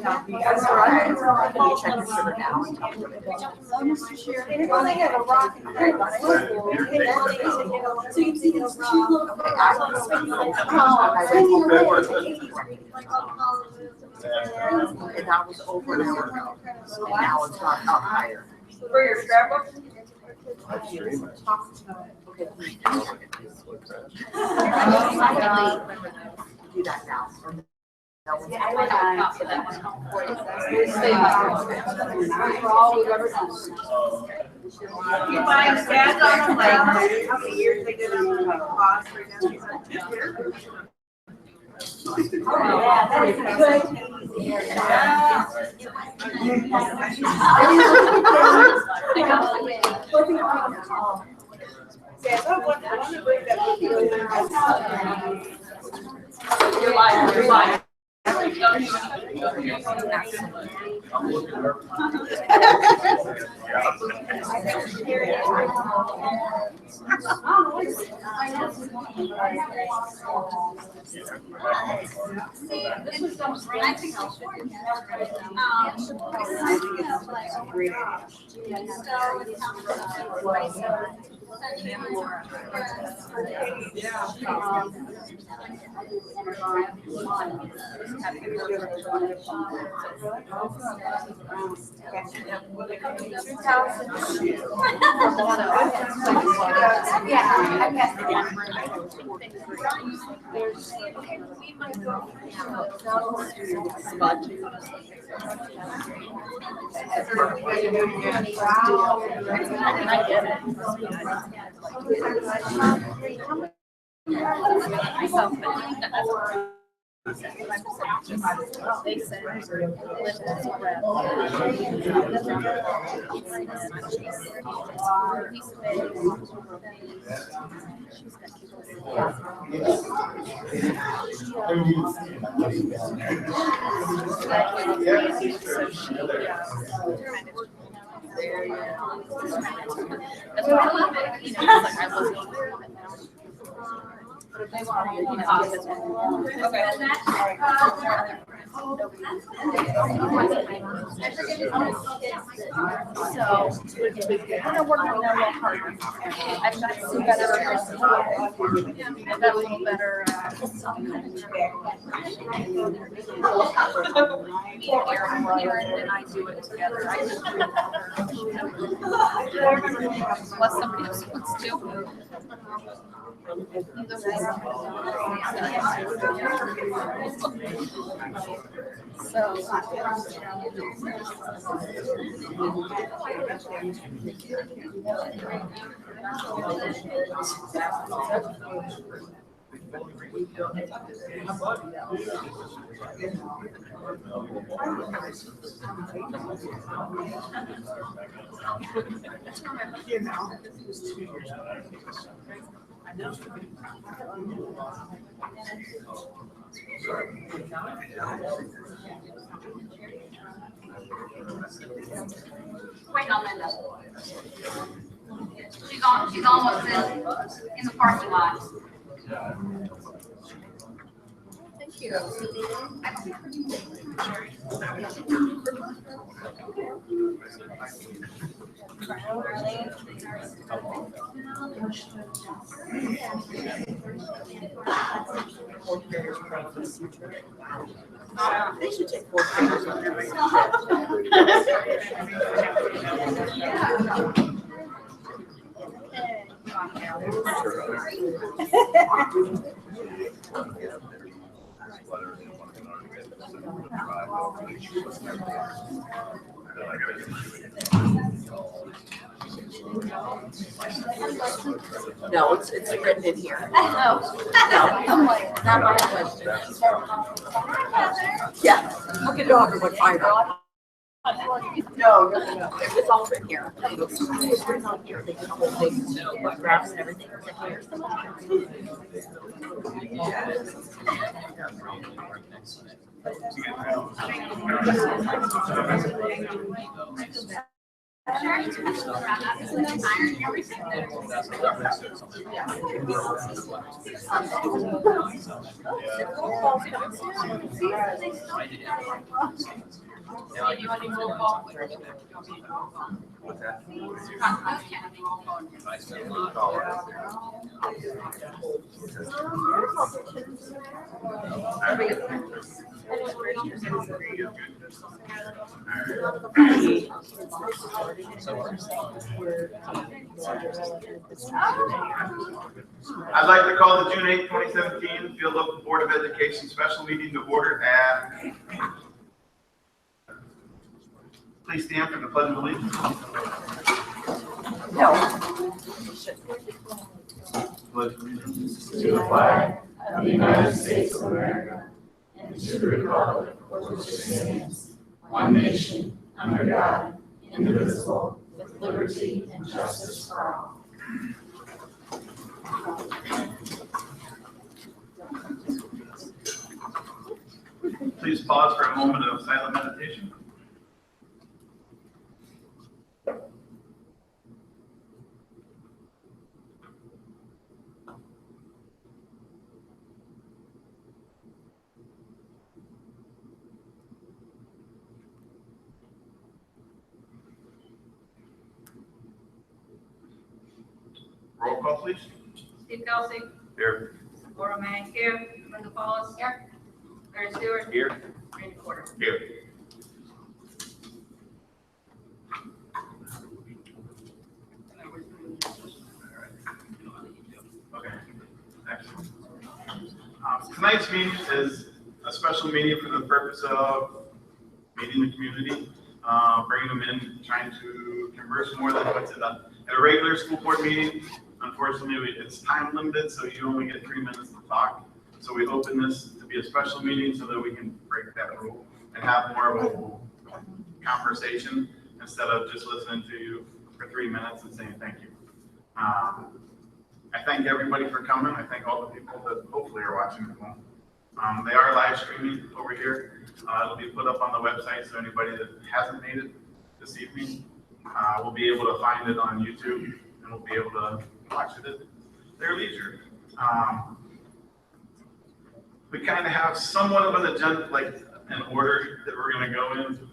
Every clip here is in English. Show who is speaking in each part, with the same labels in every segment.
Speaker 1: That's all right. Can you check your sugar now?
Speaker 2: Well, they have a rock and roll. So you see those two little.
Speaker 1: Okay, I was and that was over an hour ago. And now it's not up higher.
Speaker 2: For your scrapbook?
Speaker 1: Okay. Do that now.
Speaker 2: All we've ever done. You find stats on them, like how many years they did on cost for them? Oh, yeah, that is good.
Speaker 3: You're lying, you're lying. They said I've got some better, I've got a little better, Aaron and I do it together. Unless somebody else wants to. Wait on Linda. She's almost in the parking lot. Thank you.
Speaker 1: They should take 4 pictures of everything. No, it's written in here.
Speaker 3: Oh.
Speaker 1: No, not my question. Yeah, look at dog what fiber. No, it's all written here. It's written on here. They did a whole thing, graphs and everything. It's like, here's the
Speaker 4: What's that?
Speaker 5: I'd like to call the June 8th, 2017 Field Local Board of Education special meeting to order at. Please stand for the Pledge of Allegiance. Pledge allegiance
Speaker 6: to the flag of the United States of America and to the republic for which it stands, one nation, under God, indivisible, with liberty and justice for all.
Speaker 5: Please pause for a moment of silent meditation. Roll call, please.
Speaker 2: Steve Kelsey,
Speaker 5: Here.
Speaker 2: Laura May, here, Linda Paulus, here, Larry Stewart,
Speaker 5: Here.
Speaker 2: Randy Porter.
Speaker 5: Here. Okay. Excellent. Tonight's meeting is a special meeting for the purpose of meeting the community, bringing them in, trying to converse more than what's at a regular school board meeting. Unfortunately, it's time limited, so you only get 3 minutes to talk. So we open this to be a special meeting so that we can break that rule and have more of a conversation instead of just listening to you for 3 minutes and saying thank you. I thank everybody for coming. I thank all the people that hopefully are watching at home. They are live streaming over here. It'll be put up on the website, so anybody that hasn't made it this evening will be able to find it on YouTube, and will be able to watch it at their leisure. We kind of have somewhat of an agenda, like an order that we're going to go in.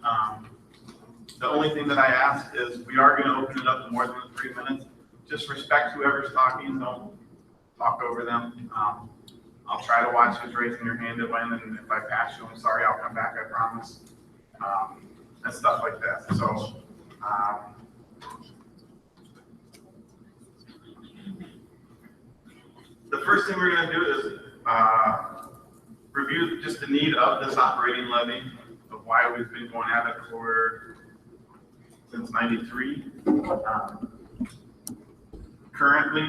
Speaker 5: The only thing that I ask is we are going to open it up to more than 3 minutes. Just respect whoever's talking. Don't talk over them. I'll try to watch who's raising your hand at when, and if I pass you, I'm sorry, I'll come back, I promise. And stuff like that. So, the first thing we're going to do is review just the need of this operating levy, of why we've been going at it since '93. Currently,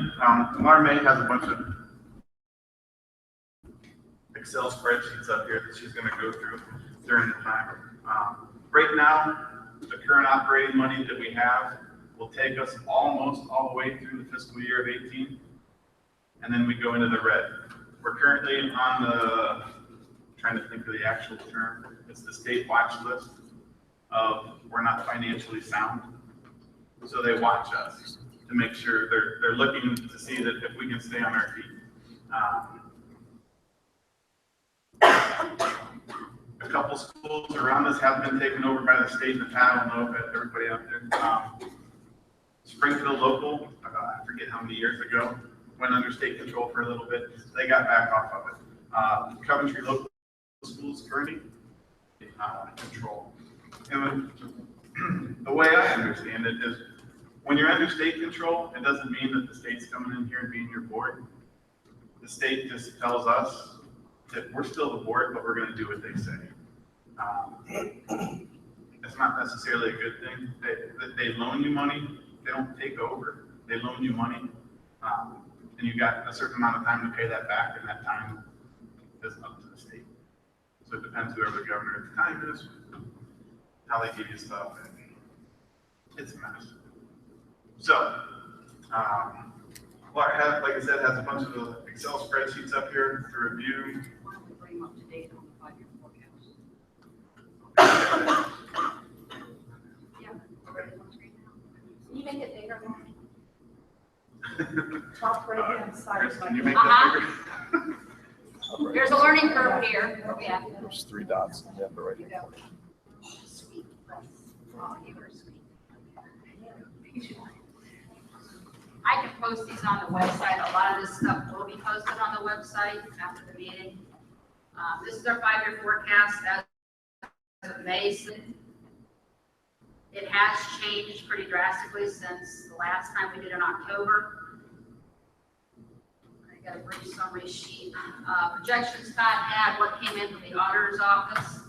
Speaker 5: Laura May has a bunch of Excel spreadsheets up here that she's going to go through during the time. Right now, the current operating money that we have will take us almost all the way through the fiscal year of 18, and then we go into the red. We're currently on the, trying to think of the actual term, it's the state watch list of we're not financially sound. So they watch us to make sure they're looking to see that if we can stay on our feet. A couple schools around us have been taken over by the state, and I don't know if everybody out there. Springfield Local, I forget how many years ago, went under state control for a little bit. They got back off of it. Coventry Local Schools currently control. And the way I understand it is when you're under state control, it doesn't mean that the state's coming in here and being your board. The state just tells us that we're still the board, but we're going to do what they say. It's not necessarily a good thing. They loan you money. They don't take over. They loan you money. And you got a certain amount of time to pay that back, and that time is up to the state. So it depends whoever the governor at the time is, how they give you stuff. It's a mess. So, Laura has, like I said, has a bunch of the Excel spreadsheets up here to review.
Speaker 2: I wanted to bring them up to date on the 5-year forecast. Yeah.
Speaker 5: Okay.
Speaker 2: Already on screen now.
Speaker 4: Top right hand side.
Speaker 5: Chris, can you make that bigger?
Speaker 2: There's a learning curve here. Oh, yeah.
Speaker 7: There's 3 dots in the upper right hand corner.
Speaker 2: I can post these on the website. A lot of this stuff will be posted on the website after the meeting. This is our 5-year forecast as of May. It has changed pretty drastically since the last time we did in October. I got a brief summary sheet. Projections Todd had what came in from the auditor's office,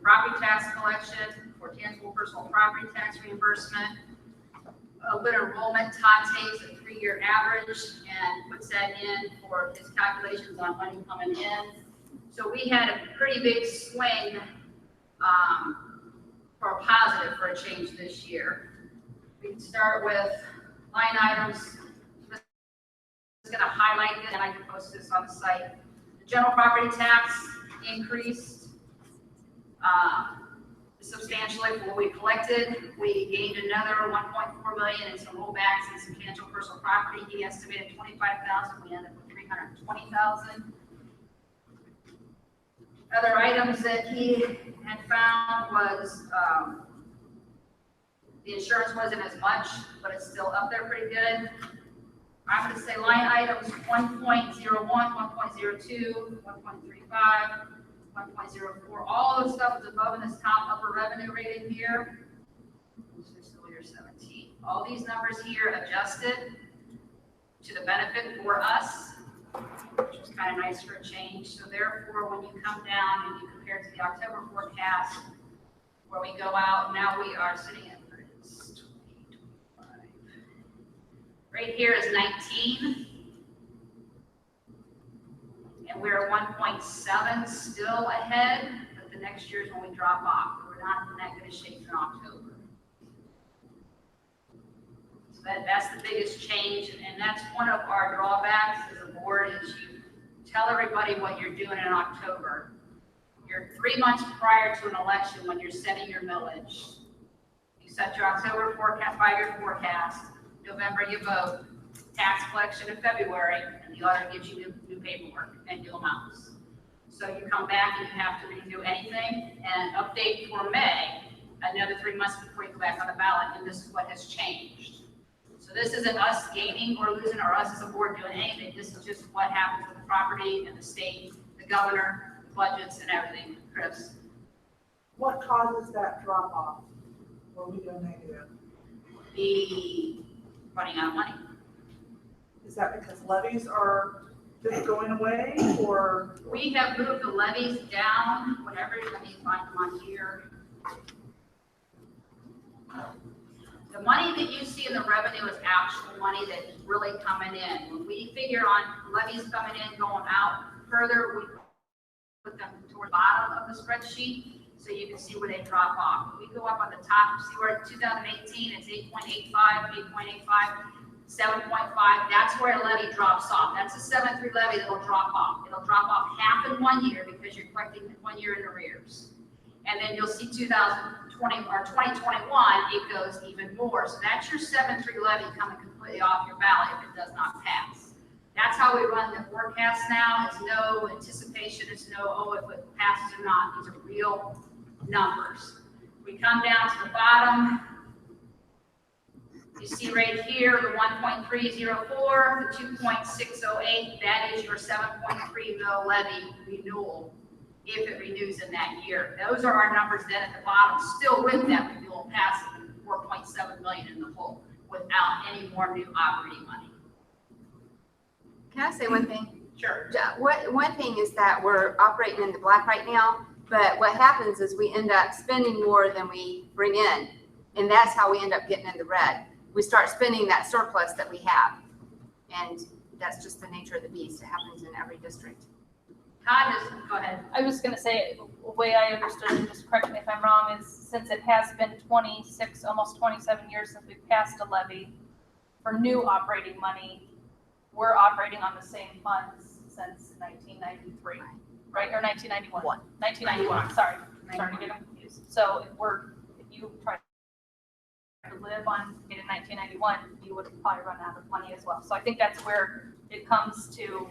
Speaker 2: property tax collection, for tangible personal property tax reimbursement, open enrollment. Todd takes a 3-year average and puts that in for his calculations on money coming in. So we had a pretty big swing for a positive for a change this year. We can start with line items. I'm just going to highlight it, and I can post this on the site. The general property tax increased substantially from what we collected. We gained another 1.4 million in some rollbacks and some tangible personal property. He estimated 25,000. We ended up with 320,000. Other items that he had found was the insurance wasn't as much, but it's still up there pretty good. I'm going to say line items 1.01, 1.02, 1.35, 1.04. All of the stuff is above in this top upper revenue rate in here. This is fiscal year 17. All these numbers here adjusted to the benefit for us, which was kind of nice for a change. So therefore, when you come down and you compare to the October forecast, where we go out, now we are sitting at 20, 25. Right here is 19. And we're 1.7 still ahead, but the next year is when we drop off. We're not in that good a shape in October. So that's the biggest change, and that's one of our drawbacks as a board is you tell everybody what you're doing in October. You're 3 months prior to an election when you're setting your millage. You set your October forecast, 5-year forecast. November you vote. Tax collection in February, and the auditor gives you new paperwork and new amounts. So you come back and you have to redo anything and update for May, another 3 months before you go back on the ballot, and this is what has changed. So this isn't us gaining or losing or us as a board doing anything. This is just what happens with the property and the state, the governor, the budgets and everything. Chris?
Speaker 4: What causes that drop off? Or we don't idea.
Speaker 2: The running out of money.
Speaker 4: Is that because levies are just going away, or?
Speaker 2: We have moved the levies down, whatever, let me find them on here. The money that you see in the revenue is actual money that is really coming in. When we figure on levies coming in, going out further, we put them toward the bottom of the spreadsheet so you can see where they drop off. We go up on the top, see where in 2018 it's 8.85, 8.85. 7.5, that's where a levy drops off. That's a 7.3 levy that'll drop off. It'll drop off half in 1 year because you're collecting 1 year in arrears. And then you'll see 2020 or 2021, it goes even more. So that's your 7.3 levy coming completely off your ballot if it does not pass. That's how we run the forecast now. It's no anticipation. It's no, oh, if it passes or not. These are real numbers. We come down to the bottom. You see right here, the 1.304, the 2.608, that is your 7.3 mil levy renewal if it renews in that year. Those are our numbers then at the bottom, still with that renewal passing 4.7 million in the hole without any more new operating money.
Speaker 3: Can I say one thing?
Speaker 2: Sure.
Speaker 3: One thing is that we're operating in the black right now, but what happens is we end up spending more than we bring in, and that's how we end up getting in the red. We start spending that surplus that we have, and that's just the nature of the beast. It happens in every district.
Speaker 2: Todd, go ahead.
Speaker 8: I was going to say, the way I understood it, just correct me if I'm wrong, is since it has been 26, almost 27 years since we passed a levy for new operating money, we're operating on the same funds since 1993, right? Or 1991. 1991, sorry. Starting to get confused. So if you try to live on in 1991, you would probably run out of money as well. So I think that's where it comes to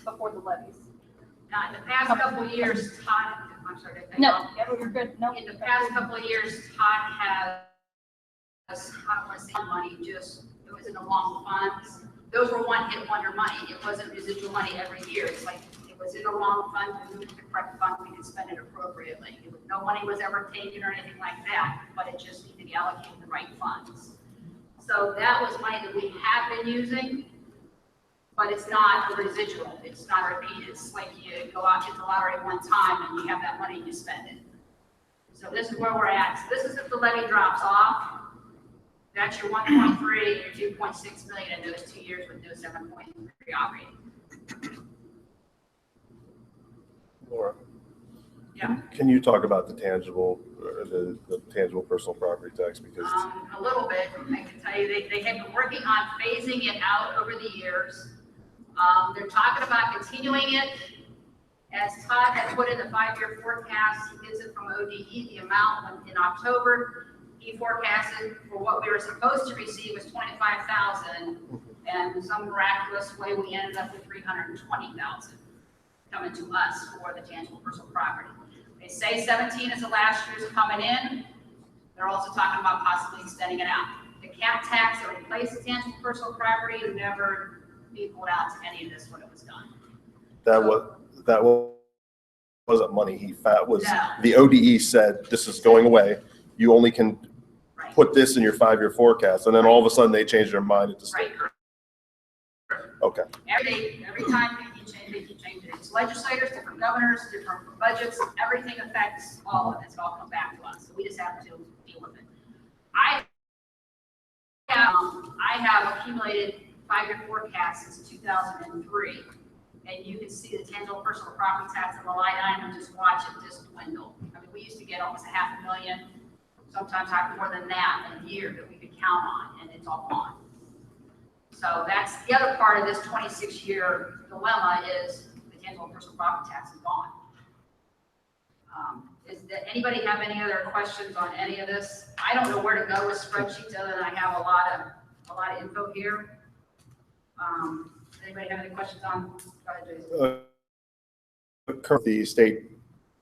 Speaker 8: before the levies.
Speaker 2: Now, in the past couple of years, Todd, I'm sorry, did I cut you
Speaker 8: No,
Speaker 2: off?
Speaker 8: yeah, you're good. No.
Speaker 2: In the past couple of years, Todd has, I don't want to say money, just, it was in the long funds. Those were one-hit wonder money. It wasn't residual money every year. It's like, it was in the wrong fund, we moved to the correct fund, we could spend it appropriately. No money was ever taken or anything like that, but it just needed to be allocated in the right funds. So that was money that we have been using, but it's not a residual, it's not a repeat. It's like you go out, get the lottery one time, and you have that money and you spend it. So this is where we're at. So this is if the levy drops off. That's your 1.3, your 2.6 million in those 2 years with no 7.3 operating.
Speaker 7: Laura?
Speaker 2: Yeah.
Speaker 7: Can you talk about the tangible, or the tangible personal property tax? Because
Speaker 2: A little bit. I can tell you they have been working on phasing it out over the years. They're talking about continuing it. As Todd had put in the 5-year forecast, he gets it from ODE, the amount in October. He forecasted for what we were supposed to receive was 25,000, and some miraculous way we ended up with 320,000 coming to us for the tangible personal property. They say 17 is the last year's coming in. They're also talking about possibly extending it out. The cap tax that replaced the tangible personal property never equaled out to any of this when it was done.
Speaker 7: that wasn't money he was.
Speaker 2: No.
Speaker 7: The ODE said this is going away. You only can
Speaker 2: Right.
Speaker 7: put this in your 5-year forecast, and then all of a sudden they changed their mind at the state.
Speaker 2: Right.
Speaker 7: Okay.
Speaker 2: Every time they keep changing it. It's legislators, different governors, different budgets, everything affects all of it. It's all come back to us. So we just have to deal with it. I have accumulated 5-year forecasts since 2003. And you can see the tangible personal property tax and the line item, just watch it just dwindle. I mean, we used to get almost $500,000, sometimes more than that in a year that we could count on, and it's all gone. So that's the other part of this 26-year dilemma is the tangible personal property tax is gone. Does anybody have any other questions on any of this? I don't know where to go with spreadsheets other than I have a lot of info here. Anybody have any questions on? Go ahead, Jason.
Speaker 7: The state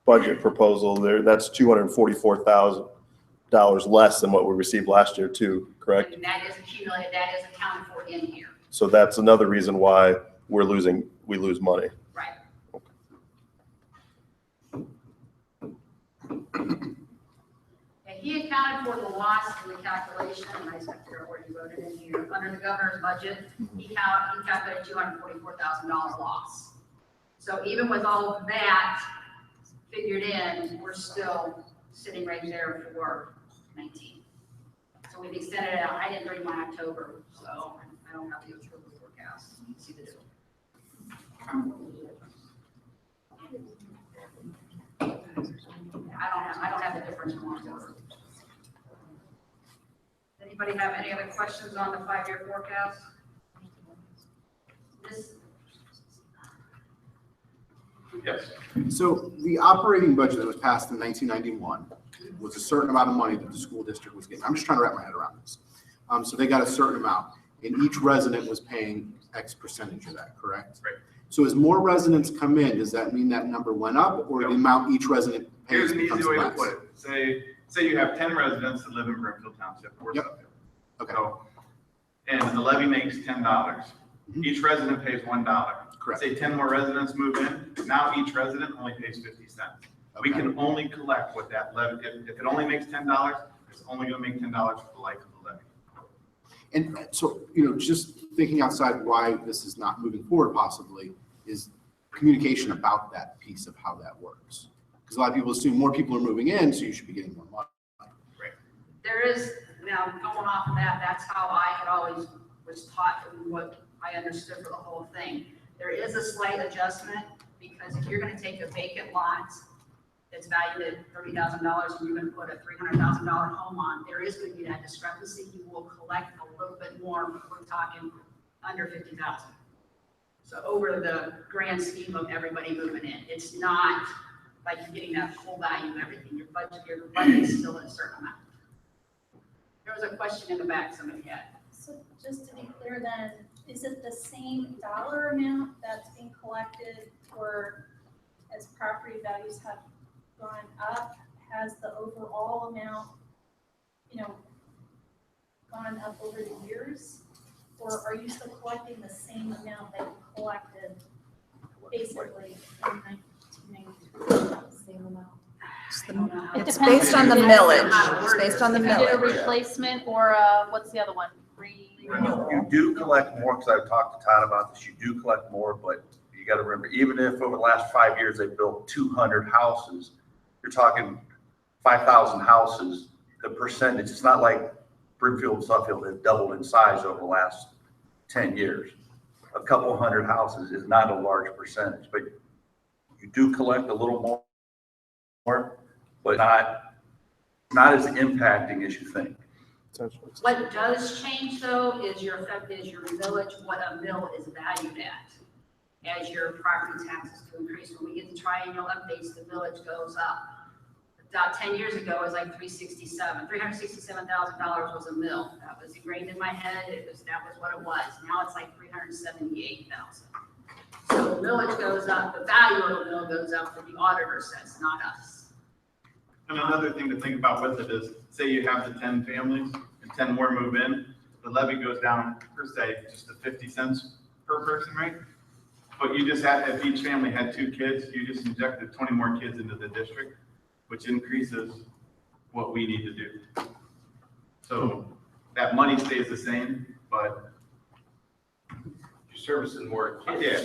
Speaker 7: budget proposal there, that's $244,000 less than what we received last year too, correct?
Speaker 2: And that is accumulated, that is accounted for in here.
Speaker 7: So that's another reason why we lose money.
Speaker 2: Right. And he accounted for the loss in the calculation, and I said, where you wrote it in here, under the governor's budget, he calculated $244,000 loss. So even with all of that figured in, we're still sitting right there for 19. So we've extended it out. I didn't bring my October, so I don't have the October forecast. You can see the difference. I don't have the difference from October. Anybody have any other questions on the 5-year forecast? This,
Speaker 5: Yes.
Speaker 9: So the operating budget that was passed in 1991 was a certain amount of money that the school district was getting. I'm just trying to wrap my head around this. So they got a certain amount, and each resident was paying X percentage of that, correct?
Speaker 5: Right.
Speaker 9: So as more residents come in, does that mean that number went up, or the amount each resident
Speaker 5: Here's
Speaker 9: pays
Speaker 5: an
Speaker 9: becomes
Speaker 5: easy way to
Speaker 9: less?
Speaker 5: put it. Say you have 10 residents that live in Brimfield Township or
Speaker 9: Yep.
Speaker 5: something.
Speaker 9: Okay.
Speaker 5: So, and the levy makes $10.
Speaker 9: Mhm.
Speaker 5: Each resident pays $1.
Speaker 9: Correct.
Speaker 5: Say 10 more residents move in, now each resident only pays 50 cents. We
Speaker 9: Okay.
Speaker 5: can only collect what that levy, if it only makes $10, it's only gonna make $10 for the life of the levy.
Speaker 9: And so, just thinking outside why this is not moving forward possibly is communication about that piece of how that works. Because a lot of people assume more people are moving in, so you should be getting more money.
Speaker 2: there is, now going off of that, that's how I had always was taught and what I understood for the whole thing. There is a slight adjustment because if you're gonna take a vacant lot that's valued at $30,000 and you're gonna put a $300,000 home on, there is gonna be that discrepancy. You will collect a little bit more, but we're talking under 50,000. So over the grand scheme of everybody moving in, it's not like you're getting that full value of everything. Your budget is still at a certain amount. was a question in the back somebody had.
Speaker 6: So just to be clear then, is it the same dollar amount that's being collected, or as property values have gone up, has the overall amount, gone up over the years? Or are you still collecting the same amount that you collected basically in 1993?
Speaker 1: Same amount.
Speaker 2: I don't know how-
Speaker 1: It's
Speaker 8: depends
Speaker 1: based on the
Speaker 8: if you
Speaker 1: millage. It's based on the
Speaker 8: If you did a
Speaker 1: millage.
Speaker 8: replacement or what's the other one?
Speaker 10: You do collect more, because I've talked to Todd about this, you do collect more, but you gotta remember, even if over the last 5 years, they built 200 houses, you're talking 5,000 houses, the percentage, it's not like Brimfield and Suffield have doubled in size over the last 10 years. A couple hundred houses is not a large percentage, but you do collect a little more, but not as impacting as you think.
Speaker 7: Essentially.
Speaker 2: What does change though is your millage, what a mill is valued at. As your property taxes to increase, when we get the triennial updates, the millage goes up. About 10 years ago, it was like $367,000 was a mill. That was ingrained in my head. That was what it was. Now it's like $378,000. So the millage goes up, the value of the mill goes up, but the auditor says, not us.
Speaker 5: And another thing to think about with it is, say you have the 10 families and 10 more move in, the levy goes down per se, just to 50 cents per person, right? But you just had, if each family had 2 kids, you just injected 20 more kids into the district, which increases what we need to do. So that money stays the same, but
Speaker 11: You're servicing more kids.
Speaker 5: yeah.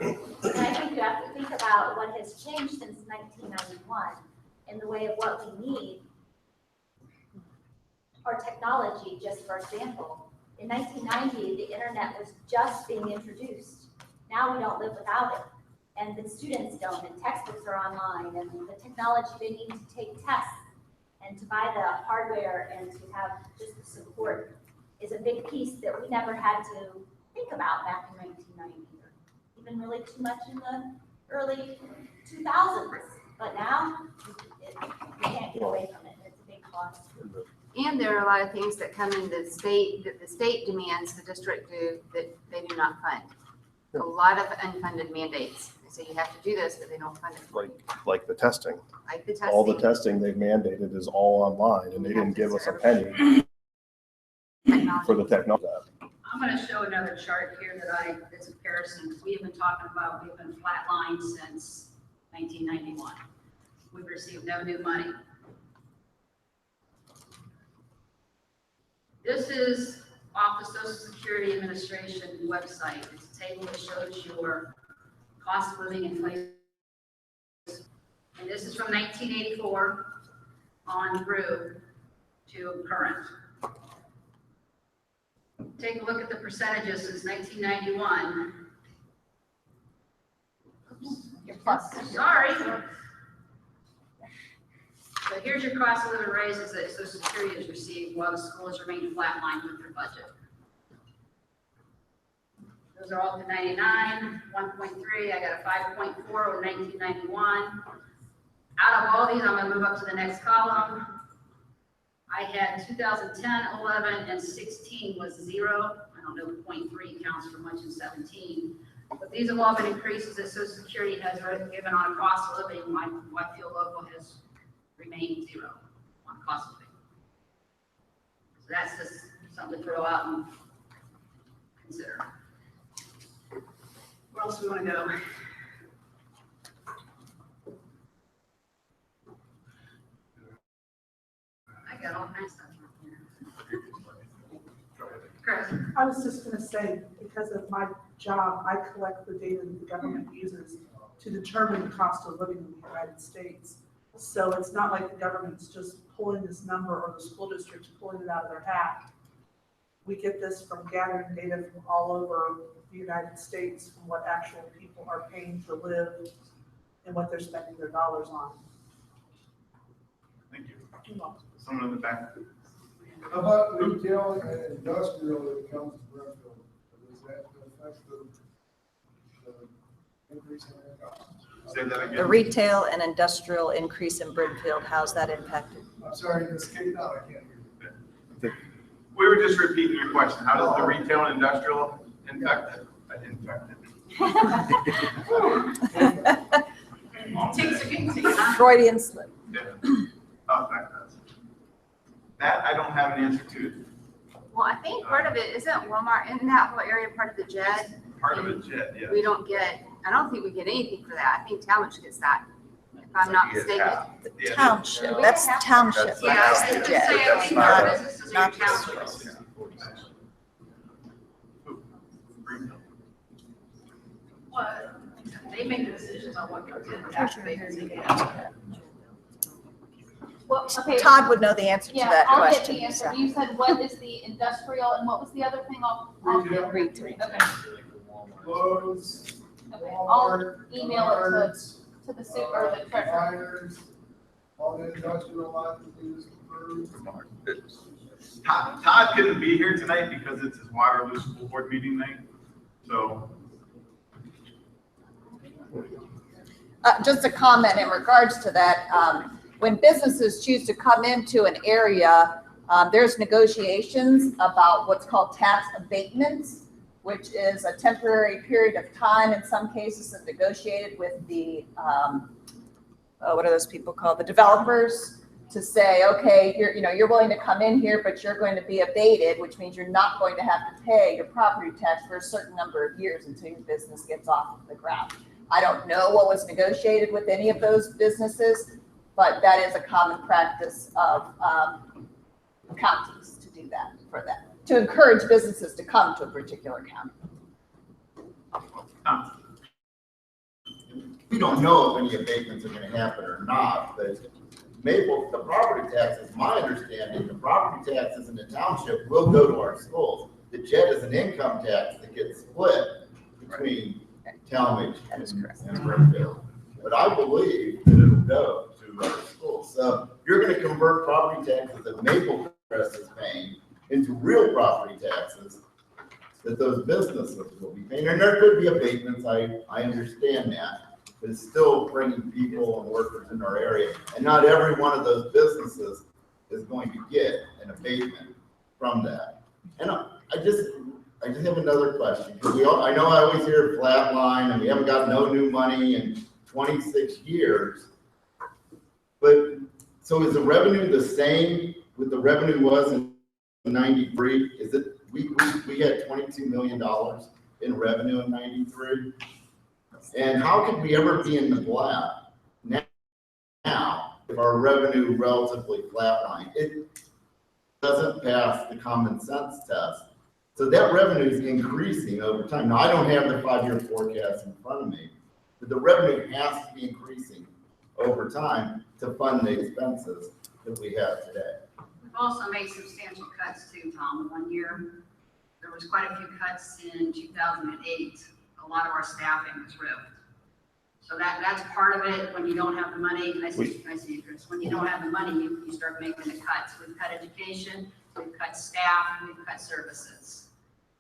Speaker 12: And I think you have to think about what has changed since 1991 in the way of what we need. Or technology, just for example. In 1990, the internet was just being introduced. Now we don't live without it. And the students don't, and textbooks are online, and the technology they need to take tests and to buy the hardware and to have just the support is a big piece that we never had to think about back in 1990, or even really too much in the early 2000s. But now, we can't get away from it. It's a big cost.
Speaker 3: And there are a lot of things that come in the state, that the state demands the district do that they do not fund. A lot of unfunded mandates. They say you have to do this, but they don't fund it.
Speaker 7: Like the testing.
Speaker 3: Like the
Speaker 7: All the
Speaker 3: testing.
Speaker 7: testing they've mandated is all online, and they didn't give us a penny for the technology.
Speaker 2: I'm going to show another chart here that's a comparison. We have been talking about, we've been flatlined since 1991. We've received no new money. This is off the Social Security Administration website. It's a table that shows your cost of living inflation. And this is from 1984 on through to current. Take a look at the percentages since 1991.
Speaker 8: Your plus.
Speaker 2: Sorry. So here's your cost of living raises that Social Security has received while the schools remain flatlined with their budget. Those are all to 99, 1.3, I got a 5.4 over 1991. Out of all these, I'm gonna move up to the next column. I had 2010, 11, and 16 was 0. I don't know if 0.3 counts for much in 17. But these have all been increases that Social Security has given on a cost of living. Whitefield Local has remained 0 on cost of living. So that's just something to throw out and consider. Where else do we want to go? I got all kinds of stuff here. Chris?
Speaker 4: I was just gonna say, because of my job, I collect the data that the government uses to determine the cost of living in the United States. So it's not like the government's just pulling this number or the school district's pulling it out of their hat. We get this from gathering data from all over the United States from what actual people are paying to live and what they're spending their dollars on.
Speaker 5: Thank you. Someone in the back.
Speaker 11: How about retail and industrial when it comes to Brimfield? Does that affect the increase in their costs?
Speaker 5: Say that again.
Speaker 1: The retail and industrial increase in Brimfield, how's that impacted?
Speaker 11: I'm sorry, Ms. Kate, no, I can't hear you.
Speaker 5: We were just repeating your question. How does the retail and industrial impact it?
Speaker 1: Freudian slip.
Speaker 5: Yeah. That I don't have an answer to.
Speaker 3: Well, I think part of it, isn't Walmart, isn't that whole area part of the JED?
Speaker 5: Part of it, yeah.
Speaker 3: We don't get, I don't think we get anything for that. I think Talmadge gets that, if I'm not mistaken.
Speaker 5: Yeah.
Speaker 1: Township, that's township.
Speaker 10: That's
Speaker 2: Yeah,
Speaker 1: That's
Speaker 2: I
Speaker 1: the
Speaker 2: was gonna say, I
Speaker 1: JED,
Speaker 2: think
Speaker 1: not,
Speaker 2: our businesses are
Speaker 1: not the
Speaker 2: townships.
Speaker 1: schools.
Speaker 2: What? They make the decisions on what goes in the tax vacancy.
Speaker 8: Well, okay.
Speaker 1: Todd would know the answer to
Speaker 8: Yeah,
Speaker 1: that
Speaker 8: I'll get
Speaker 1: question.
Speaker 8: the answer. You said what is the industrial and what was the other thing? I'll
Speaker 11: Retail.
Speaker 1: Retail.
Speaker 8: Okay,
Speaker 11: Lowe's,
Speaker 8: okay. I'll email it to the super or the treasurer.
Speaker 11: Myers, all the industrial licenses approved.
Speaker 5: Todd couldn't be here tonight because it's his Waterloo School Board meeting night. So
Speaker 1: Just a comment in regards to that, when businesses choose to come into an area, there's negotiations about what's called tax abatements, which is a temporary period of time, in some cases, that's negotiated with the, what are those people called? The developers, to say, okay, you're willing to come in here, but you're going to be abated, which means you're not going to have to pay your property tax for a certain number of years until your business gets off of the ground. I don't know what was negotiated with any of those businesses, but that is a common practice of counties to do that for them, to encourage businesses to come to a particular county.
Speaker 13: We don't know if any abatements are gonna happen or not, but Maple, the property taxes, my understanding, the property taxes in the township will go to our schools. The JED is an income tax that gets split between Talmadge and Springfield. But I believe that it'll go to our schools. So you're gonna convert property taxes that Maple Crest is paying into real property taxes that those businesses will be paying. And there could be abatements, I understand that. But it's still bringing people and workers in our area. And not every one of those businesses is going to get an abatement from that. And I just have another question. Because I know I always hear flatline and we haven't got no new money in 26 years. But so is the revenue the same with the revenue was in 93? Is it, we had $22 million in revenue in 93? And how could we ever be in the black now if our revenue relatively flatline? It doesn't pass the common sense test. So that revenue is increasing over time. Now, I don't have the 5-year forecast in front of me, but the revenue has to be increasing over time to fund the expenses that we have today.
Speaker 2: We've also made substantial cuts too, Tom. One year, there was quite a few cuts in 2008. A lot of our staffing was ripped. So that's part of it. When you don't have the money, I see you, Chris. When you don't have the money, you start making the cuts. We've cut education, we've cut staff, we've cut services.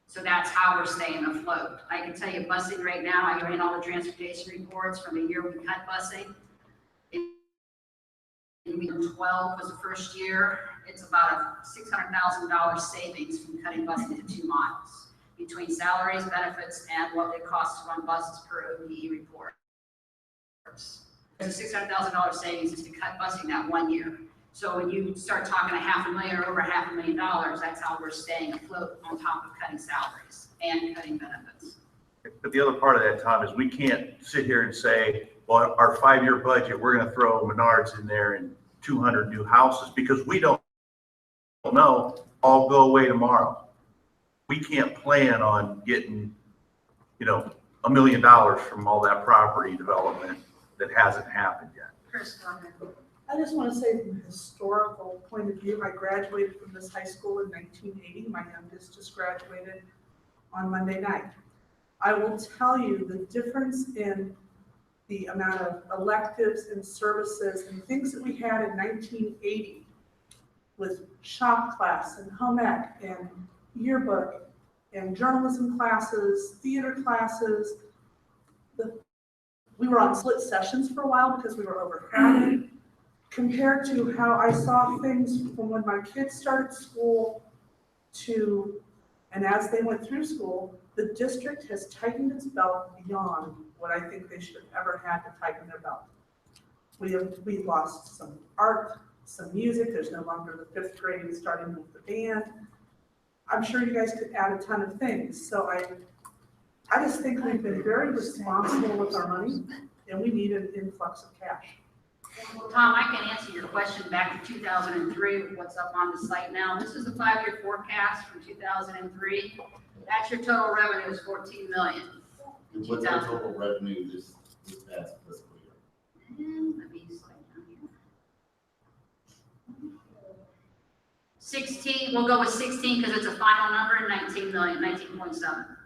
Speaker 2: So that's how we're staying afloat. I can tell you busing right now, I ran all the transportation reports from the year we cut busing. In 2012 was the first year. It's about a $600,000 savings from cutting busing to 2 miles between salaries, benefits, and what it costs to run buses per ODE report. There's a $600,000 savings just to cut busing that 1 year. So when you start talking $500,000 or over $500,000, that's how we're staying afloat on top of cutting salaries and cutting benefits.
Speaker 10: But the other part of that, Tom, is we can't sit here and say, well, our 5-year budget, we're going to throw Menards in there and 200 new houses, because we don't know, all go away tomorrow. We can't plan on getting, $1 million from all that property development that hasn't happened yet.
Speaker 2: Chris, go ahead.
Speaker 4: I just want to say from a historical point of view, I graduated from this high school in 1980. My youngest just graduated on Monday night. I will tell you the difference in the amount of electives and services and things that we had in 1980 with shop class and home ec and yearbook and journalism classes, theater classes. We were on split sessions for a while because we were overcrowded. compared to how I saw things from when my kids started school to, and as they went through school, the district has tightened its belt beyond what I think they should have ever had to tighten their belt. We've lost some art, some music. There's no longer the 5th grade starting with the band. I'm sure you guys could add a ton of things. So I just think we've been very responsible with our money, and we need an influx of cash.
Speaker 2: Well, Tom, I can answer your question back to 2003, what's up on the site now. This is a 5-year forecast from 2003. That's your total revenue is 14 million.
Speaker 13: And what's our total revenue this past fiscal year?
Speaker 2: And let me slide down here. 16, we'll go with 16 because it's a final number, 19 million, 19.7.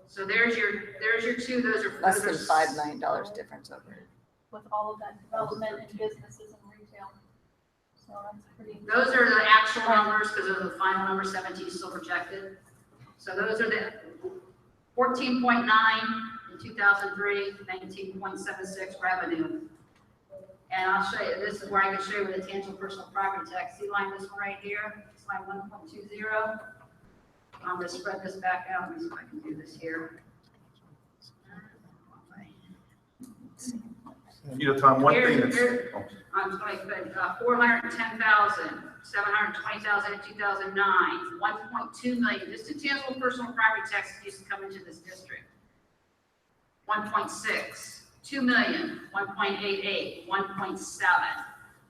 Speaker 2: So there's your two, those are.
Speaker 1: Less than $5 million difference over it.
Speaker 8: With all of that development and businesses and retail. So that's pretty.
Speaker 2: Those are the actual numbers because of the final number, 17 is still projected. So those are the 14.9 in 2003, 19.76 revenue. And I'll show you, this is where I can show you the tangible personal property tax. See line this one right here, it's line 1.20. I'm gonna spread this back out, let me see if I can do this here.
Speaker 10: You know, Tom, one thing that's.
Speaker 2: I'm sorry, but 410,000, 720,000 in 2009, 1.2 million, just intangible personal property taxes used to come into this district. 1.6, 2 million, 1.88, 1.7.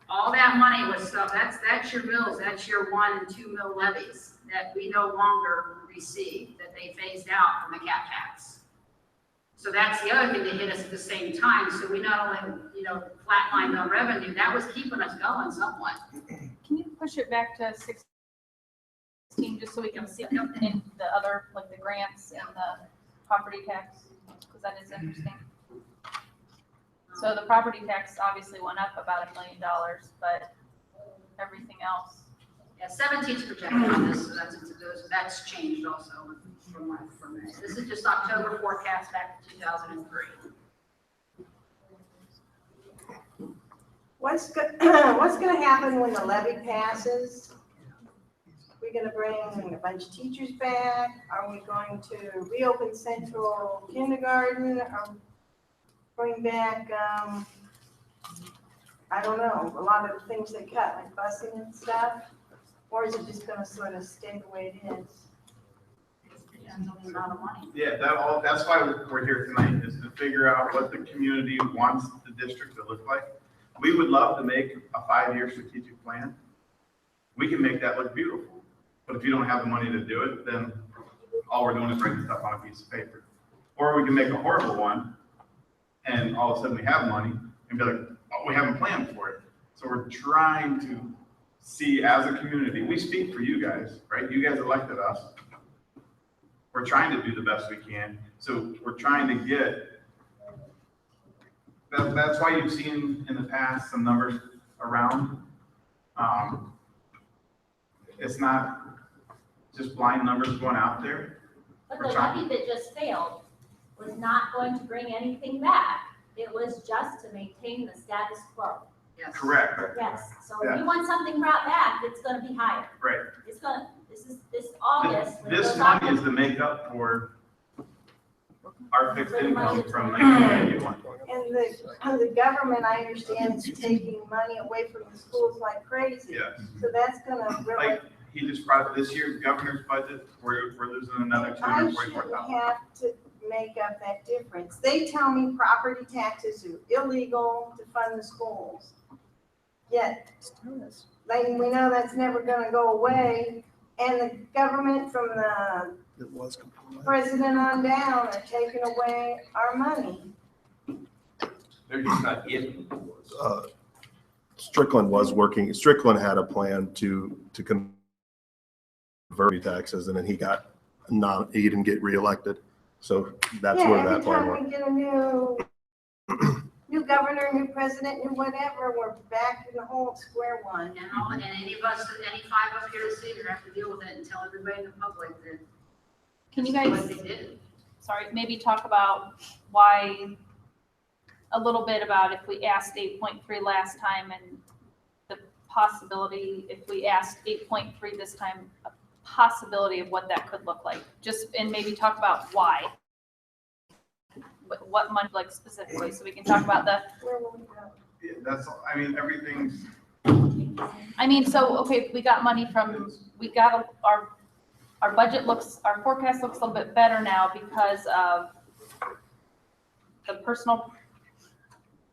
Speaker 2: All that money was stuff, that's your mills, that's your 1 and 2 mill levies that we no longer receive, that they phased out from the cap tax. So that's the other thing that hit us at the same time. So we not only, flatlined on revenue, that was keeping us going somewhat.
Speaker 8: Can you push it back to 16 just so we can see in the other, like the grants and the property tax? Because that is interesting. So the property tax obviously went up about $1 million, but everything else.
Speaker 2: Yeah, 17 is projected on this, so that's changed also from this is just October forecast back to 2003.
Speaker 14: What's gonna happen when the levy passes? We're gonna bring a bunch of teachers back? Are we going to reopen Central Kindergarten? Or bring back, I don't know, a lot of the things they cut, like busing and stuff? Or is it just gonna sort of stay the way it is?
Speaker 2: Depends on the amount of money.
Speaker 5: Yeah, that's why we're here tonight, is to figure out what the community wants the district to look like. We would love to make a 5-year strategic plan. We can make that look beautiful. But if you don't have the money to do it, then all we're doing is writing stuff on a piece of paper. Or we can make a horrible one, and all of a sudden we have money, and be like, oh, we haven't planned for it. So we're trying to see as a community, we speak for you guys, right? You guys elected us. We're trying to do the best we can. So we're trying to get, that's why you've seen in the past some numbers around. It's not just blind numbers going out there.
Speaker 12: But the levy that just failed was not going to bring anything back. It was just to maintain the status quo.
Speaker 2: Yes.
Speaker 5: Correct.
Speaker 12: Yes, so if you want something brought back, it's gonna be higher.
Speaker 5: Right.
Speaker 12: It's gonna, this August. when it
Speaker 5: This
Speaker 12: goes out
Speaker 5: money is to make up for our fixed income from 1991.
Speaker 14: And the government, I understand, is taking money away from the schools like crazy.
Speaker 5: Yes.
Speaker 14: So that's gonna really.
Speaker 5: Like he just brought this year's governor's budget, we're losing another
Speaker 14: I shouldn't
Speaker 5: $244,000.
Speaker 14: have to make up that difference. They tell me property taxes are illegal to fund the schools. Yet, we know that's never gonna go away, and the government from the president on down are taking away our money.
Speaker 10: They're just not getting.
Speaker 7: Strickland was working, Strickland had a plan to convert taxes, and then he didn't get reelected. So that's where that plan
Speaker 14: Every time we get a new governor, new president, new whatever, we're back in the whole square one.
Speaker 2: And any 5 up here this evening have to deal with it and tell everybody in the public that.
Speaker 8: Can you
Speaker 2: this is
Speaker 8: guys,
Speaker 2: what they did.
Speaker 8: sorry, maybe talk about why a little bit about if we asked 8.3 last time and the possibility, if we asked 8.3 this time, a possibility of what that could look like. Just, and maybe talk about why. What money, like specifically, so we can talk about the,
Speaker 14: Where will we go?
Speaker 5: Yeah, that's, I mean, everything's,
Speaker 8: I mean, so, okay, we got money from, we got our budget looks, our forecast looks a little bit better now because of the personal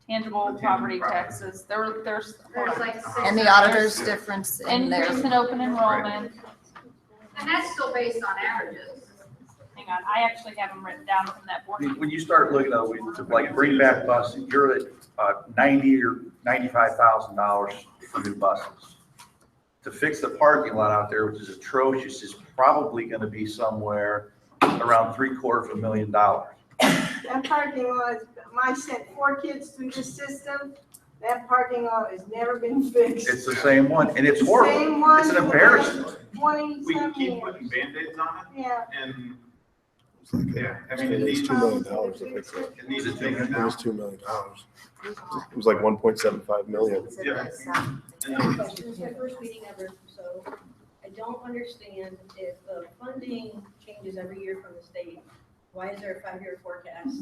Speaker 8: tangible property taxes. There's
Speaker 2: like six.
Speaker 1: And the auditor's difference in there.
Speaker 8: increase in open enrollment.
Speaker 2: And that's still based on averages.
Speaker 8: Hang on, I actually have them written down from that board.
Speaker 10: When you start looking at, to like bring back buses, you're at $90,000 or $95,000 for new buses. To fix the parking lot out there, which is atrocious, is probably gonna be somewhere around $750,000.
Speaker 14: That parking lot, I sent 4 kids through the system, that parking lot has never been fixed.
Speaker 10: It's the same one, and it's horrible.
Speaker 14: Same one
Speaker 10: It's an
Speaker 14: for the
Speaker 10: embarrassment.
Speaker 14: last 20
Speaker 5: we
Speaker 14: some
Speaker 5: keep
Speaker 14: years.
Speaker 5: putting Band-Aids on it,
Speaker 14: Yeah.
Speaker 5: and,
Speaker 7: It's like,
Speaker 5: yeah, I mean, it
Speaker 7: it's
Speaker 5: needs,
Speaker 7: $2 million to fix it.
Speaker 5: it needs to fix
Speaker 7: It
Speaker 5: now.
Speaker 7: was $2 million. It was like 1.75 million.
Speaker 5: Yeah.
Speaker 6: This is my first meeting ever, so I don't understand if the funding changes every year from the state. Why is there a 5-year forecast?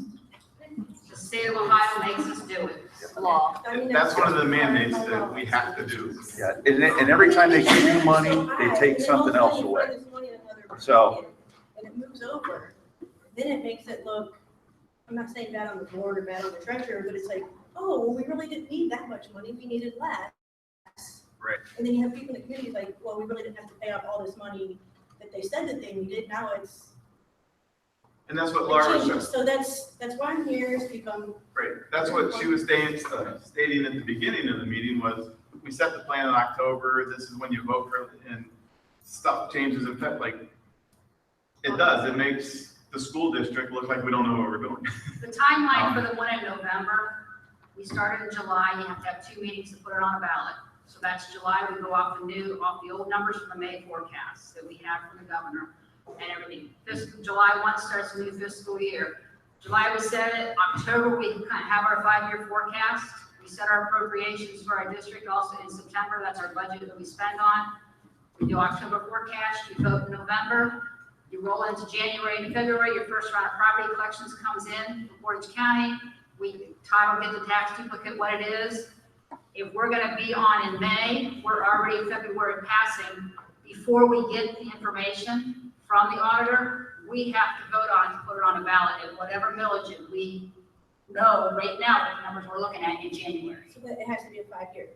Speaker 2: The state of Ohio makes us do it.
Speaker 8: Law.
Speaker 6: I mean,
Speaker 5: That's one of the mandates that we have to do.
Speaker 10: Yeah, and every time they give you money, they take something else away. So-
Speaker 6: And it moves over, then it makes it look, I'm not saying bad on the board or bad on the treasurer, but it's like, oh, well, we really didn't need that much money, we needed less.
Speaker 5: Right.
Speaker 6: And then you have people in the community like, well, we really didn't have to pay out all this money that they said that they needed, now it's.
Speaker 5: And that's what Laura
Speaker 6: it changes.
Speaker 5: said,
Speaker 6: So that's why I'm here, is become,
Speaker 5: right, that's what she was stating at the beginning of the meeting was, we set the plan in October, this is when you vote for, it, and stuff changes in fact, like, it does, it makes the school district look like we don't know what we're doing.
Speaker 2: The timeline for the one in November, we started in July, you have to have 2 meetings to put it on a ballot. So that's July, we go off the old numbers from the May forecast that we have from the governor and everything. July 1 starts a new fiscal year. July we set it, October we kind of have our 5-year forecast. We set our appropriations for our district also in September, that's our budget that we spend on. We do October forecast, you vote in November. You roll into January and February, your first round of property collections comes in from Portage County. We title get the tax duplicate what it is. If we're gonna be on in May, we're already February passing. Before we get the information from the auditor, we have to vote on to put it on a ballot at whatever millage we know right now what the numbers we're looking at in January.
Speaker 6: so that it has to be a 5-year.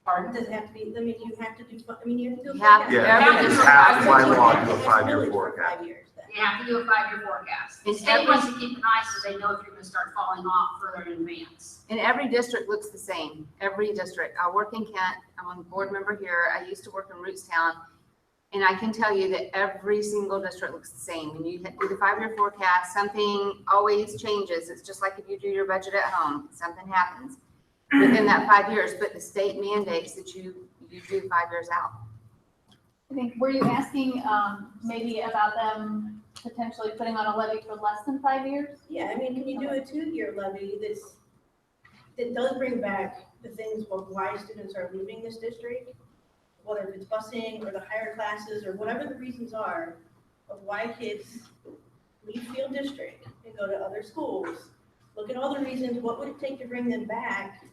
Speaker 2: Pardon?
Speaker 6: Does it have to be, I mean, you have to do, I mean, you have to do. a
Speaker 3: You have to.
Speaker 6: forecast.
Speaker 10: Yeah,
Speaker 2: you
Speaker 10: you
Speaker 2: have
Speaker 10: have
Speaker 2: to
Speaker 10: to by law
Speaker 6: That's
Speaker 10: do a
Speaker 6: millage
Speaker 10: 5-year
Speaker 6: for
Speaker 10: forecast.
Speaker 6: 5 years then.
Speaker 2: You have to do a 5-year forecast. The
Speaker 3: And
Speaker 2: state
Speaker 3: every-
Speaker 2: wants to keep it nice so they know if you're gonna start falling off further in advance.
Speaker 3: And every district looks the same, every district. I work in Kent, I'm a board member here, I used to work in Rootstown. And I can tell you that every single district looks the same. When you do the 5-year forecast, something always changes. It's just like if you do your budget at home, something happens within that 5 years, but the state mandates that you do 5 years out.
Speaker 8: I think, were you asking, maybe about them potentially putting on a levy for less than 5 years?
Speaker 6: Yeah, I mean, can you do a 2-year levy that does bring back the things of why students are leaving this district? Whether it's busing or the higher classes or whatever the reasons are of why kids leave Field District and go to other schools. Look at all the reasons, what would it take to bring them back?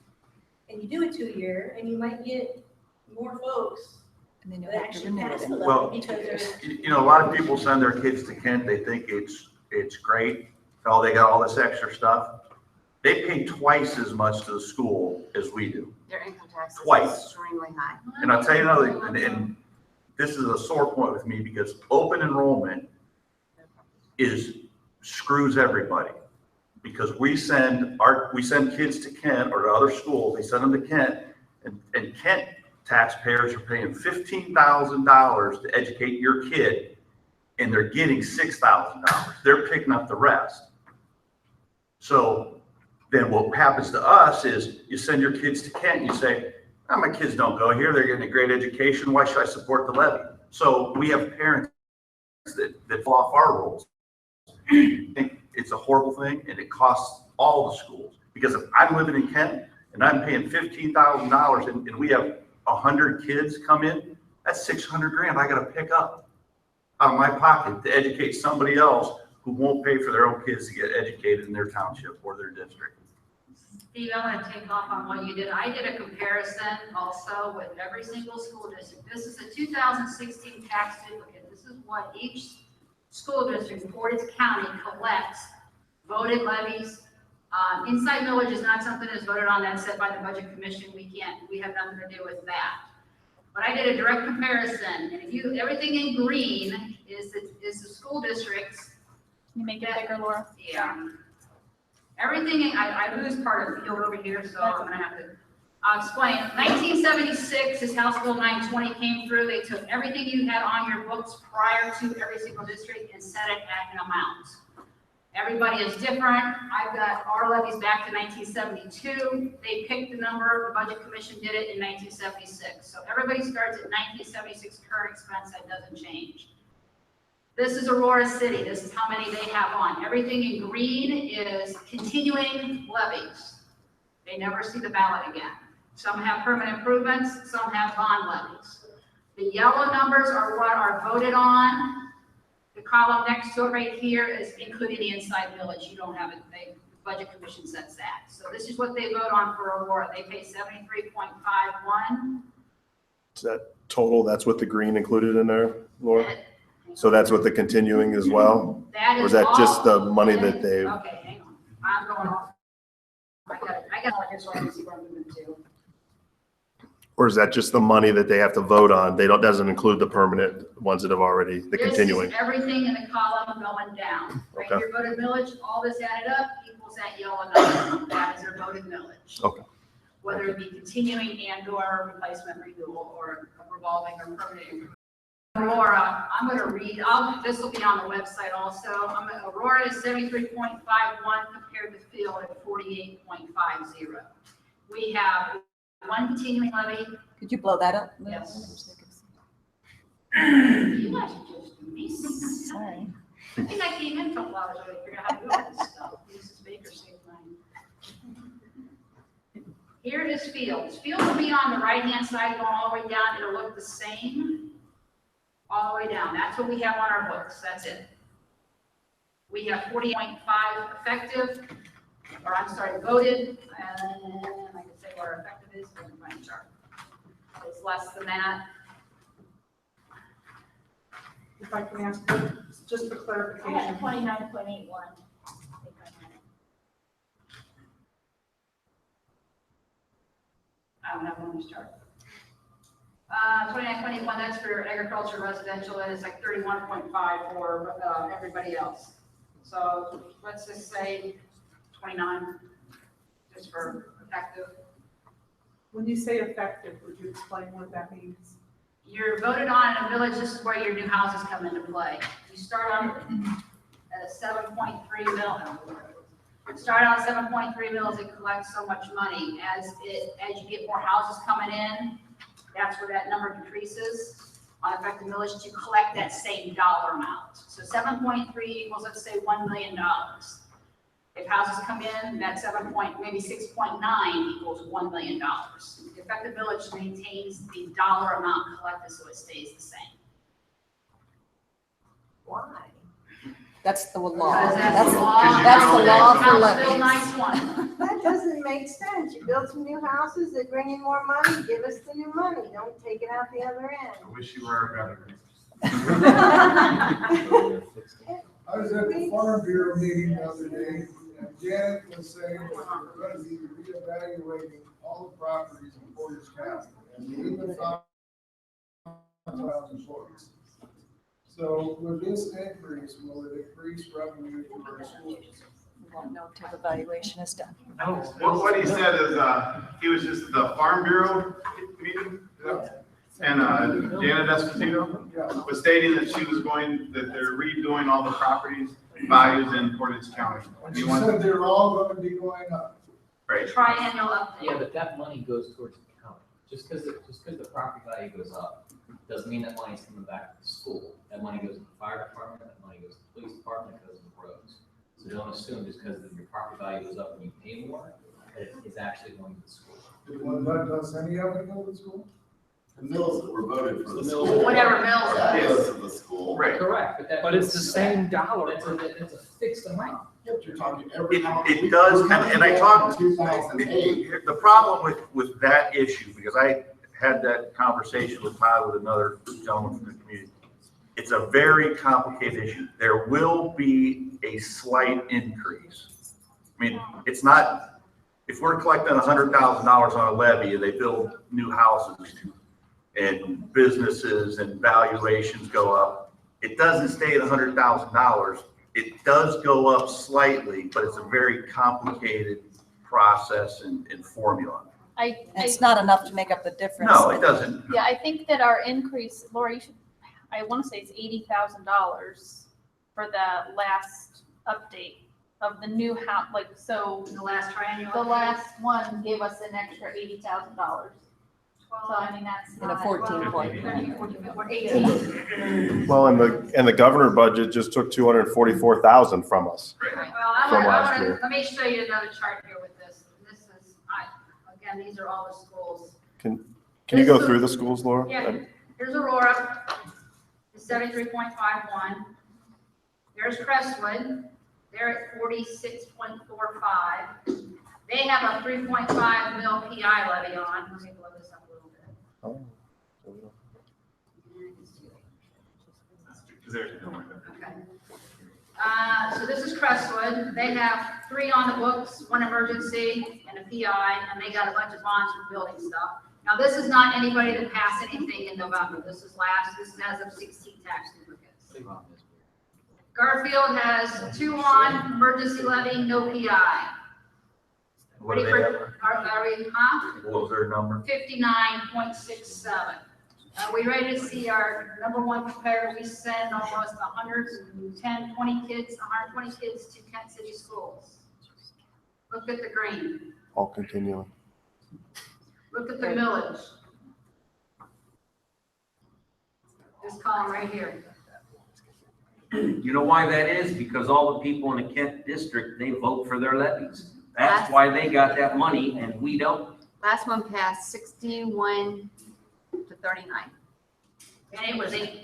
Speaker 6: And you do a 2-year and you might get more folks
Speaker 1: And then you
Speaker 6: that
Speaker 1: have to
Speaker 6: actually
Speaker 1: renew
Speaker 6: pass
Speaker 1: it.
Speaker 6: the
Speaker 10: Well,
Speaker 6: levy because there's.
Speaker 10: You know, a lot of people send their kids to Kent, they think it's great. Oh, they got all this extra stuff. They pay twice as much to the school as we do.
Speaker 3: Their income tax is
Speaker 10: Twice.
Speaker 3: extremely high.
Speaker 10: And I'll tell you another, and this is a sore point with me because open enrollment screws everybody. Because we send kids to Kent or to other schools, they send them to Kent, and Kent taxpayers are paying $15,000 to educate your kid, and they're getting $6,000. They're picking up the rest. So then what happens to us is you send your kids to Kent and you say, oh, my kids don't go here, they're getting a great education, why should I support the levy? So we have parents that fall off our rules. I think it's a horrible thing and it costs all the schools. Because if I'm living in Kent and I'm paying $15,000 and we have 100 kids come in, that's 600 grand I gotta pick up out of my pocket to educate somebody else who won't pay for their own kids to get educated in their township or their district.
Speaker 2: Steve, I want to take off on what you did. I did a comparison also with every single school district. This is a 2016 tax duplicate. This is what each school district, Portage County, collects voted levies. Inside millage is not something that's voted on, that's set by the Budget Commission. We have nothing to do with that. But I did a direct comparison, and if you, everything in green is the school districts.
Speaker 8: Can you make it bigger, Laura?
Speaker 2: Yeah. Everything, I lose part of the field over here, so I'm gonna have to explain. 1976 is House Bill 920 came through. They took everything you had on your books prior to every single district and set it at an amount. Everybody is different. I've got our levies back to 1972. They picked the number, the Budget Commission did it in 1976. So everybody starts at 1976 current expense, that doesn't change. This is Aurora City. This is how many they have on. Everything in green is continuing levies. They never see the ballot again. Some have permanent improvements, some have bond levies. The yellow numbers are what are voted on. The column next to it right here is including the inside village. You don't have it. The Budget Commission sets that. So this is what they vote on for Aurora. They pay 73.51.
Speaker 7: Is that total? That's what the green included in there, Laura? So that's what the continuing as well?
Speaker 2: That is
Speaker 7: Or is that just the
Speaker 2: all-
Speaker 7: money that they've?
Speaker 2: Okay, hang on. I'm going off. I got all this, so I can see where I'm moving to.
Speaker 7: Or is that just the money that they have to vote on? They don't, doesn't include the permanent ones that have already, the continuing?
Speaker 2: This is everything in the column going down. Right
Speaker 7: Okay.
Speaker 2: here, voted millage, all this added up equals that yellow number. That is their voted millage.
Speaker 7: Okay.
Speaker 2: Whether it be continuing and or replacement renewal or revolving or permanent. Aurora, I'm going to read, this will be on the website also. Aurora is 73.51 compared to Field at 48.50. We have one continuing levy.
Speaker 1: Could you blow that up?
Speaker 2: Yes. You guys are just amazing.
Speaker 1: Sorry.
Speaker 2: I think I came in a couple hours ago to figure out how to do all this stuff. Mrs. Baker saved mine. Here is Fields. Fields will be on the right-hand side going all the way down. It'll look the same all the way down. That's what we have on our books. That's it. We have 40.5 effective, or I'm sorry, voted, and I can say what our effective is, but I'm going to chart. It's less than that.
Speaker 4: If I can ask, just for
Speaker 12: I had
Speaker 4: clarification,
Speaker 12: 29.81.
Speaker 2: I don't have one on this chart. 2921, that's for agriculture residential, and it's like 31.5 for everybody else. So let's just say 29, just for effective.
Speaker 4: when you say effective, would you explain what that means?
Speaker 2: You're voted on in a village, this is where your new houses come into play. You start on at a 7.3 mil. Start out at 7.3 mils, it collects so much money. As you get more houses coming in, that's where that number decreases on effective millage to collect that same dollar amount. So 7.3 equals, let's say, $1 million. If houses come in, that maybe 6.9 equals $1 million. The effective millage maintains the dollar amount collected so it stays the same.
Speaker 14: Why?
Speaker 1: That's the law.
Speaker 2: Because that's the law.
Speaker 1: That's the law for
Speaker 2: House Bill
Speaker 1: levies.
Speaker 2: 920.
Speaker 14: That doesn't make sense. You build some new houses, they bring in more money, give us the new money, don't take it out the other end.
Speaker 5: I wish you were a governor.
Speaker 11: I was at the Farm Bureau meeting the other day, and Janet was saying that we're going to be reevaluating all the properties in Portage County, and we even found employees. So with this increase, will it increase revenue for our schools?
Speaker 1: We won't know until the valuation is done.
Speaker 5: What he said is, he was just at the Farm Bureau meeting, and Janet Esposito
Speaker 11: Yeah.
Speaker 5: was stating that they're redoing all the properties values in Portage County.
Speaker 11: And
Speaker 5: He
Speaker 11: she
Speaker 5: wants-
Speaker 11: said they're all going to be going up.
Speaker 5: Right.
Speaker 2: Triennial update.
Speaker 15: Yeah, but that money goes towards the county. Just because the property value goes up, doesn't mean that money's coming back to the school. That money goes to the fire department, that money goes to the police department, it goes to the roads. So don't assume just because your property value goes up and you pay more, that is actually going to the school.
Speaker 11: Did one let us any of it go to school?
Speaker 13: The mills that were voted for the
Speaker 15: The
Speaker 13: school.
Speaker 15: mills.
Speaker 2: Whatever mills
Speaker 13: That
Speaker 2: it
Speaker 13: goes
Speaker 2: is.
Speaker 13: to the school.
Speaker 10: Right.
Speaker 15: Correct, but that.
Speaker 6: But it's the same dollar.
Speaker 15: That's a fixed amount.
Speaker 9: Yep, you're talking every.
Speaker 10: It does, and I talked,
Speaker 13: 2008.
Speaker 10: the problem with that issue, because I had that conversation with Todd with another gentleman from the community. It's a very complicated issue. There will be a slight increase. I mean, it's not, if we're collecting $100,000 on a levy and they build new houses and businesses and valuations go up, it doesn't stay at $100,000. It does go up slightly, but it's a very complicated process and formula.
Speaker 1: It's not enough to make up the difference.
Speaker 10: No, it doesn't.
Speaker 8: Yeah, I think that our increase, Laura, you should, I want to say it's $80,000 for the last update of the new house, like, so
Speaker 2: The last triennial.
Speaker 8: the last one gave us an extra $80,000. So I mean, that's
Speaker 1: In a
Speaker 8: not.
Speaker 1: 14 point.
Speaker 2: 18.
Speaker 7: Well, and the governor budget just took 244,000 from us.
Speaker 2: Well, I
Speaker 7: From
Speaker 2: want
Speaker 7: last
Speaker 2: to,
Speaker 7: year.
Speaker 2: let me show you another chart here with this. This is, again, these are all the schools.
Speaker 7: Can you go through the schools, Laura?
Speaker 2: Yeah, here's Aurora, it's 73.51. There's Crestwood, they're at 46.45. They have a 3.5 mil PI levy on. Let me blow this up a little bit.
Speaker 7: Oh.
Speaker 2: Okay. So this is Crestwood. They have 3 on the books, 1 emergency and a PI, and they got a bunch of bonds for building stuff. Now, this is not anybody that passed anything in November. This is as of 16 tax duplicates. Garfield has 2 on, emergency levy, no PI.
Speaker 10: What do they have?
Speaker 2: Are we, huh?
Speaker 10: What was their number?
Speaker 2: 59.67. Are we ready to see our number 1 competitor? We send almost 110, 20 kids, 120 kids to Kent City schools. Look at the green.
Speaker 7: All continuing.
Speaker 2: Look at the millage. This column right here.
Speaker 6: You know why that is? Because all the people in the Kent district, they vote for their levies. That's why they got that money and we don't.
Speaker 3: Last one passed 61 to 39.
Speaker 2: And it was 8.9,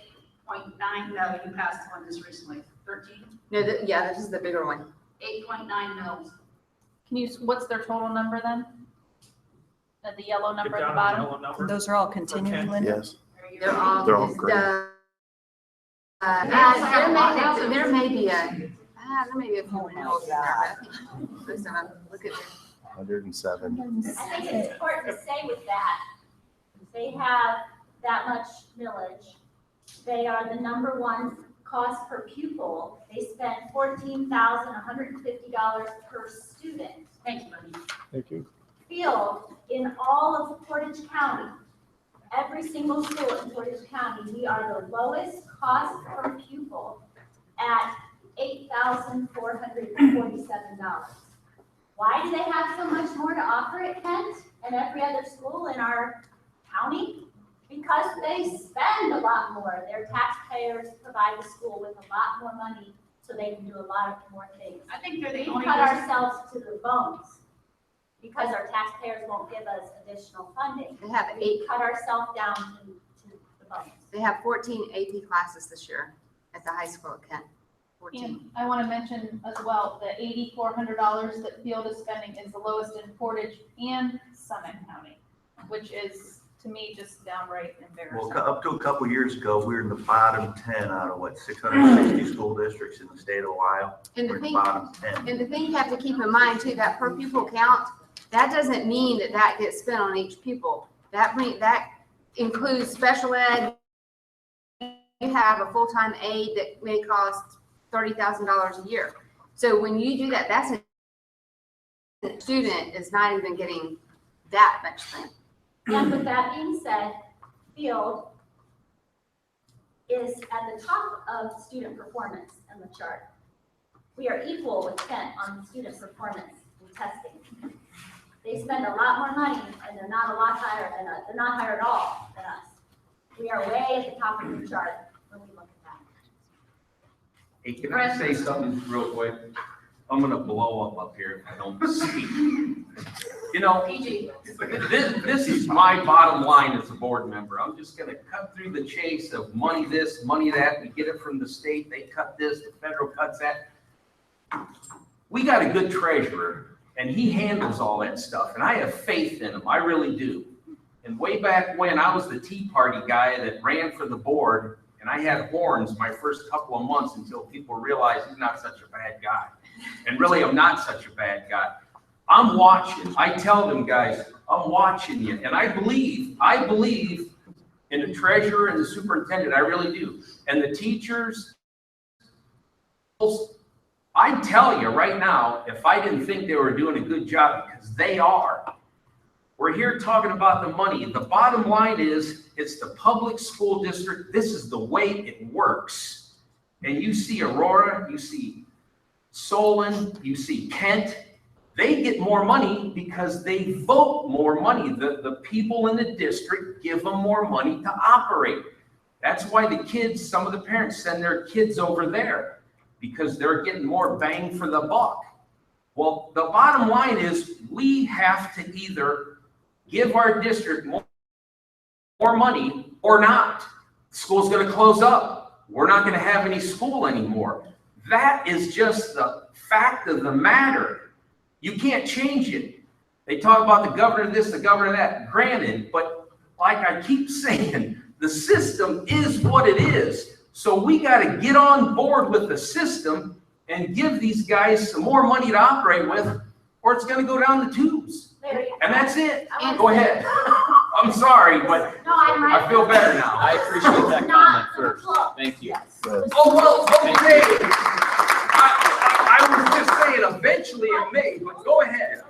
Speaker 2: no, you passed one just recently, 13,
Speaker 3: No, yeah, this is the bigger one.
Speaker 2: 8.9 mils.
Speaker 8: Can you, what's their total number then? The yellow number at the bottom?
Speaker 1: Those are all continuing, Linda?
Speaker 7: Yes.
Speaker 3: They're all.
Speaker 7: They're all great.
Speaker 3: There may be a few renewals in there, but I think most of them, look at this.
Speaker 7: 107.
Speaker 12: I think it's important to say with that, they have that much millage. They are the number 1 cost per pupil. They spend $14,150 per student.
Speaker 2: Thanks, buddy.
Speaker 7: Thank you.
Speaker 12: Field in all of Portage County, every single school in Portage County, we are the lowest cost per pupil at $8,447. Why do they have so much more to offer at Kent and every other school in our county? Because they spend a lot more. Their taxpayers provide the school with a lot more money so they can do a lot of more things.
Speaker 2: I think they're the
Speaker 12: We
Speaker 2: only.
Speaker 12: cut ourselves to the bones because our taxpayers won't give us additional funding.
Speaker 3: They have
Speaker 12: We cut ourselves down to the bones.
Speaker 3: They have 14 AP classes this year at the high school at Kent. 14.
Speaker 8: And I want to mention as well, the $8,400 that Field is spending is the lowest in Portage and Summit County, which is, to me, just downright embarrassing.
Speaker 10: Well, up to a couple years ago, we were in the bottom 10 out of 660 school districts in the state of Ohio.
Speaker 3: And
Speaker 10: We're
Speaker 3: the
Speaker 10: in
Speaker 3: thing,
Speaker 10: the bottom 10.
Speaker 3: and the thing you have to keep in mind too, that per pupil count, that doesn't mean that gets spent on each pupil. That includes special ed. You have a full-time aide that may cost $30,000 a year. So when you do that, that's a student is not even getting that much spent.
Speaker 12: And with that being said, Field is at the top of student performance in the chart. We are equal with Kent on student performance and testing. They spend a lot more money and they're not a lot higher than us. They're not higher at all than us. We are way at the top of the chart when we look at that.
Speaker 6: Hey, can I say something real quick?
Speaker 16: I'm gonna blow up here if I don't speak. You know,
Speaker 2: PG.
Speaker 16: this is my bottom line as a board member. I'm just gonna cut through the chase of money this, money that. We get it from the state, they cut this, the federal cuts that. We got a good treasurer, and he handles all that stuff, and I have faith in him, I really do. And way back when, I was the Tea Party guy that ran for the board, and I had horns my first couple of months until people realized he's not such a bad guy. And really, I'm not such a bad guy. I'm watching. I tell them, guys, I'm watching you. And I believe in the treasurer and the superintendent. I really do. And the teachers, I tell you right now, if I didn't think they were doing a good job, because they are. We're here talking about the money. The bottom line is, it's the public school district. This is the way it works. And you see Aurora, you see Solon, you see Kent, they get more money because they vote more money. The people in the district give them more money to operate. That's why the kids, some of the parents send their kids over there because they're getting more bang for the buck. Well, the bottom line is we have to either give our district more money or not. The school's going to close up. We're not going to have any school anymore. That is just the fact of the matter. You can't change it. They talk about the governor this, the governor that. Granted, but like I keep saying, the system is what it is. So we got to get on board with the system and give these guys some more money to operate with, or it's going to go down the tubes. And that's it. Go ahead. I'm sorry, but I feel better now.
Speaker 15: I appreciate that comment first. Thank you.
Speaker 16: Oh, well, okay. I was just saying, eventually it may, but go ahead.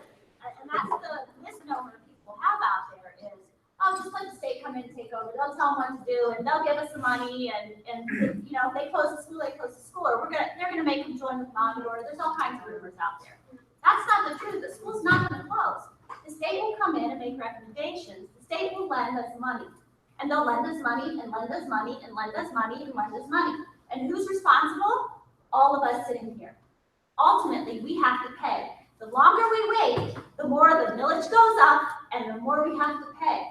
Speaker 12: And that's the misnomer people have out there is, oh, just let the state come in and take over. They'll tell them what to do and they'll give us the money and you know, if they close the school, they close the school, or they're gonna make them join the command, or there's all kinds of rumors out there. That's not the truth. The school's not gonna close. The state will come in and make recommendations. The state will lend us money. And they'll lend us money and lend us money and lend us money and lend us money. And who's responsible? All of us sitting here. Ultimately, we have to pay. The longer we wait, the more the millage goes up and the more we have to pay.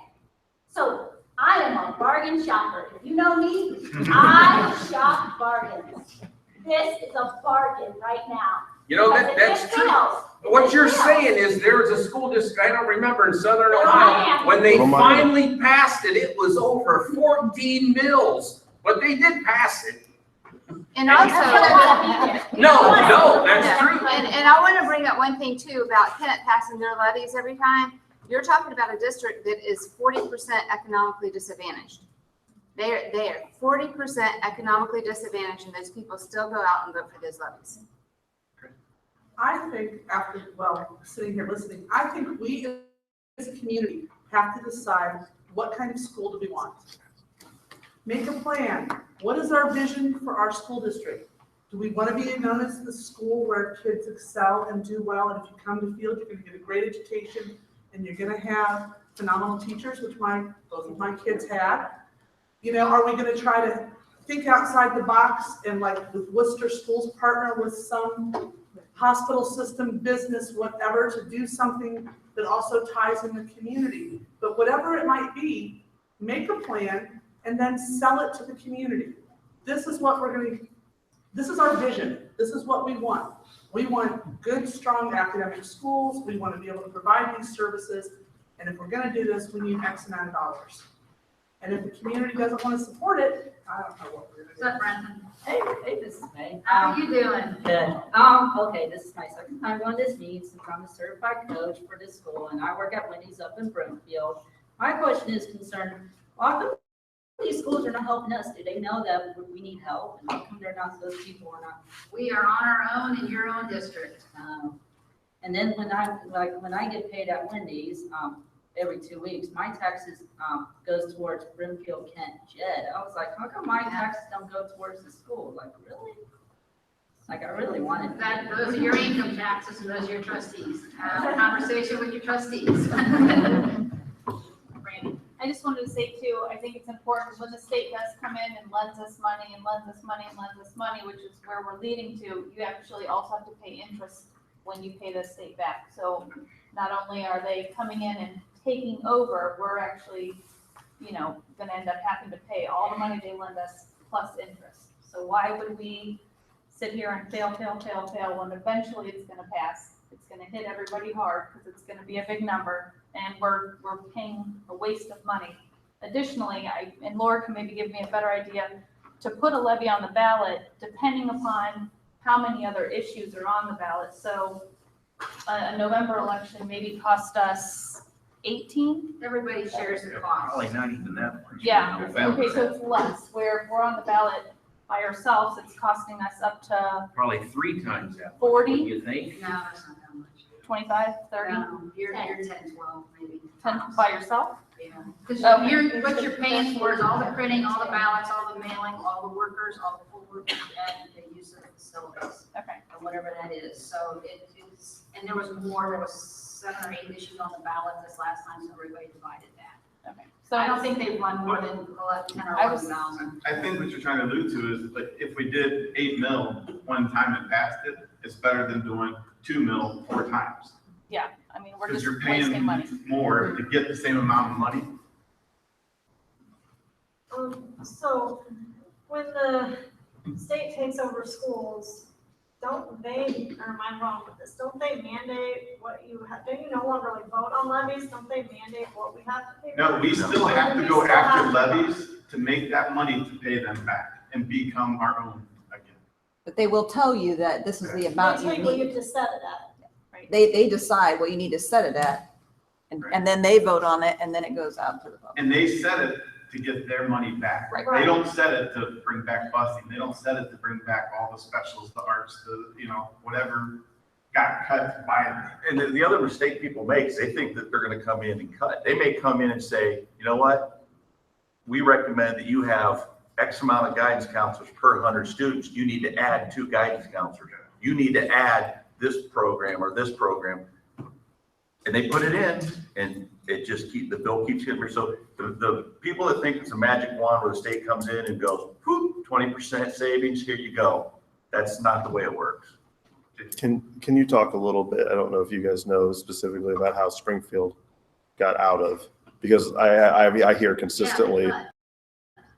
Speaker 12: So I am a bargain shopper. If you know me, I shop bargains. This is a bargain right now.
Speaker 16: You know, that's true. What you're saying is there was a school district, I don't remember, in Southern Ohio, when they finally passed it, it was over 14 mills, but they did pass it.
Speaker 3: And also,
Speaker 16: No, that's true.
Speaker 3: And I want to bring up one thing too about Kennett passing their levies every time. You're talking about a district that is 40% economically disadvantaged. They are 40% economically disadvantaged, and those people still go out and vote for those levies.
Speaker 4: I think sitting here listening, I think we as a community have to decide what kind of school do we want. Make a plan. What is our vision for our school district? Do we want to be known as the school where kids excel and do well? And if you come to Field, you're going to get a great education and you're going to have phenomenal teachers, which both of my kids had. You know, are we going to try to think outside the box and like with Worcester Schools partner with some hospital system, business, whatever, to do something that also ties in the community? But whatever it might be, make a plan and then sell it to the community. This is what this is our vision. This is what we want. We want good, strong academic schools. We want to be able to provide these services. And if we're going to do this, we need X amount of dollars. And if the community doesn't want to support it, I don't know what we're going to do.
Speaker 2: What's up, Brandon?
Speaker 6: Hey, this is May.
Speaker 2: How are you doing?
Speaker 6: Good. Okay, this is my second time on this meet since I'm a certified coach for this school, and I work at Wendy's up in Broomfield. My question is concerned, how come these schools are not helping us? Do they know that we need help? And how come they're not, those people are not?
Speaker 2: We are on our own in your own district.
Speaker 6: And then when I get paid at Wendy's, every 2 weeks, my taxes goes towards Brimfield Kent Jed. I was like, how come my taxes don't go towards the school? Like, really? Like, I really wanted
Speaker 2: that. Those are your income taxes, and those are your trustees. Have a conversation with your trustees.
Speaker 8: I just wanted to say too, I think it's important when the state does come in and lends us money and lends us money and lends us money, which is where we're leading to, you actually also have to pay interest when you pay the state back. So not only are they coming in and taking over, we're actually, you know, gonna end up having to pay all the money they lend us plus interest. So why would we sit here and fail when eventually it's gonna pass? It's gonna hit everybody hard because it's gonna be a big number and we're paying a waste of money. Additionally, and Laura can maybe give me a better idea, to put a levy on the ballot, depending upon how many other issues are on the ballot. So a November election maybe cost us 18?
Speaker 2: Everybody shares the cost.
Speaker 16: Probably not even that much.
Speaker 8: Yeah,
Speaker 16: November.
Speaker 8: okay, so it's less, where if we're on the ballot by ourselves, it's costing us up to
Speaker 16: Probably 3 times that. much,
Speaker 8: 40?
Speaker 16: wouldn't you think?
Speaker 2: No, that's not that much.
Speaker 8: 25, 30,
Speaker 2: You're 10, 12, maybe.
Speaker 8: 10 by yourself?
Speaker 2: Yeah. Because
Speaker 8: Okay.
Speaker 2: what you're paying for is all the printing, all the ballots, all the mailing, all the workers, all the poll workers, and the use of the facilities.
Speaker 8: Okay.
Speaker 2: Or whatever that is. So it's, and there was 7 or 8 issues on the ballot this last time, so everybody divided that.
Speaker 8: Okay.
Speaker 2: So I don't think they run more than 10 or
Speaker 8: I was-
Speaker 2: 11,000.
Speaker 5: I think what you're trying to allude to is, like, if we did 8 mil one time and passed it, it's better than doing 2 mil 4 times.
Speaker 8: Yeah, I mean, we're
Speaker 5: Because
Speaker 8: just
Speaker 5: you're
Speaker 8: wasting
Speaker 5: paying
Speaker 8: money.
Speaker 5: more to get the same amount of money.
Speaker 6: So when the state takes over schools, don't they, or am I wrong with this, don't they mandate what you have, don't you no longer like vote on levies? Don't they mandate what we have to pay?
Speaker 5: No,
Speaker 6: back?
Speaker 5: we still
Speaker 6: Or
Speaker 5: have
Speaker 6: do
Speaker 5: to
Speaker 6: we
Speaker 5: go
Speaker 6: still
Speaker 5: after
Speaker 6: have to-
Speaker 5: levies to make that money to pay them back and become our own again.
Speaker 1: But they will tell you that this is the amount
Speaker 6: They
Speaker 1: you
Speaker 6: take what you
Speaker 1: need.
Speaker 6: have to set it at.
Speaker 1: They decide what you need to set it at. And then they vote on it and then it goes out to the public.
Speaker 5: And they set it to get their money back.
Speaker 1: Right.
Speaker 5: They don't set it to bring back busing. They don't set it to bring back all the specials, the arts, whatever got cut by.
Speaker 10: And the other mistake people make is they think that they're gonna come in and cut. They may come in and say, you know what? We recommend that you have X amount of guidance counselors per 100 students. You need to add 2 guidance counselors. You need to add this program or this program. And they put it in and it just the bill keeps getting, so the people that think it's a magic wand where the state comes in and goes, whoop, 20% savings, here you go. That's not the way it works.
Speaker 7: Can you talk a little bit, I don't know if you guys know specifically about how Springfield got out of, because I hear consistently,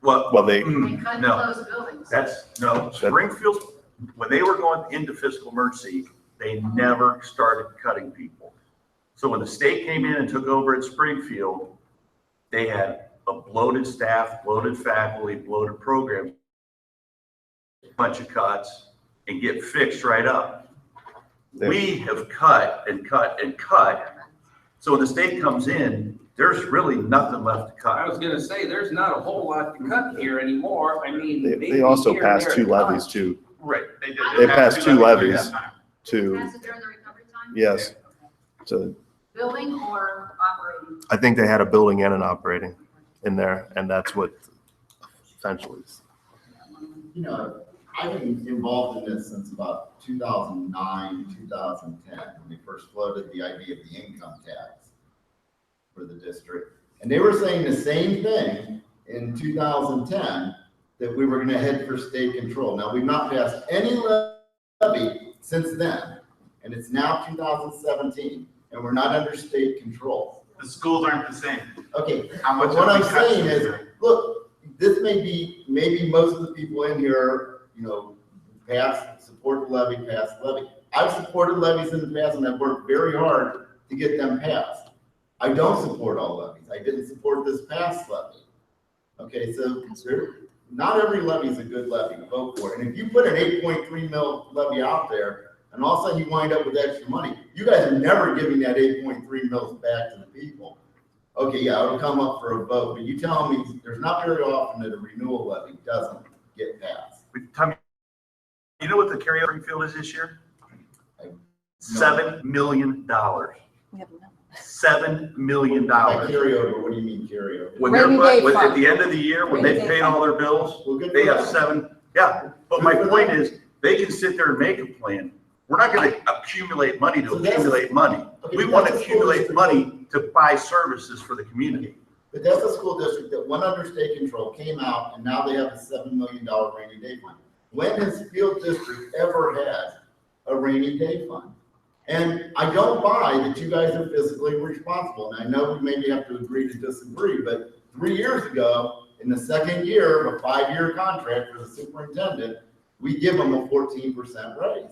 Speaker 7: well, they,
Speaker 2: They cut
Speaker 10: no.
Speaker 2: those buildings.
Speaker 10: Springfield, when they were going into fiscal emergency, they never started cutting people. So when the state came in and took over at Springfield, they had a bloated staff, bloated faculty, bloated programs, bunch of cuts, and get fixed right up. We have cut and cut and cut. So when the state comes in, there's really nothing left to
Speaker 16: I
Speaker 10: cut.
Speaker 16: was gonna say, there's not a whole lot to cut here anymore. I mean. maybe
Speaker 7: they also
Speaker 16: here and
Speaker 7: passed
Speaker 16: there
Speaker 7: 2
Speaker 16: to
Speaker 7: levies
Speaker 16: cut.
Speaker 7: too.
Speaker 5: Right. They did.
Speaker 7: They passed 2 levies
Speaker 5: during that time.
Speaker 7: to,
Speaker 2: Pass it during the recovery time?
Speaker 7: yes. To,
Speaker 2: Building or operating?
Speaker 7: I think they had a building and an operating in there, and that's what essentially.
Speaker 13: I've been involved in this since about 2009, 2010, when we first floated the idea of the income tax for the district. And they were saying the same thing in 2010, that we were gonna head for state control. Now, we've not passed any levy since then, and it's now 2017, and we're not under state control.
Speaker 5: The schools aren't the same.
Speaker 13: Okay,
Speaker 5: How much
Speaker 13: but what
Speaker 5: have
Speaker 13: I'm
Speaker 5: we cut
Speaker 13: saying
Speaker 5: since
Speaker 13: is,
Speaker 5: then?
Speaker 13: look, this may be, maybe most of the people in here, support the levy, pass the levy. I've supported levies in the past and I've worked very hard to get them passed. I don't support all levies. I didn't support this past levy. Okay, so not every levy is a good levy to vote for. And if you put an 8.3 mil levy out there and all of a sudden you wind up with extra money, you guys are never giving that 8.3 mils back to the people. Okay, yeah, it'll come up for a vote, but you tell me there's not very often that a renewal levy doesn't get passed.
Speaker 10: Tommy, you know what the carryover Springfield is this year? $7 million. $7 million.
Speaker 13: By carryover, what do you mean carryover?
Speaker 10: When they're,
Speaker 1: Rainy day
Speaker 10: at
Speaker 1: fund.
Speaker 10: the end of the year, when they've
Speaker 1: Rainy day
Speaker 10: paid all their bills,
Speaker 13: Well, good
Speaker 10: they
Speaker 13: for
Speaker 10: have
Speaker 13: them.
Speaker 10: 7, yeah. But my
Speaker 13: Good for
Speaker 10: point
Speaker 13: them.
Speaker 10: is, they can sit there and make a plan. We're not gonna accumulate money to
Speaker 13: So that's-
Speaker 10: accumulate money.
Speaker 13: Okay,
Speaker 10: We
Speaker 13: that's
Speaker 10: want
Speaker 13: a
Speaker 10: to
Speaker 13: school
Speaker 10: accumulate
Speaker 13: district.
Speaker 10: money to buy services for the community.
Speaker 13: But that's a school district that went under state control, came out, and now they have a $7 million rainy day fund. When has Field District ever had a rainy day fund? And I don't buy that you guys are fiscally responsible. And I know we maybe have to agree to disagree, but 3 years ago, in the second year of a 5-year contract for the superintendent, we give them a 14% raise.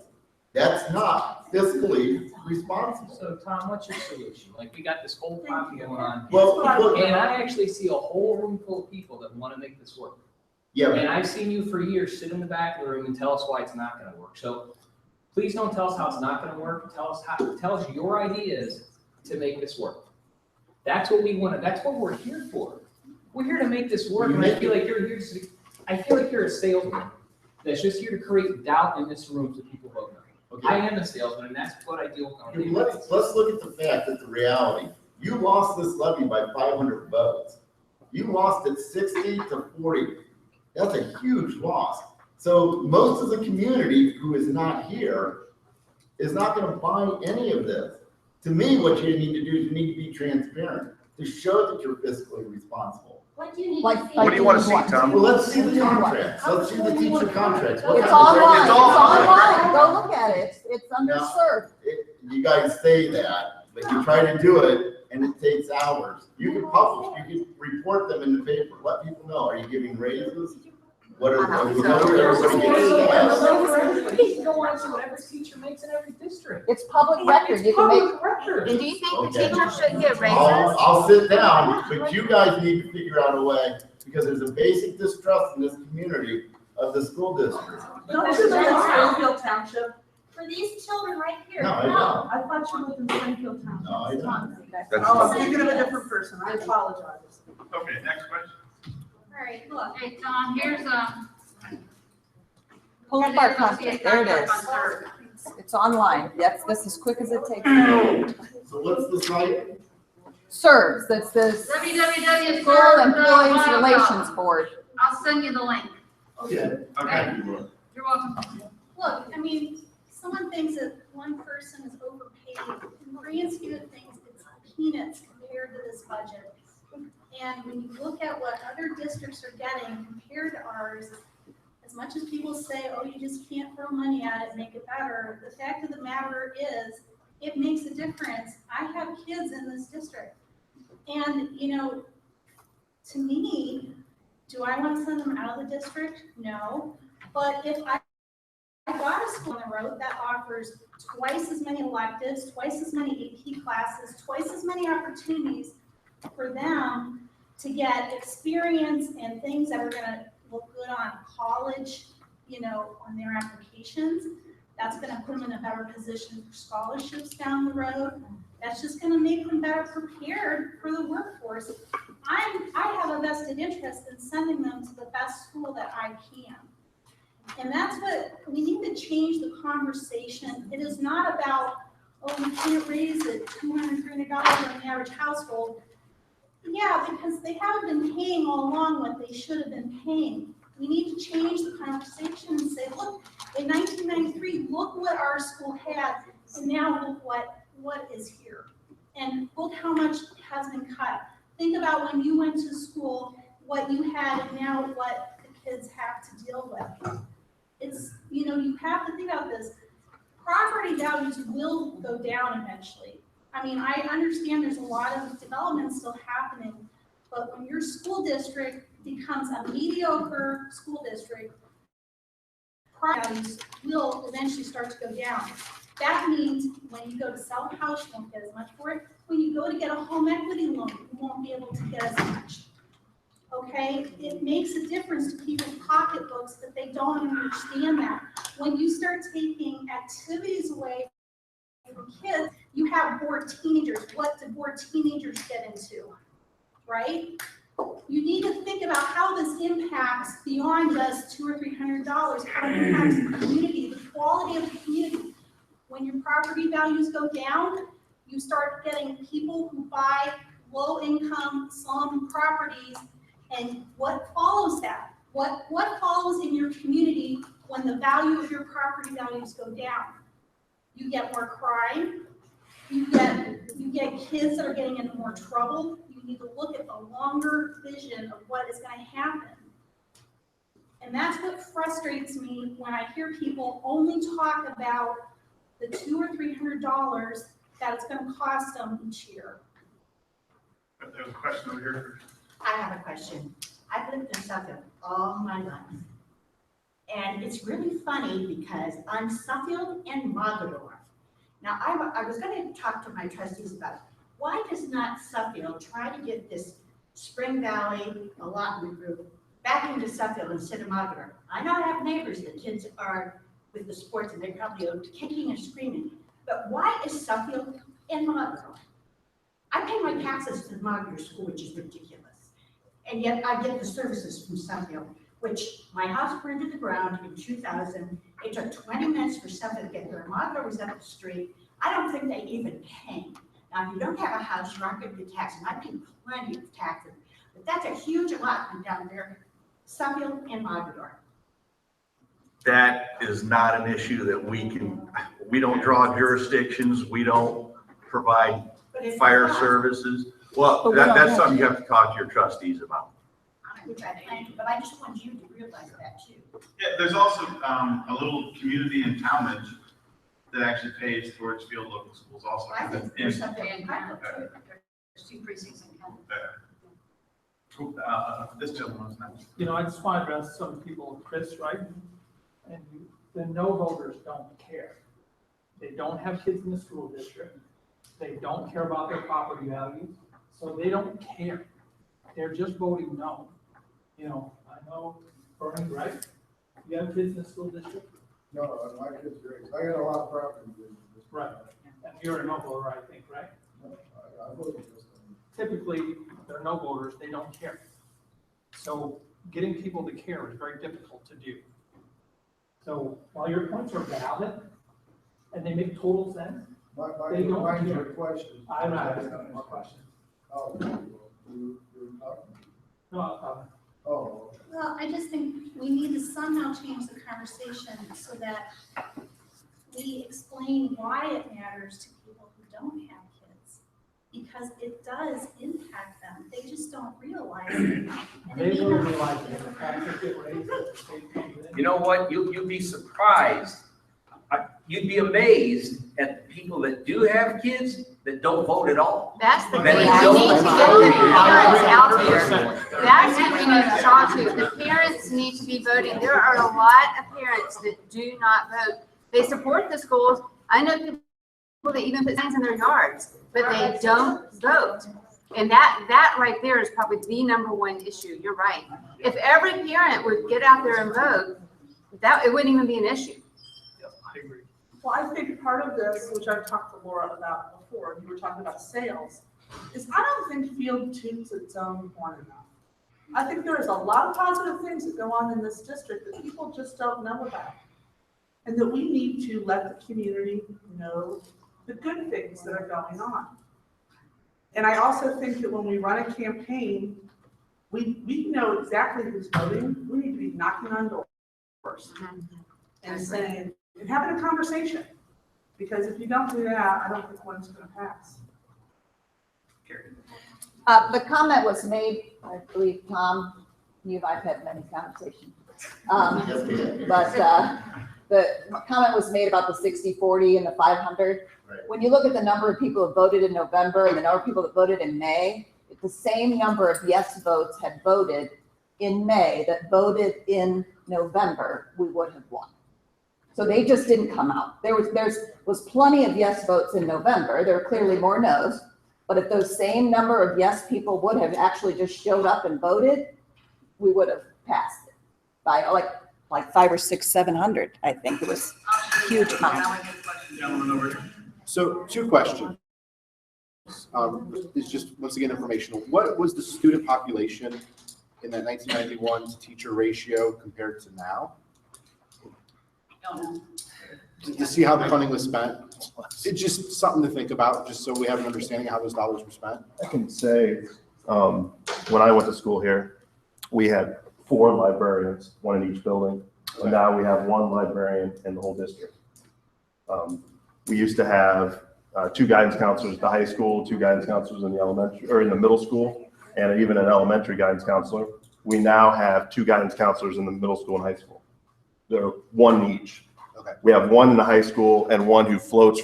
Speaker 13: That's not fiscally responsible.
Speaker 15: So Tom, what's your solution? Like, we got this whole problem going on.
Speaker 13: Well,
Speaker 15: And I actually see a whole room full of people that want to make this work.
Speaker 13: yeah,
Speaker 15: And I've seen you for years sit in the back of the room and tell us why it's not gonna work. So please don't tell us how it's not gonna work. Tell us your ideas to make this work. That's what we want. That's what we're here for. We're here to make this work. And I feel like you're here a salesman that's just here to create doubt in this room so people vote no.
Speaker 13: okay.
Speaker 15: I am a salesman, and that's what I deal with on a daily basis.
Speaker 13: Let's look at the fact that the reality, you lost this levy by 500 votes. You lost it 60 to 40. That's a huge loss. So most of the community who is not here is not going to buy any of this. To me, what you need to do is you need to be transparent to show that you're fiscally responsible.
Speaker 12: What do you need
Speaker 1: Like-
Speaker 12: to see?
Speaker 10: What do you want to see, Tom?
Speaker 13: Well, let's see the contracts. Let's see the teacher contracts. What
Speaker 1: It's
Speaker 13: kind of-
Speaker 1: online, it's
Speaker 10: online.
Speaker 1: online, go look at it, it's underserved.
Speaker 13: You guys say that, but you try to do it and it takes hours. You can publish, you can report them in the paper, let people know, are you giving raises? What are, everybody gets
Speaker 15: You go on to whatever teacher makes in every district.
Speaker 1: It's public record, you can make,
Speaker 15: Public record.
Speaker 3: And do you think the
Speaker 13: Okay.
Speaker 3: teachers should get raises?
Speaker 13: I'll sit down, but you guys need to figure out a way, because there's a basic distrust in this community of the school district.
Speaker 4: Don't you live in Springfield Township?
Speaker 12: For these children right here.
Speaker 13: No, I don't.
Speaker 4: I thought you lived in Springfield Township.
Speaker 13: No, I don't.
Speaker 10: That's
Speaker 4: Oh, I'm thinking of a different person, I apologize.
Speaker 5: Okay, next question.
Speaker 12: All right, look.
Speaker 2: Hey, Tom, here's
Speaker 1: pull up our contract, there it is, it's online, that's as quick as it takes.
Speaker 13: So what's the site?
Speaker 1: Serves, that's the School
Speaker 2: www.serve.gov.
Speaker 1: Employees Relations Board.
Speaker 2: I'll send you the link.
Speaker 13: Okay.
Speaker 5: Okay.
Speaker 2: You're welcome.
Speaker 17: Look, I mean, someone thinks that one person is overpaid. In the grand scheme of things, it's peanuts compared to this budget. And when you look at what other districts are getting compared to ours, as much as people say, oh, you just can't throw money at it, make it better, the fact of the matter is, it makes a difference. I have kids in this district. And, you know, to me, do I want to send them out of the district? No. But if I got a school on the road that offers twice as many electives, twice as many AP classes, twice as many opportunities for them to get experience and things that are gonna look good on college, you know, on their applications, that's gonna put them in a better position for scholarships down the road. That's just gonna make them better prepared for the workforce. I have a vested interest in sending them to the best school that I can. And that's what, we need to change the conversation. It is not about, oh, we can't raise it $200, $300 on the average household. Yeah, because they haven't been paying all along what they should have been paying. We need to change the conversation and say, look, in 1993, look what our school had, and now look what is here. And look how much has been cut. Think about when you went to school, what you had, and now what the kids have to deal with. It's, you know, you have to think about this. Property values will go down eventually. I mean, I understand there's a lot of development still happening, but when your school district becomes a mediocre school district, property values will eventually start to go down. That means when you go to sell a house, you won't get as much for it. When you go to get a home equity loan, you won't be able to get as much. Okay, it makes a difference to people's pocketbooks, but they don't understand that. When you start taking activities away from kids, you have bored teenagers. What do bored teenagers get into, right? You need to think about how this impacts beyond just $200 or $300, how it impacts the community, the quality of the community. When your property values go down, you start getting people who buy low-income slum properties. And what follows that? What follows in your community when the value of your property values go down? You get more crime. You get kids that are getting into more trouble. You
Speaker 18: we need to look at the longer vision of what is gonna happen. And that's what frustrates me when I hear people only talk about the $200 or $300 that it's gonna cost them each year.
Speaker 5: There's a question over here.
Speaker 19: I have a question. I've lived in Suffield all my life. And it's really funny because I'm Suffield and Mogador. Now, I was going to talk to my trustees about why does not Suffield try to get this Spring Valley allotment group back into Suffield instead of Mogador? I know I have neighbors, the kids are with the sports and they're probably kicking and screaming. But why is Suffield and Mogador? I pay my taxes to the Mogador school, which is ridiculous. And yet I get the services from Suffield, which my house burned to the ground in 2000. It took 20 minutes for Suffield to get there. Mogador was up the street. I don't think they even came. Now, if you don't have a house, you aren't going to be taxed. And I pay plenty of taxes. But that's a huge allotment down there, Suffield and Mogador.
Speaker 10: That is not an issue that we don't draw jurisdictions, we don't provide fire services. Well, that's something you have to talk to your trustees about.
Speaker 19: Which I thank you, but I just want you to realize that too.
Speaker 5: Yeah, there's also a little community in Talmadge that actually pays towards Field local schools also.
Speaker 19: I think there's something in Concord too. There's 2 precincts in Concord.
Speaker 5: This gentleman's next.
Speaker 20: You know, I just want to address some people, Chris, right? And the no voters don't care. They don't have kids in the school district. They don't care about their property values, so they don't care. They're just voting no. You know, I know, Bernie, right? You have kids in the school district?
Speaker 11: No, my kids great. I got a lot of property.
Speaker 20: Right. And you're a no voter, I think, right?
Speaker 11: No, I voted this time.
Speaker 20: Typically, they're no voters, they don't care. So getting people to care is very difficult to do. So while your points are valid and they make total sense, they don't care.
Speaker 11: Question.
Speaker 20: I'm not asking more questions.
Speaker 11: Oh, you're talking.
Speaker 20: No,
Speaker 11: Oh.
Speaker 18: Well, I just think we need to somehow change the conversation so that we explain why it matters to people who don't have kids. Because it does impact them. They just don't realize it. And
Speaker 20: they
Speaker 18: it may
Speaker 20: don't
Speaker 18: not-
Speaker 20: realize that the taxes get raised, the state comes in.
Speaker 16: You know what? You'd be surprised. You'd be amazed at the people that do have kids that don't vote at all.
Speaker 3: That's the thing,
Speaker 16: That
Speaker 3: we
Speaker 16: don't
Speaker 3: need to get
Speaker 16: vote.
Speaker 3: the parents out here. That's what we need to talk to, the parents need to be voting. There are a lot of parents that do not vote. They support the schools. I know people that even put signs in their yards, but they don't vote. And that right there is probably the #1 issue, you're right. If every parent would get out there and vote, it wouldn't even be an issue.
Speaker 20: I agree.
Speaker 4: Well, I think part of this, which I've talked to Laura about before, you were talking about sales, is I don't think Field toots its own horn enough. I think there is a lot of positive things that go on in this district that people just don't know about. And that we need to let the community know the good things that are going on. And I also think that when we run a campaign, we know exactly who's voting. We need to be knocking on doors and saying, and having a conversation. Because if you don't do that, I don't think one's gonna pass.
Speaker 1: The comment was made, I believe, Tom, you and I've had many conversations. But the comment was made about the 60-40 and the 500.
Speaker 13: Right.
Speaker 1: When you look at the number of people who voted in November and the number of people that voted in May, if the same number of yes votes had voted in May that voted in November, we would have won. So they just didn't come out. There was plenty of yes votes in November. There were clearly more no's. But if those same number of yes people would have actually just showed up and voted, we would have passed it by like 500 or 600, 700. I think it was a huge amount.
Speaker 5: Gentleman over here.
Speaker 9: So 2 questions. It's just, once again, informational. What was the student population in that 1991 to teacher ratio compared to now? To see how the funding was spent? It's just something to think about, just so we have an understanding of how those dollars were spent.
Speaker 7: I can say, when I went to school here, we had 4 librarians, 1 in each building.
Speaker 9: Okay.
Speaker 7: And now we have 1 librarian in the whole district. We used to have 2 guidance counselors at the high school, 2 guidance counselors in the elementary, or in the middle school, and even an elementary guidance counselor. We now have 2 guidance counselors in the middle school and high school. They're 1 each.
Speaker 9: Okay.
Speaker 7: We have 1 in the high school and 1 who floats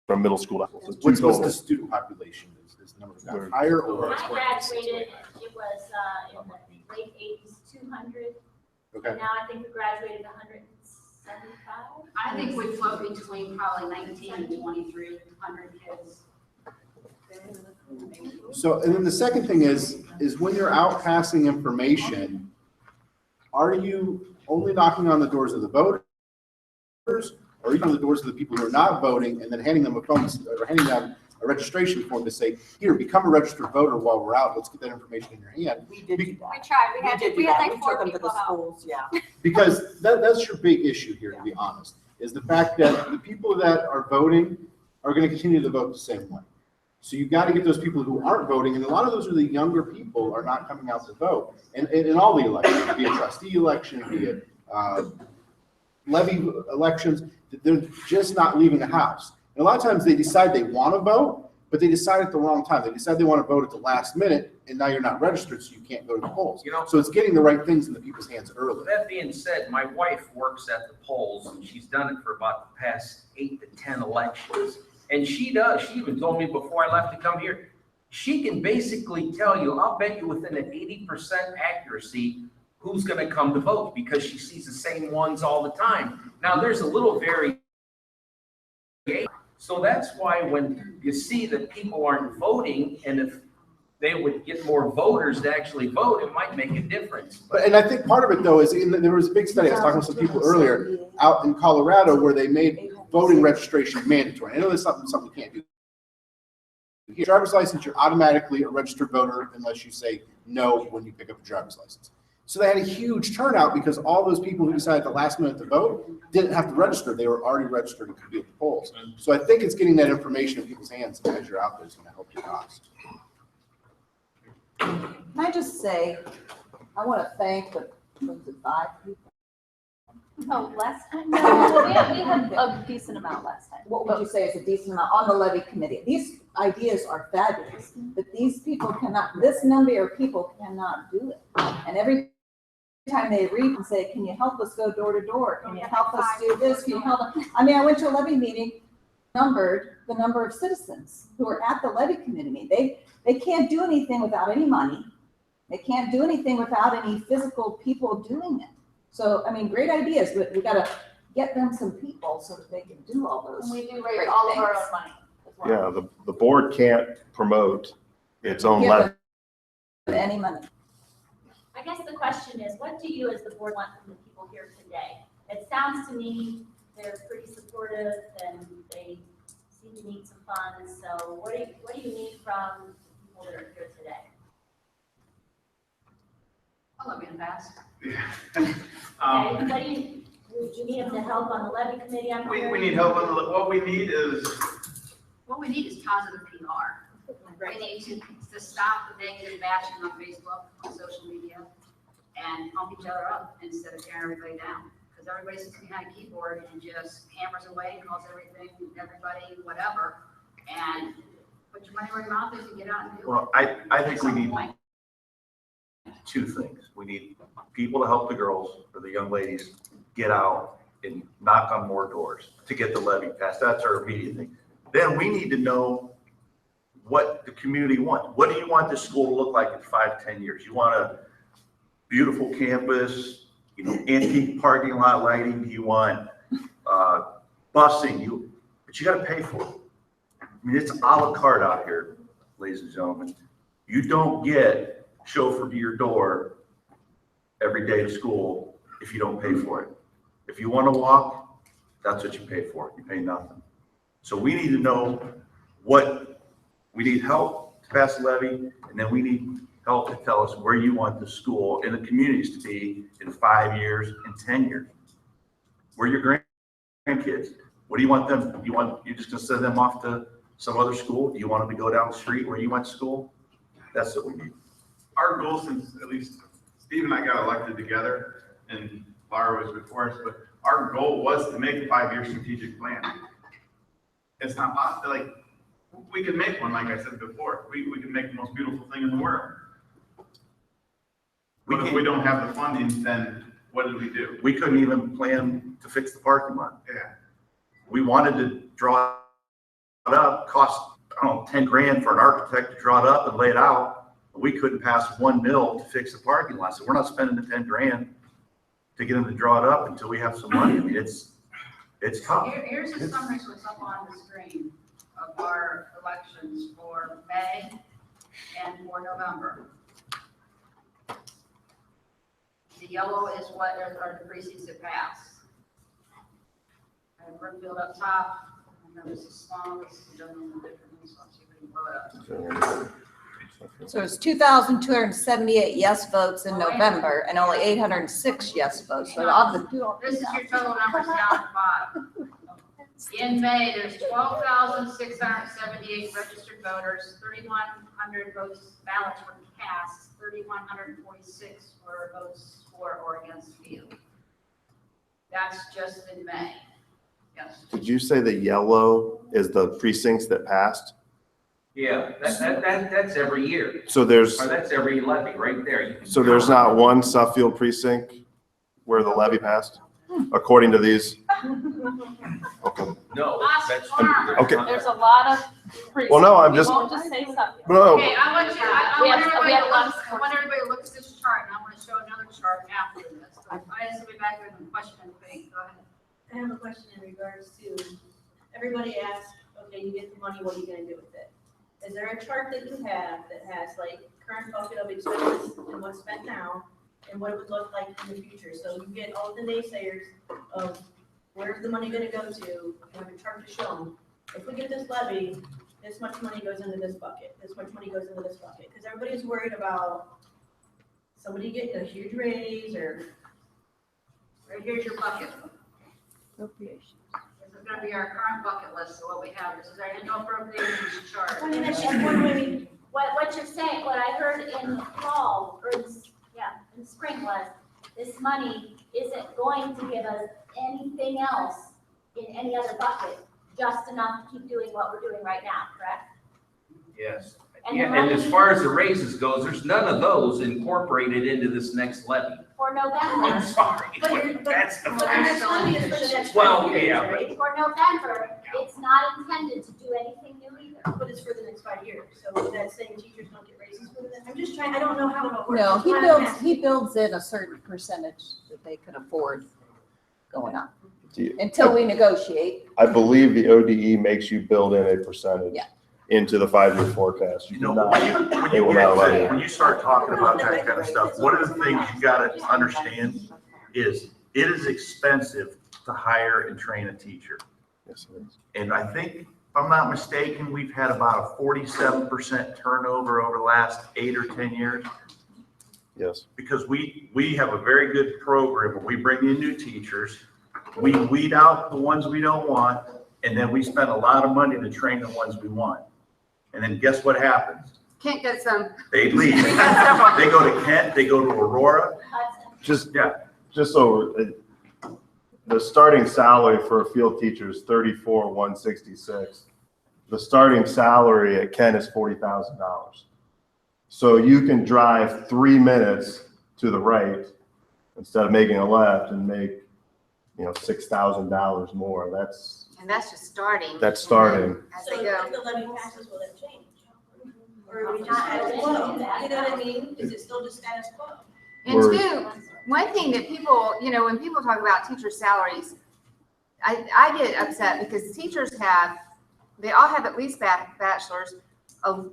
Speaker 7: from middle school to high school. So 2
Speaker 9: What's
Speaker 7: total.
Speaker 9: the student population? Is the number gotten higher or?
Speaker 12: When I graduated, it was, in the late 80s, 200.
Speaker 9: Okay.
Speaker 12: And now I think we graduated 175.
Speaker 2: I think we float between probably 19 and 2,300 kids.
Speaker 9: So, and then the second thing is when you're out passing information, are you only knocking on the doors of the voters? Or are you on the doors of the people who are not voting and then handing them a phone or handing them a registration form to say, here, become a registered voter while we're out, let's get that information in your hand?
Speaker 6: We did do that.
Speaker 3: We tried, we had like 4
Speaker 6: We took them to
Speaker 3: people
Speaker 6: the
Speaker 3: out.
Speaker 6: schools, yeah.
Speaker 9: Because that's your big issue here, to be honest, is the fact that the people that are voting are gonna continue to vote the same way. So you gotta get those people who aren't voting, and a lot of those are the younger people are not coming out to vote. And in all the elections, be it trustee election, be it levy elections, they're just not leaving the house. And a lot of times they decide they wanna vote, but they decide at the wrong time. They decide they wanna vote at the last minute, and now you're not registered, so you can't go to the polls.
Speaker 16: You know,
Speaker 9: So it's getting the right things in the people's hands early.
Speaker 16: that being said, my wife works at the polls and she's done it for about the past 8 to 10 elections. And she does, she even told me before I left to come here, she can basically tell you, I'll bet you within an 80% accuracy who's gonna come to vote because she sees the same ones all the time. Now, there's a little variation. So that's why when you see that people aren't voting, and if they would get more voters to actually vote, it might make a difference.
Speaker 9: But, and I think part of it though is, there was a big study, I was talking to some people earlier, out in Colorado where they made voting registration mandatory. I know that's something we can't do. Your driver's license, you're automatically a registered voter unless you say no when you pick up a driver's license. So they had a huge turnout because all those people who decided at the last minute to vote didn't have to register. They were already registered and could be at the polls. So I think it's getting that information in people's hands as you're out there is going to help your cause.
Speaker 1: Can I just say, I want to thank the 5 people.
Speaker 8: Oh, last time? No, we had a decent amount last time.
Speaker 1: What would you say is a decent amount on the levy committee? These ideas are fabulous, but these people cannot, this number of people cannot do it. And every time they read and say, can you help us go door to door? Can you help us do this? Can you help us? I mean, I went to a levy meeting, numbered the number of citizens who are at the levy committee meeting. They can't do anything without any money. They can't do anything without any physical people doing it. So, I mean, great ideas, but we gotta get them some people so that they can do all those.
Speaker 8: And we do
Speaker 1: great
Speaker 8: raise all of our
Speaker 1: things.
Speaker 8: own money as well.
Speaker 7: Yeah, the board can't promote its own
Speaker 1: Give
Speaker 7: levy.
Speaker 1: them any money.
Speaker 12: I guess the question is, what do you as the board want from the people here today? It sounds to me they're pretty supportive and they seem to need some funds. So what do you need from the people that are here today?
Speaker 2: I'll let me pass.
Speaker 12: Okay, what do you need them to help on the levy committee?
Speaker 5: We need help on what we need is,
Speaker 2: What we need is positive PR. We need to stop the negative bashing on Facebook, on social media, and pump each other up instead of tearing everybody down. Because everybody sits behind a keyboard and just hammers away and calls everything, everybody, whatever. And put your money where your mouth is and get out and do it.
Speaker 10: Well, I think we
Speaker 2: At some
Speaker 10: need
Speaker 2: point.
Speaker 10: 2 things. We need people to help the girls or the young ladies get out and knock on more doors to get the levy passed. That's our immediate thing. Then we need to know what the community wants. What do you want this school to look like in 5, 10 years? You want a beautiful campus, antique parking lot lighting? Do you want busing? But you got to pay for it. I mean, it's a la carte out here, ladies and gentlemen. You don't get chauffeur to your door every day to school if you don't pay for it. If you want to walk, that's what you pay for. You pay nothing. So we need to know we need help to pass the levy, and then we need help to tell us where you want the school and the communities to be in 5 years and 10 years. Where your grandkids, what do you want them? You're just gonna send them off to some other school? Do you want them to go down the street where you went to school? That's what we need.
Speaker 5: our goal since at least Steve and I got elected together, and Laura was before us, but our goal was to make a 5-year strategic plan. It's not possible, like, we can make one, like I said before, we can make the most beautiful thing in the world. But if we don't have the funding, then what do we do?
Speaker 10: We couldn't even plan to fix the parking lot.
Speaker 5: Yeah.
Speaker 10: We wanted to draw it up, cost, I don't know, 10 grand for an architect to draw it up and lay it out. We couldn't pass $1 million to fix the parking lot, so we're not spending the 10 grand to get them to draw it up until we have some money. I mean, it's tough.
Speaker 2: Here's a summary of what's up on the screen of our elections for May and for November. The yellow is what are the precincts that passed. I have Brookfield up top, and then this is small, this is done in the different ones, so let's see if we can blow it up.
Speaker 1: So it's 2,278 yes votes in November and only 806 yes votes. So of the
Speaker 2: This is your total numbers down at the bottom. In May, there's 12,678 registered voters, 3,100 votes, ballots were cast, 3,146 were votes for or against Field. That's just in May. Yes.
Speaker 7: Did you say the yellow is the precincts that passed?
Speaker 16: Yeah, that's every year.
Speaker 7: So there's,
Speaker 16: Or that's every levy right there. You can
Speaker 7: so there's not one Suffield precinct where the levy passed, according to these? Okay.
Speaker 16: No, that's.
Speaker 7: Okay.
Speaker 8: There's a lot of.
Speaker 7: Well, no, I'm just-
Speaker 8: We won't just say something.
Speaker 7: No.
Speaker 2: Okay, I want
Speaker 8: We have-
Speaker 2: everybody
Speaker 8: we have
Speaker 2: to
Speaker 8: a lot
Speaker 2: look,
Speaker 8: of-
Speaker 2: I want everybody to look at this chart, and I want to show another chart after this. So I asked somebody back there the question and thing, go ahead.
Speaker 21: I have a question in regards to, everybody asks, okay, you get the money, what are you gonna do with it? Is there a chart that you have that has like current bucket of expenses and what's spent now and what it would look like in the future? So you get all the naysayers of where's the money gonna go to, you have a chart to show them. If we get this levy, this much money goes into this bucket, this much money goes into this bucket, because everybody's worried about somebody getting a huge raise or.
Speaker 2: Right here's your bucket. This is gonna be our current bucket list, so what we have, this is our annual appropriations chart.
Speaker 12: Well, that's just one way, what you're saying, what I heard in the fall, or in the spring was, this money isn't going to give us anything else in any other bucket, just enough to keep doing what we're doing right now, correct?
Speaker 16: Yes.
Speaker 12: And
Speaker 16: Yeah,
Speaker 12: the
Speaker 16: and
Speaker 12: money-
Speaker 16: as far as the raises goes, there's none of those incorporated into this next levy.
Speaker 12: For November.
Speaker 16: I'm sorry,
Speaker 12: But
Speaker 16: but that's the
Speaker 21: But the next
Speaker 16: fact.
Speaker 21: levy is for the next
Speaker 16: Well,
Speaker 21: 5 years,
Speaker 16: yeah,
Speaker 21: right?
Speaker 12: For November, it's not intended to do anything new either.
Speaker 21: But it's for the next 5 years, so is that saying teachers don't get raises for that? I'm just trying, I don't know how it all works.
Speaker 1: No,
Speaker 21: That's why I'm asking.
Speaker 1: he builds in a certain percentage that they can afford going up
Speaker 7: Do you-
Speaker 1: until we negotiate.
Speaker 7: I believe the ODE makes you build in a percentage
Speaker 1: Yeah.
Speaker 7: into the 5-year forecast. You
Speaker 10: You know,
Speaker 7: do not,
Speaker 10: when
Speaker 7: they
Speaker 10: you
Speaker 7: will
Speaker 10: get
Speaker 7: not allow
Speaker 10: to-
Speaker 7: you.
Speaker 10: when you start talking about that kind of stuff, one of the things you gotta understand is it is expensive to hire and train a teacher.
Speaker 7: Yes, it is.
Speaker 10: And I think, if I'm not mistaken, we've had about a 47% turnover over the last 8 or 10 years.
Speaker 7: Yes.
Speaker 10: Because we have a very good program where we bring in new teachers, we weed out the ones we don't want, and then we spend a lot of money to train the ones we want. And then guess what happens?
Speaker 3: Kent gets some.
Speaker 10: They leave. They go to Kent, they go to Aurora.
Speaker 7: Just so, the starting salary for a field teacher is $34,166. The starting salary at Kent is $40,000. So you can drive 3 minutes to the right instead of making a left and make, $6,000 more.
Speaker 3: And that's just starting.
Speaker 7: That's starting.
Speaker 3: As
Speaker 21: So
Speaker 3: they go.
Speaker 21: if the levy passes, will that change? Or are we just status quo? You know what I mean? Is it still just status quo?
Speaker 3: And two, one thing that people, when people talk about teacher salaries, I get upset because teachers they all have at least bachelors. A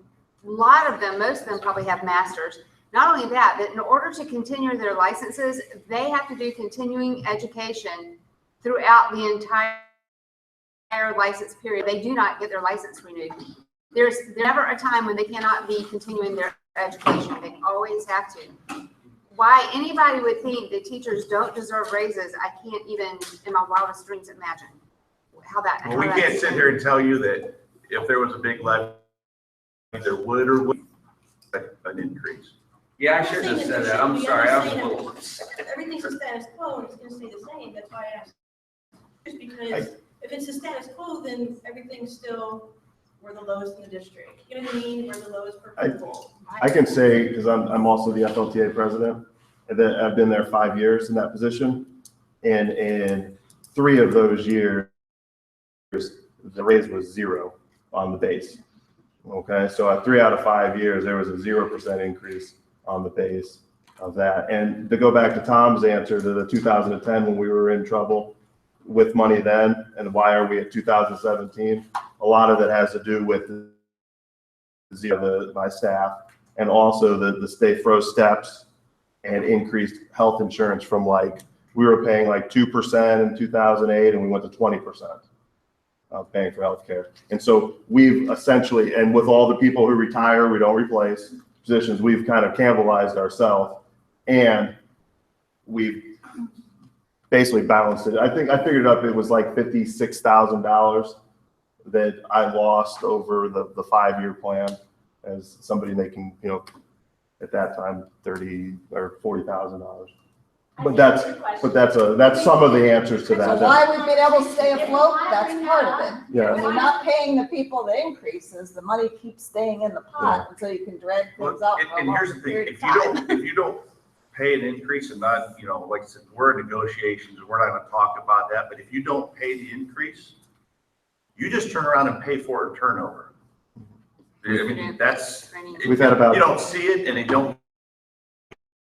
Speaker 3: lot of them, most of them probably have masters. Not only that, but in order to continue their licenses, they have to do continuing education throughout the entire license period. They do not get their license renewed. There's never a time when they cannot be continuing their education. They always have to. Why anybody would think that teachers don't deserve raises, I can't even in my wildest dreams imagine how that.
Speaker 10: Well, we can't sit here and tell you that if there was a big levy, there would or wouldn't be an increase.
Speaker 16: Yeah, I should have said that. I'm sorry. I was a little.
Speaker 21: Everything's a status quo and it's gonna stay the same. That's why I asked. Just because If it's the status quo, then everything's still, we're the lowest in the district. You know what I mean? We're the lowest per pupil.
Speaker 7: I can say, because I'm also the FLTA president, and then I've been there 5 years in that position. And in 3 of those years, the raise was 0 on the base. Okay, so at 3 out of 5 years, there was a 0% increase on the base of that. And to go back to Tom's answer to the 2010, when we were in trouble with money then, and why are we at 2017? A lot of it has to do with my staff, and also the state froze steps and increased health insurance from we were paying 2% in 2008, and we went to 20% paying for healthcare. And so we've essentially, and with all the people who retire, we don't replace positions, we've kind of cannibalized ourselves, and we've basically balanced it. I think I figured up it was like $56,000 that I lost over the 5-year plan as somebody making, at that time, $30,000 or $40,000. But that's some of the answers to that.
Speaker 1: So why we've been able to stay afloat, that's part of it.
Speaker 7: Yeah.
Speaker 1: When you're not paying the people the increases, the money keeps staying in the pot until you can drag things out for a
Speaker 10: And
Speaker 1: long
Speaker 10: here's the thing,
Speaker 1: period of
Speaker 10: if
Speaker 1: time.
Speaker 10: you don't pay an increase and not, like I said, we're in negotiations and we're not gonna talk about that, but if you don't pay the increase, you just turn around and pay for it in turnover. I mean, that's,
Speaker 7: We've had about-
Speaker 10: you don't see it and they don't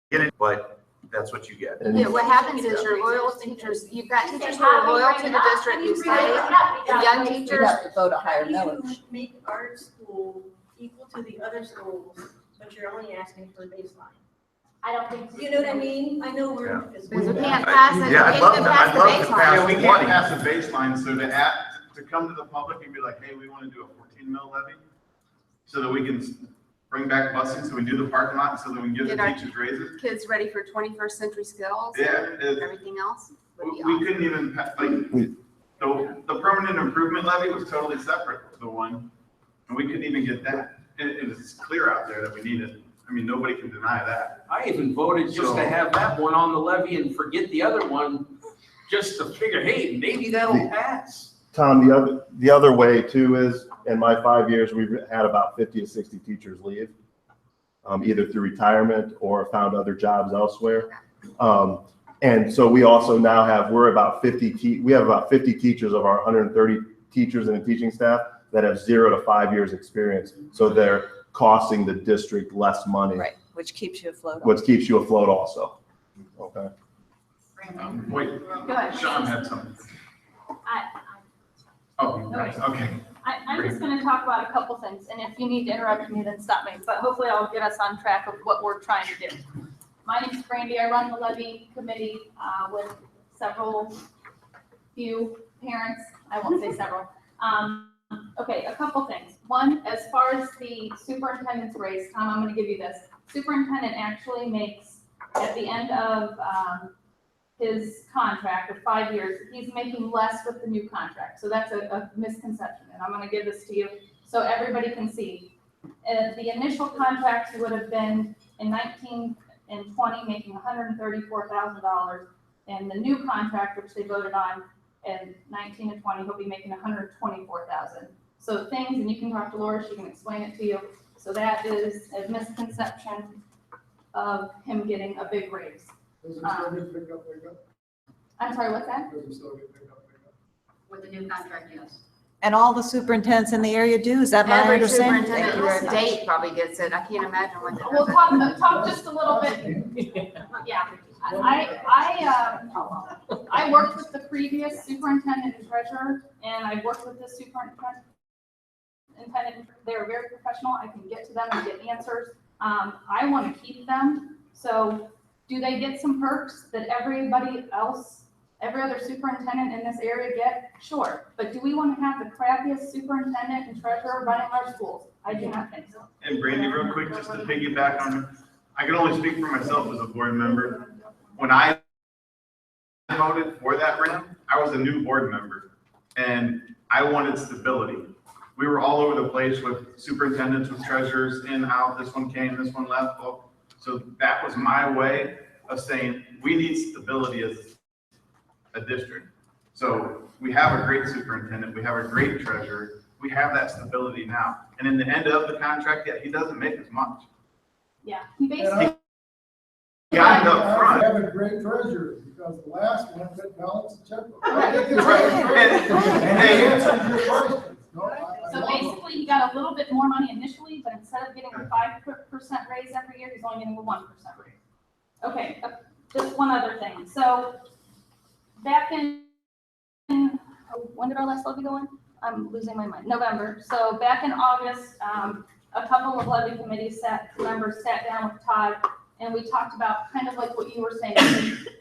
Speaker 10: get it, but that's what you get.
Speaker 3: Yeah, what happens is your loyal teachers, you've got teachers who are loyal to the district, who stay, and young
Speaker 1: You
Speaker 3: teachers.
Speaker 1: have to vote a higher
Speaker 21: How do
Speaker 1: millage.
Speaker 21: you make our school equal to the other schools, but you're only asking for a baseline?
Speaker 12: I don't think.
Speaker 21: You know what I mean? I know we're.
Speaker 3: Because we can't pass it,
Speaker 10: Yeah, I'd
Speaker 3: make
Speaker 10: love
Speaker 3: them
Speaker 10: to-
Speaker 3: pass
Speaker 10: I'd
Speaker 3: the
Speaker 10: love to
Speaker 3: baseline.
Speaker 10: pass
Speaker 5: Yeah, we
Speaker 10: the
Speaker 5: can't
Speaker 10: money.
Speaker 5: pass a baseline, so to come to the public and be like, hey, we want to do a 14 mil levy, so that we can bring back busing, so we do the parking lot, so that we can give
Speaker 3: Get
Speaker 5: the
Speaker 3: our
Speaker 5: teachers raises.
Speaker 3: Kids ready for 21st century skills.
Speaker 5: Yeah,
Speaker 3: And everything else would be
Speaker 5: We
Speaker 3: awesome.
Speaker 5: couldn't even, the permanent improvement levy was totally separate, the one, and we couldn't even get that. And it's clear out there that we need it. I mean, nobody can deny that.
Speaker 16: I even voted just to have that one on the levy and forget the other one, just to figure, hey, maybe that'll pass.
Speaker 7: Tom, the other way too is, in my 5 years, we've had about 50 to 60 teachers leave, either through retirement or found other jobs elsewhere. And so we also now have, we have about 50 teachers of our 130 teachers and teaching staff that have 0 to 5 years experience. So they're costing the district less money.
Speaker 1: Right, which keeps you afloat.
Speaker 7: Which keeps you afloat also. Okay.
Speaker 5: Wait,
Speaker 8: Go ahead.
Speaker 5: Sean had something. Oh, okay.
Speaker 8: I'm just gonna talk about a couple things, and if you need to interrupt me, then stop me, but hopefully I'll get us on track of what we're trying to do. My name's Brandy, I run the levy committee, with few parents, I won't say several. Okay, a couple things. One, as far as the superintendent's raise, Tom, I'm gonna give you this. Superintendent actually makes, at the end of, his contract of 5 years, he's making less with the new contract. So that's a misconception, and I'm gonna give this to you so everybody can see. The initial contract would have been in 19 and 20, making $134,000. And the new contract, which they voted on in 19 and 20, he'll be making $124,000. So things, and you can talk to Laura, she can explain it to you. So that is a misconception of him getting a big raise.
Speaker 11: Does it still get pick up?
Speaker 8: I'm sorry, what's that?
Speaker 11: Does it still get pick up?
Speaker 2: With the new contract, yes.
Speaker 1: And all the superintendents in the area do, is that my
Speaker 3: Every
Speaker 1: understanding?
Speaker 3: superintendent
Speaker 1: Thank
Speaker 3: in
Speaker 1: you
Speaker 3: the
Speaker 1: very much.
Speaker 3: state probably gets it. I can't imagine what.
Speaker 8: We'll talk just a little bit. Yeah, I worked with the previous superintendent and treasurer, and I worked with this superintendent. They're very professional. I can get to them and get answers. I want to keep them. So do they get some perks that everybody else, every other superintendent in this area get? Sure. But do we want to have the crappiest superintendent and treasurer running our schools? I do not think so.
Speaker 5: And Brandy, real quick, just to piggyback on it, I can only speak for myself as a board member. When I voted for that rate, I was a new board member, and I wanted stability. We were all over the place with superintendents, with treasurers, in, out, this one came, this one left. So that was my way of saying, we need stability as a district. So we have a great superintendent, we have a great treasurer, we have that stability now. And in the end of the contract, yeah, he doesn't make as much.
Speaker 8: Yeah, he basically,
Speaker 5: He got it up front.
Speaker 11: I have a great treasurer, because the last one couldn't balance the checkbook.
Speaker 8: Right.
Speaker 11: And he answered your questions. No,
Speaker 8: so basically, he got a little bit more money initially, but instead of getting a 5% raise every year, he's only getting a 1% raise. Okay, just one other thing. So back in, when did our last levy go in? I'm losing my mind. November. So back in August, a couple of levy committee members sat down with Todd, and we talked about kind of like what you were saying.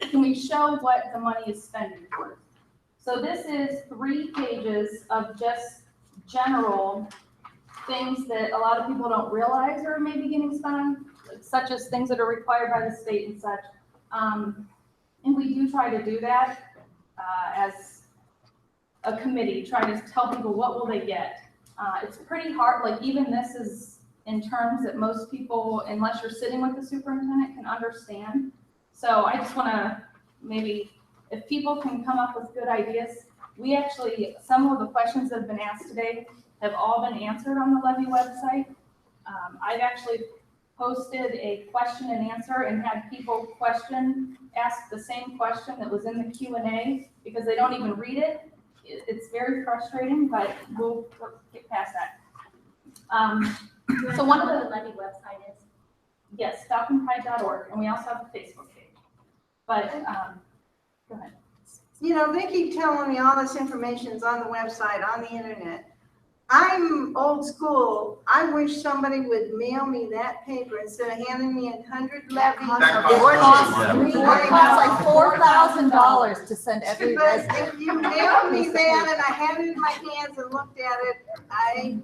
Speaker 8: Can we show what the money is spending for? So this is 3 pages of just general things that a lot of people don't realize are maybe getting spent on, such as things that are required by the state and such. And we do try to do that as a committee, try to tell people what will they get. It's pretty hard, like even this is in terms that most people, unless you're sitting with the superintendent, can understand. So I just want to maybe, if people can come up with good ideas, we actually, some of the questions that have been asked today have all been answered on the levy website. I've actually posted a question and answer and had people ask the same question that was in the Q&A because they don't even read it. It's very frustrating, but we'll get past that. So one of the
Speaker 12: levy website is?
Speaker 8: Yes, falconpride.org, and we also have a Facebook page. But go ahead.
Speaker 14: You know, they keep telling me all this information is on the website, on the internet. I'm old school. I wish somebody would mail me that paper instead of handing me 100 levies.
Speaker 1: It costs like $4,000 to send every
Speaker 14: Because
Speaker 1: resident.
Speaker 14: if you mailed me that and I had it in my hands and looked at it, I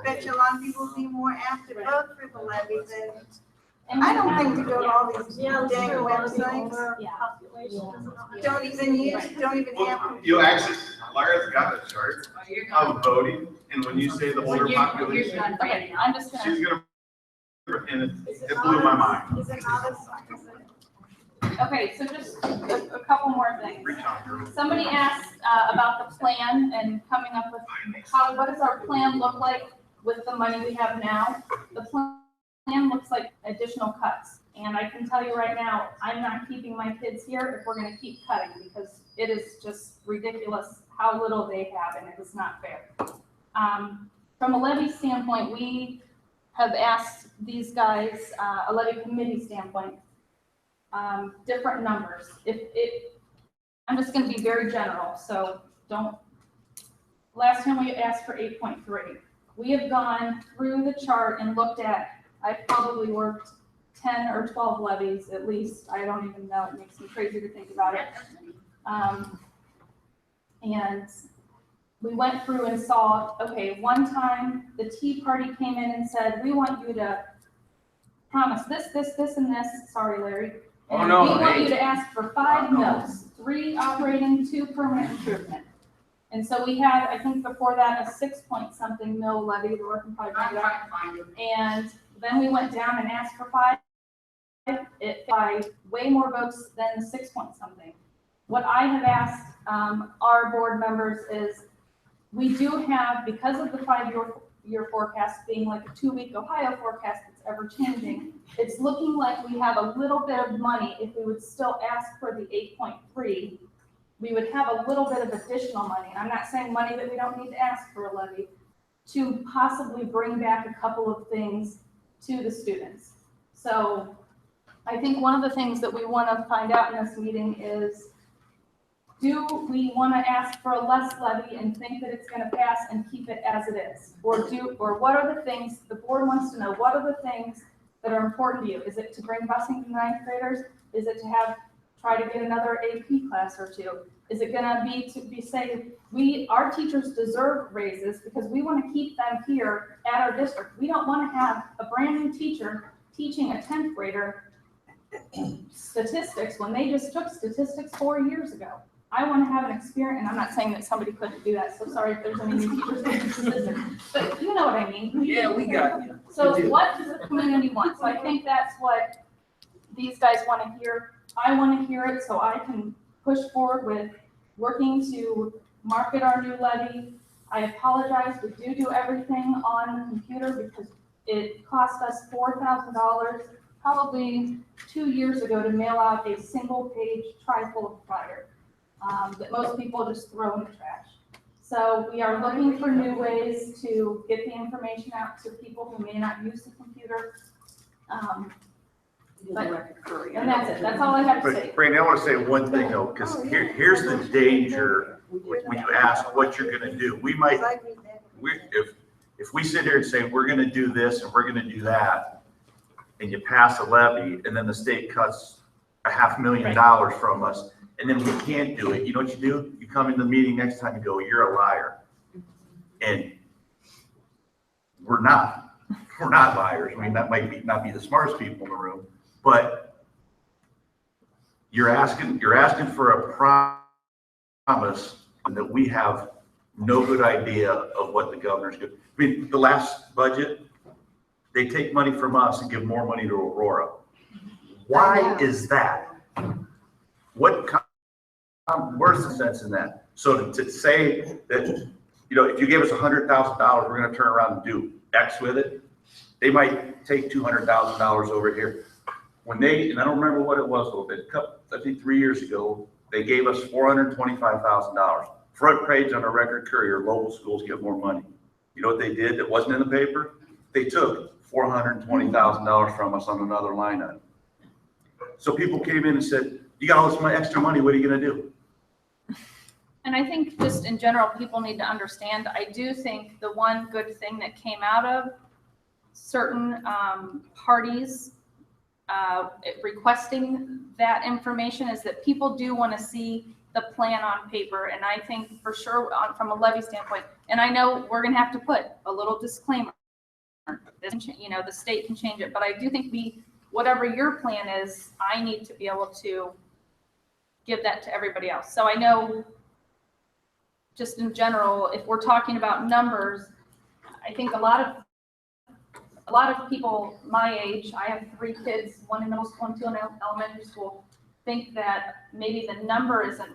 Speaker 14: bet you a lot of people would be more apt to vote for the levy than, I don't think to go to all these dang websites. Don't even have.
Speaker 5: You actually, Lara's got a chart of voting, and when you say the older population,
Speaker 8: Okay, I'm just gonna.
Speaker 5: she's gonna, and it blew my mind.
Speaker 14: Is it not as?
Speaker 8: Okay, so just a couple more things.
Speaker 5: Reach on, girl.
Speaker 8: Somebody asked about the plan and coming up with what does our plan look like with the money we have now? The plan looks like additional cuts. And I can tell you right now, I'm not keeping my kids here if we're gonna keep cutting because it is just ridiculous how little they have and it is not fair. From a levy standpoint, we have asked these guys, a levy committee standpoint, different numbers. I'm just gonna be very general, so last time we asked for 8.3. We have gone through the chart and looked at, I've probably worked 10 or 12 levies at least. I don't even know, it makes me crazy to think about it. And we went through and saw, okay, one time the Tea Party came in and said, we want you to promise this, and this. Sorry, Larry. And we want you to ask for 5 mills, 3 operating, 2 permanent improvement. And so we had, I think before that, a 6-point-something mill levy, the working project. And then we went down and asked for 5. It by way more votes than 6-point-something. What I have asked our board members is, we do have, because of the 5-year forecast being like a 2-week Ohio forecast that's ever changing, it's looking like we have a little bit of money. If we would still ask for the 8.3, we would have a little bit of additional money. And I'm not saying money that we don't need to ask for a levy, to possibly bring back a couple of things to the students. So I think one of the things that we want to find out in this meeting is, do we want to ask for a less levy and think that it's going to pass and keep it as it is? Or what are the things, the board wants to know, what are the things that are important to you? Is it to bring busing to 9th graders? Is it to try to get another AP class or 2? Is it going to be saying, our teachers deserve raises because we want to keep them here at our district. We don't want to have a brand new teacher teaching a 10th grader statistics when they just took statistics 4 years ago. I want to have an experience, and I'm not saying that somebody couldn't do that, so sorry if there's any new teachers taking statistics, but you know what I mean.
Speaker 16: Yeah, we got you.
Speaker 8: So what does the community want? So I think that's what these guys want to hear. I want to hear it so I can push forward with working to market our new levy. I apologize, we do everything on the computer because it cost us $4,000 probably 2 years ago to mail out a single page trifold flyer that most people just throw in the trash. So we are looking for new ways to get the information out to people who may not use the computer. And that's it, that's all I have to say.
Speaker 10: But Brandy, I want to say one thing though, because here's the danger when you ask what you're gonna do. We might, if we sit here and say, we're gonna do this and we're gonna do that, and you pass a levy, and then the state cuts $500,000 from us, and then we can't do it, you know what you do? You come in the meeting next time and go, you're a liar. And we're not liars. I mean, that might not be the smartest people in the room, but you're asking for a promise that we have no good idea of what the governor's doing. I mean, the last budget, they take money from us and give more money to Aurora. Why is that? Where's the sense in that? So to say that, you know, if you gave us $100,000, we're going to turn around and do X with it. They might take $200,000 over here. When and I don't remember what it was a little bit, I think 3 years ago, they gave us $425,000. Front page on a Record Courier, local schools get more money. You know what they did that wasn't in the paper? They took $420,000 from us on another line item. So people came in and said, you got all this extra money, what are you going to do?
Speaker 8: And I think just in general, people need to understand, I do think the one good thing that came out of certain parties requesting that information is that people do want to see the plan on paper. And I think for sure from a levy standpoint, and I know we're going to have to put a little disclaimer, you know, the state can change it, but I do think whatever your plan is, I need to be able to give that to everybody else. So I know just in general, if we're talking about numbers, I think a lot of people my age, I have 3 kids, one in middle school and 2 in elementary school, think that maybe the number isn't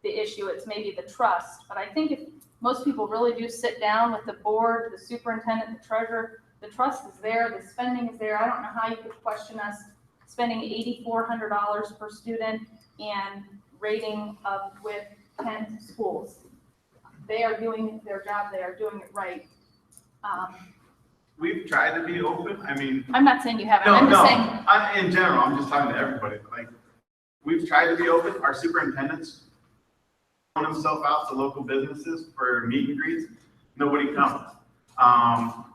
Speaker 8: the issue, it's maybe the trust. But I think if most people really do sit down with the board, the superintendent, the treasurer, the trust is there, the spending is there. I don't know how you could question us spending $8,400 per student and rating with 10 schools. They are doing their job, they are doing it right.
Speaker 5: We've tried to be open, I mean.
Speaker 8: I'm not saying you haven't, I'm just saying.
Speaker 5: In general, I'm just talking to everybody, like, we've tried to be open, our superintendents want themselves out to local businesses for meet and greets, nobody comes.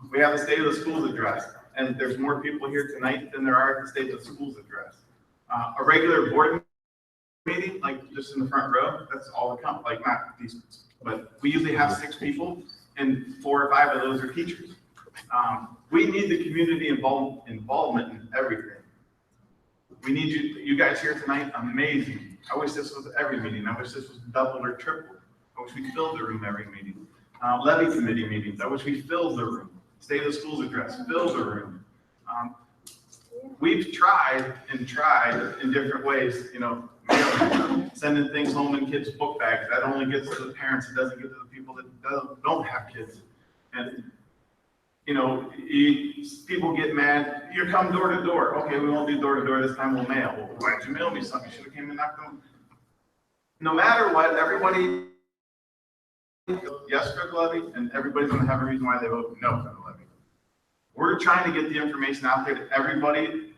Speaker 5: We have the State of the Schools address, and there's more people here tonight than there are at the State of the Schools address. A regular board meeting, like just in the front row, that's all that comes, like not these, but we usually have 6 people, and 4 or 5 of those are teachers. We need the community involvement in everything. We need you guys here tonight, amazing. I wish this was every meeting. I wish this was double or triple. I wish we filled the room every meeting. Levy committee meetings, I wish we filled the room. State of the Schools address, fill the room. We've tried in different ways, you know, sending things home in kids' book bags. That only gets to the parents, it doesn't get to the people that don't have kids. And you know, people get mad. You come door to door. Okay, we won't do door to door this time. We'll mail. Well, why didn't you mail me something? You should have came and knocked on. No matter what, everybody yes for the levy, and everybody's going to have a reason why they vote no for the levy. We're trying to get the information out there to everybody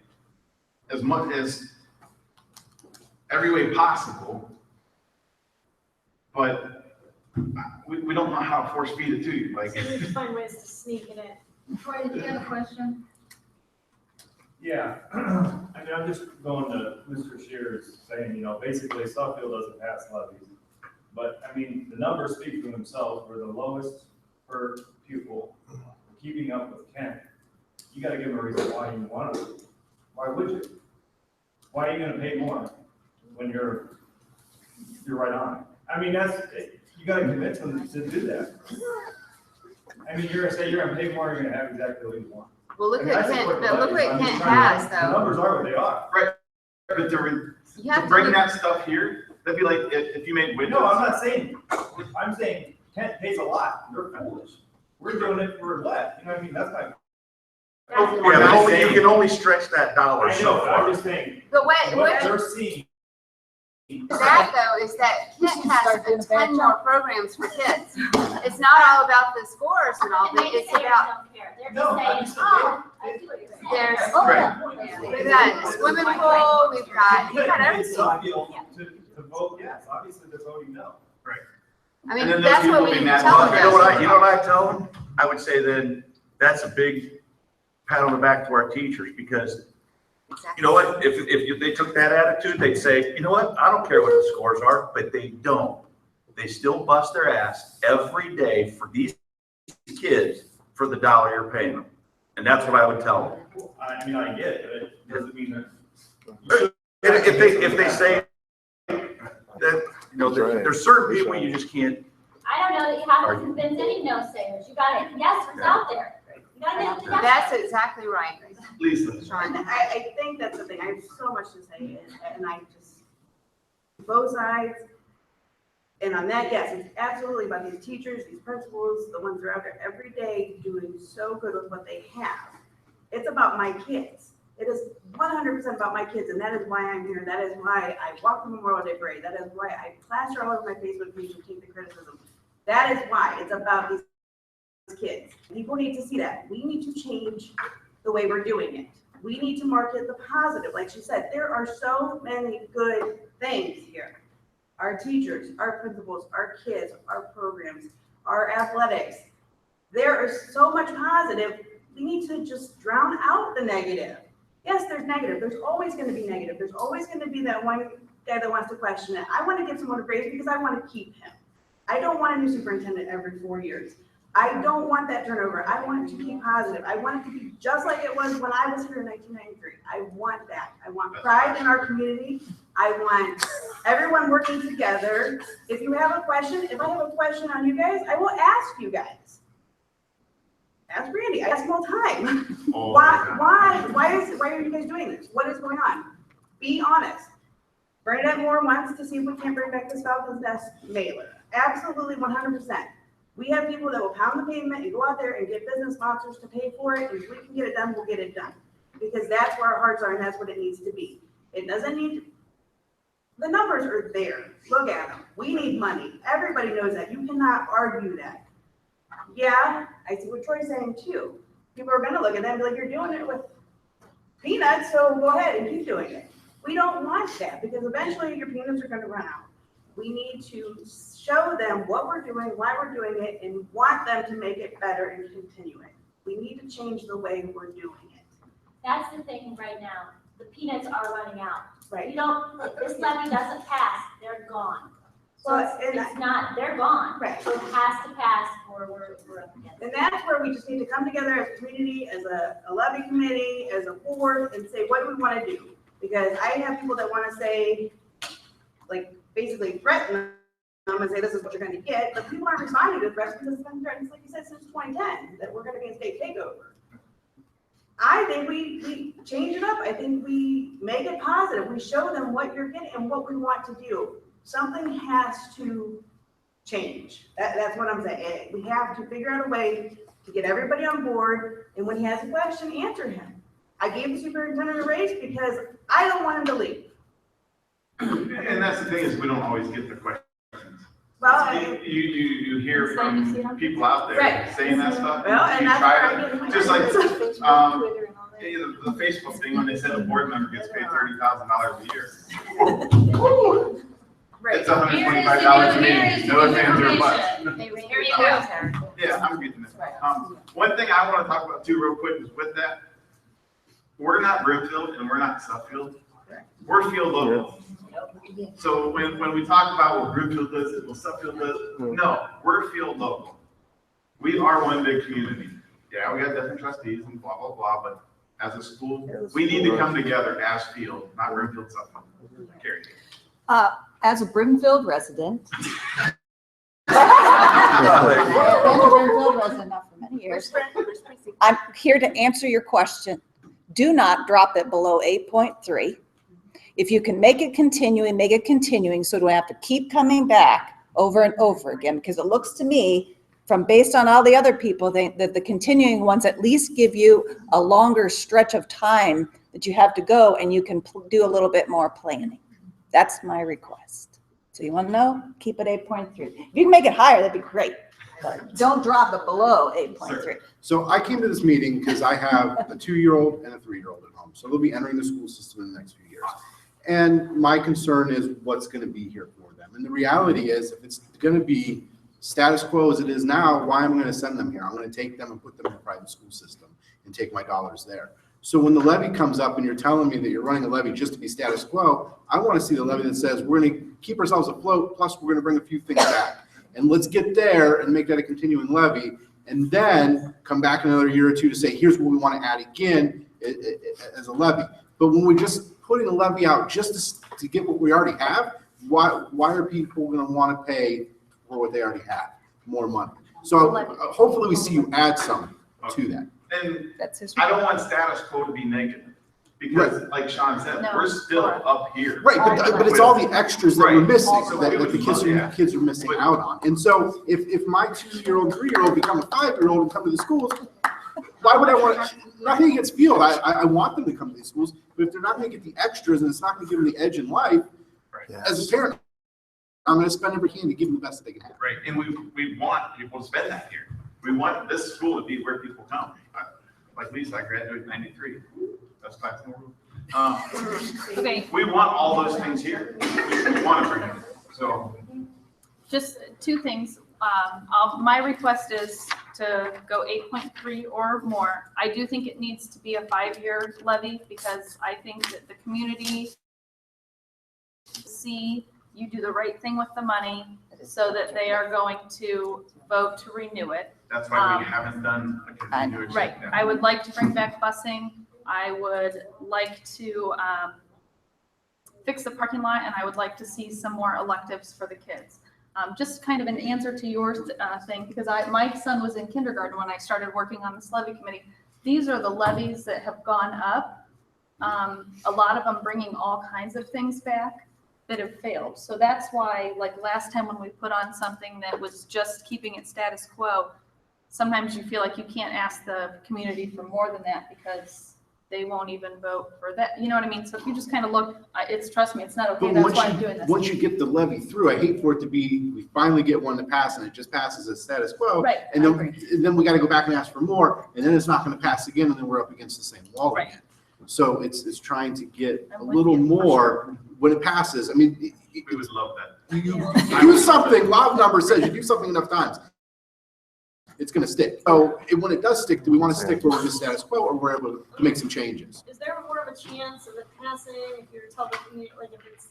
Speaker 5: as much as every way possible, but we don't know how to force feed it to you. Like,
Speaker 21: so we need to find ways to sneak it in.
Speaker 2: Troy, did you have a question?
Speaker 15: Yeah, I mean, I'm just going to Mr. Shears saying, you know, basically Suffield doesn't pass levies. But I mean, the numbers speak for themselves. We're the lowest per pupil. We're keeping up with Kent. You got to give them a reason why you want to. Why would you? Why are you going to pay more when you're right on it? I mean, you got to convince them to do that. I mean, you're going to say you're going to pay more, you're going to have exactly what you want.
Speaker 3: Well, look what Kent has, though.
Speaker 15: The numbers are what they are.
Speaker 5: Right, but to bring that stuff here, That'd be like if you made widgets.
Speaker 15: No, I'm saying Kent pays a lot, they're foolish. We're doing it for less, you know what I mean, that's my.
Speaker 10: Yeah, but you can only stretch that dollar
Speaker 15: I
Speaker 10: so
Speaker 15: know,
Speaker 10: far.
Speaker 15: I'm just saying,
Speaker 3: But
Speaker 15: what
Speaker 3: what
Speaker 15: they're seeing.
Speaker 3: that though is that Kent has a ton more programs for kids. It's not all about the scores and all, but it's about,
Speaker 12: They're
Speaker 15: No, I'm
Speaker 12: just
Speaker 15: just
Speaker 12: saying, oh, I see what you're saying.
Speaker 3: there's,
Speaker 5: Right.
Speaker 3: we've got a swimming pool, we've got everything.
Speaker 15: To vote yes, obviously they're voting no.
Speaker 3: I mean,
Speaker 5: And then
Speaker 3: that's
Speaker 5: those
Speaker 3: what we
Speaker 5: people
Speaker 3: need
Speaker 5: be
Speaker 3: to
Speaker 5: mad
Speaker 3: tell
Speaker 5: about
Speaker 3: them.
Speaker 5: it.
Speaker 10: You know what I tell them? I would say then, that's a big pat on the back to our teachers, because you know what, if they took that attitude, they'd say, you know what, I don't care what the scores are, but they don't. They still bust their ass every day for these kids for the dollar you're paying them. And that's what I would tell them.
Speaker 15: I mean, I get it, but it doesn't mean that.
Speaker 10: If they say that, you know, there's certain people you just can't.
Speaker 12: I don't know that you have to convince any no sayers. You got it. Yes, it's out there. You gotta get it together.
Speaker 3: That's exactly right.
Speaker 5: Lisa.
Speaker 3: Sean,
Speaker 14: I think that's the thing, I have so much to say, and I just, both sides. And on that, yes, it's absolutely about these teachers, these principals, the ones that are out there every day doing so good with what they have. It's about my kids. It is 100% about my kids, and that is why I'm here. That is why I walk the Memorial Day Parade. That is why I plaster all over my Facebook page and take the criticism. That is why it's about these kids. People need to see that. We need to change the way we're doing it. We need to market the positive. Like she said, there are so many good things here. Our teachers, our principals, our kids, our programs, our athletics. There is so much positive. We need to just drown out the negative. Yes, there's negative. There's always going to be negative. There's always going to be that one guy that wants to question it. I want to give someone a raise because I want to keep him. I don't want a new superintendent every 4 years. I don't want that turnover. I want it to be positive. I want it to be just like it was when I was here in 1993. I want that. I want pride in our community. I want everyone working together. If you have a question, if I have a question on you guys, I will ask you guys. Ask Randy. I ask him all the time.
Speaker 5: Oh,
Speaker 3: Why are you guys doing this? What is going on? Be honest. Bernadette Moore wants to see if we can't bring back this Falcons Nest mailer. Absolutely 100%. We have people that will pound the pavement and go out there and get business sponsors to pay for it. And if we can get it done, we'll get it done. Because that's where our hearts are and that's what it needs to be. It doesn't need, the numbers are there. Look at them. We need money. Everybody knows that. You cannot argue that. Yeah, I see what Troy's saying too. People are going to look at that and be like, you're doing it with peanuts, so go ahead and keep doing it. We don't want that because eventually your peanuts are going to run out. We need to show them what we're doing, why we're doing it, and want them to make it better and continue it. We need to change the way we're doing it.
Speaker 12: That's the thing right now. The peanuts are running out.
Speaker 14: Right.
Speaker 12: You don't, if this levy doesn't pass, they're gone. So
Speaker 14: Well,
Speaker 12: it's not, they're gone.
Speaker 14: Right.
Speaker 12: So it has to pass or we're up against it.
Speaker 14: And that's where we just need to come together as a community, as a levy committee, as a board, and say, what do we want to do? Because I have people that want to say, like, basically threaten them and say, this is what you're going to get. But people aren't responding to threats because it's been threatened, like you said, since 2010, that we're going to be a state takeover. I think we change it up. I think we make it positive. We show them what you're getting and what we want to do. Something has to change. That's what I'm saying. We have to figure out a way to get everybody on board. And when he has a question, answer him. I gave the superintendent a raise because I don't want him to leave.
Speaker 5: And that's the thing is we don't always get the questions.
Speaker 14: Well,
Speaker 5: You hear from people out there
Speaker 14: Right.
Speaker 5: saying that stuff.
Speaker 14: Well, and
Speaker 5: You
Speaker 14: that's
Speaker 5: try
Speaker 14: where I
Speaker 5: to-
Speaker 14: get my
Speaker 5: just like,
Speaker 14: questions.
Speaker 5: the Facebook thing, when they said a board member gets paid $30,000 a year. It's $125 a meeting, no ifs, ands, or buts.
Speaker 2: Here you go.
Speaker 5: Yeah, I'm getting this. One thing I want to talk about too real quick is with that, we're not Broomfield and we're not Suffield. We're field local. So when we talk about what Broomfield does, what Suffield does, no, we're field local. We are one big community. Yeah, we got different trustees and blah, blah, blah, but as a school, we need to come together as field, not Broomfield, Suffield. Carrie.
Speaker 1: As a Broomfield resident, I've been a Broomfield resident now for many years. I'm here to answer your question. Do not drop it below 8.3. If you can make it continuing, so do I have to keep coming back over and over again? Because it looks to me, from based on all the other people, that the continuing ones at least give you a longer stretch of time that you have to go, and you can do a little bit more planning. That's my request. So you want to know? Keep it 8.3. If you can make it higher, that'd be great. But don't drop it below 8.3.
Speaker 9: So I came to this meeting because I have a 2-year-old and a 3-year-old at home. So they'll be entering the school system in the next few years. And my concern is what's going to be here for them. And the reality is, if it's going to be status quo as it is now, why am I going to send them here? I'm going to take them and put them in a private school system and take my dollars there. So when the levy comes up and you're telling me that you're running a levy just to be status quo, I want to see the levy that says we're going to keep ourselves afloat, plus we're going to bring a few things back. And let's get there and make that a continuing levy, and then come back in another year or two to say, here's what we want to add again as a levy. But when we're just putting a levy out just to get what we already have, why are people going to want to pay for what they already have, more money? So hopefully we see you add some to that.
Speaker 5: And I don't want status quo to be negative, because like Sean said, we're still up here.
Speaker 9: Right, but it's all the extras that we're missing,
Speaker 5: Also,
Speaker 9: that
Speaker 5: we would
Speaker 9: the kids are missing out on. And so if my 2-year-old, 3-year-old become a 5-year-old and come to the schools, why would I want, nothing against field, I want them to come to these schools, but if they're not going to get the extras and it's not going to give them the edge in life, as a parent, I'm going to spend every hand to give them the best that they can have.
Speaker 5: Right, and we want people to spend that here. We want this school to be where people come. Like Lisa, I graduated in '93. That's class in the world.
Speaker 8: Okay.
Speaker 5: We want all those things here. We want to bring it. So.
Speaker 8: Just 2 things. My request is to go 8.3 or more. I do think it needs to be a 5-year levy, because I think that the community see you do the right thing with the money, so that they are going to vote to renew it.
Speaker 5: That's why we haven't done a continuous.
Speaker 8: Right. I would like to bring back busing. I would like to fix the parking lot, and I would like to see some more electives for the kids. Just kind of an answer to your thing, because my son was in kindergarten when I started working on this levy committee. These are the levies that have gone up. A lot of them bringing all kinds of things back that have failed. So that's why, like last time when we put on something that was just keeping it status quo, sometimes you feel like you can't ask the community for more than that, because they won't even vote for that. You know what I mean? So if you just kind of look, trust me, it's not okay.
Speaker 9: But
Speaker 8: That's why I'm doing this.
Speaker 9: once you get the levy through, I hate for it to be, we finally get one to pass and it just passes as status quo.
Speaker 8: Right,
Speaker 9: And then we got to go back and ask for more, and then it's not going to pass again, and then we're up against the same wall again. So it's trying to get a little more when it passes. I mean,
Speaker 5: we would love that.
Speaker 9: You do something, law of numbers says you do something enough times, it's going to stick. So when it does stick, do we want to stick where we're just status quo, or we're able to make some changes?
Speaker 21: Is there more of a chance of it passing if you're telling the community, like if it's,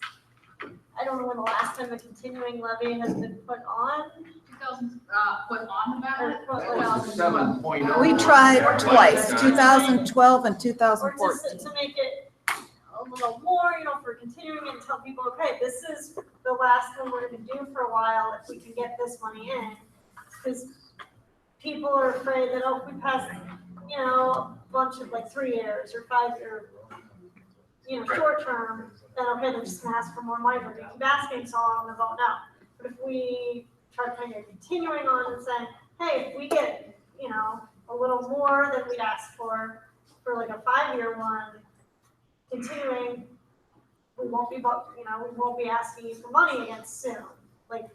Speaker 21: I don't know when the last time a continuing levy has been put on?
Speaker 2: Put on the ballot?
Speaker 21: Well,
Speaker 10: 7.0.
Speaker 1: We tried twice, 2012 and
Speaker 21: Or
Speaker 1: 2014.
Speaker 21: just to make it a little more, for continuing and tell people, okay, this is the last thing we're gonna do for a while if we can get this money in. Because people are afraid that, if we pass, a bunch of like 3 years or 5 year, short term, then okay, they're just gonna ask for more money, but we keep asking, so I'm gonna vote no. But if we try kind of continuing on and saying, hey, if we get, a little more than we'd ask for like a 5-year one, continuing, we won't be asking you for money again soon. Like,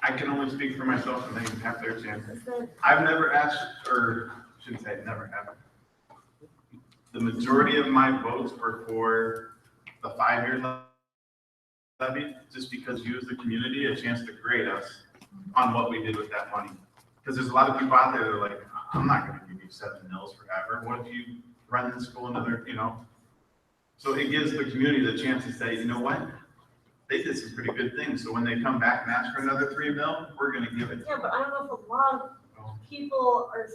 Speaker 5: I can only speak for myself, and they have their chances. I've never asked, or shouldn't say never have. The majority of my votes were for the 5-year levy, just because you as the community a chance to grade us on what we did with that money. Because there's a lot of people out there that are like, I'm not going to give you 7 mils forever. What if you run this school another, So it gives the community the chance to say, you know what? They did some pretty good things. So when they come back and ask for another 3 mil, we're going to give it.
Speaker 21: Yeah, but I don't know if a lot of people are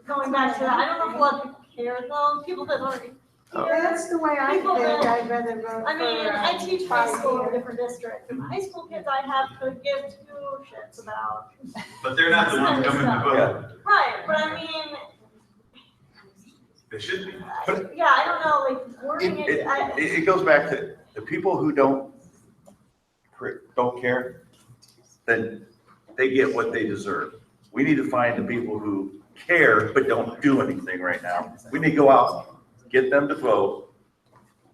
Speaker 21: going back to that. I don't know if a lot of people care though. People that already.
Speaker 14: That's the way I think. I'd rather vote.
Speaker 21: I mean, I teach high school in a different district, and the high school kids I have could give 2 shits about.
Speaker 5: But they're not the ones coming to vote.
Speaker 21: Right, but I mean,
Speaker 5: They should be.
Speaker 21: Yeah, I don't know, like, wording it,
Speaker 10: It goes back to the people who don't care, then they get what they deserve. We need to find the people who care but don't do anything right now. We need to go out, get them to vote,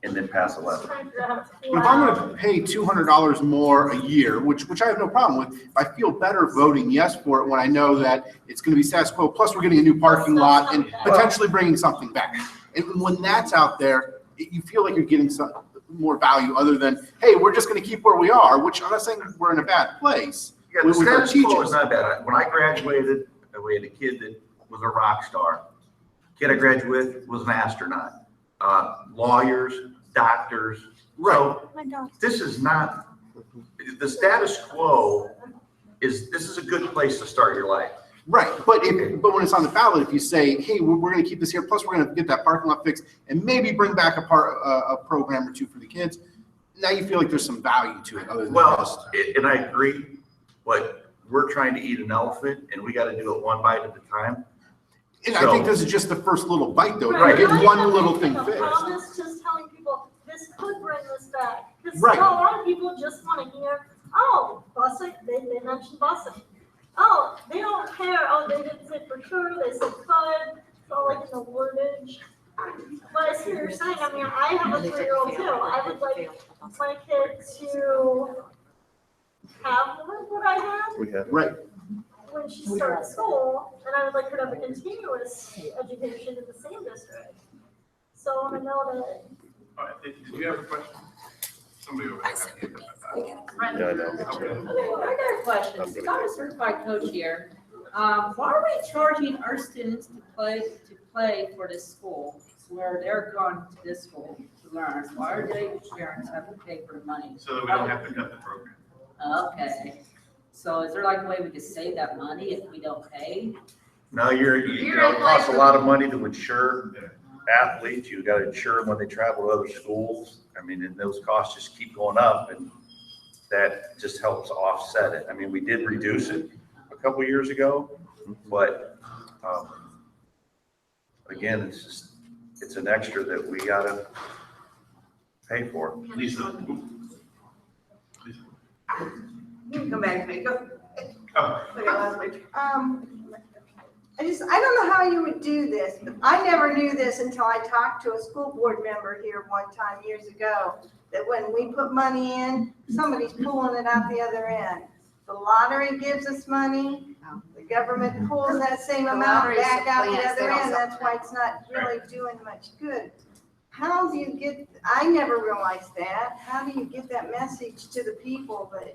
Speaker 10: and then pass a levy.
Speaker 9: But if I'm gonna pay $200 more a year, which I have no problem with, I feel better voting yes for it when I know that it's gonna be status quo, plus we're getting a new parking lot and potentially bringing something back. And when that's out there, you feel like you're getting some more value other than, hey, we're just gonna keep where we are, which I'm not saying we're in a bad place.
Speaker 10: Yeah, the
Speaker 9: with our
Speaker 10: status quo
Speaker 9: teachers.
Speaker 10: is not bad. When I graduated, we had a kid that was a rock star. Kid I graduated with was an astronaut. Lawyers, doctors. So this is not, the status quo this is a good place to start your life.
Speaker 9: Right, but when it's on the ballot, if you say, hey, we're gonna keep this here, plus we're gonna get that parking lot fixed and maybe bring back a program or two for the kids, now you feel like there's some value to it other than just.
Speaker 10: And I agree, but we're trying to eat an elephant and we gotta do it one bite at a time.
Speaker 9: And I think this is just the first little bite though,
Speaker 10: Right.
Speaker 9: get one little thing fixed.
Speaker 21: Promise, just telling people, this could bring this back. Because
Speaker 9: Right.
Speaker 21: a lot of people just want to hear, oh, busing, they mentioned busing. Oh, they don't care, oh, they didn't say for sure, they said could, so like in the wordage. But I see what you're saying, I mean, I have a 3-year-old too, I would like my kid to have what I had.
Speaker 7: We have.
Speaker 9: Right.
Speaker 21: When she starts school, and I would like her to have a continuous education in the same district. So I know that.
Speaker 5: All right, did you have a question? Somebody over there.
Speaker 7: Yeah, I know.
Speaker 17: I got a question. Since I'm a certified coach here, why are we charging our students to play for this school where they're going to this school to learn? Why are they parents have to pay for the money?
Speaker 5: So that we don't have to cut the program.
Speaker 17: Okay. So is there like a way we could save that money if we don't pay?
Speaker 10: No, it costs a lot of money to insure athletes. You gotta insure them when they travel to other schools. I mean, and those costs just keep going up and that just helps offset it. I mean, we did reduce it a couple of years ago, but, again, it's an extra that we gotta pay for.
Speaker 5: Lisa.
Speaker 14: You can come back to me, go.
Speaker 5: Oh.
Speaker 14: I don't know how you would do this, but I never knew this until I talked to a school board member here one time years ago, that when we put money in, somebody's pulling it out the other end. The lottery gives us money, the government pulls that same amount back out the other end, that's why it's not really doing much good. How do you get, I never realized that, how do you get that message to the people that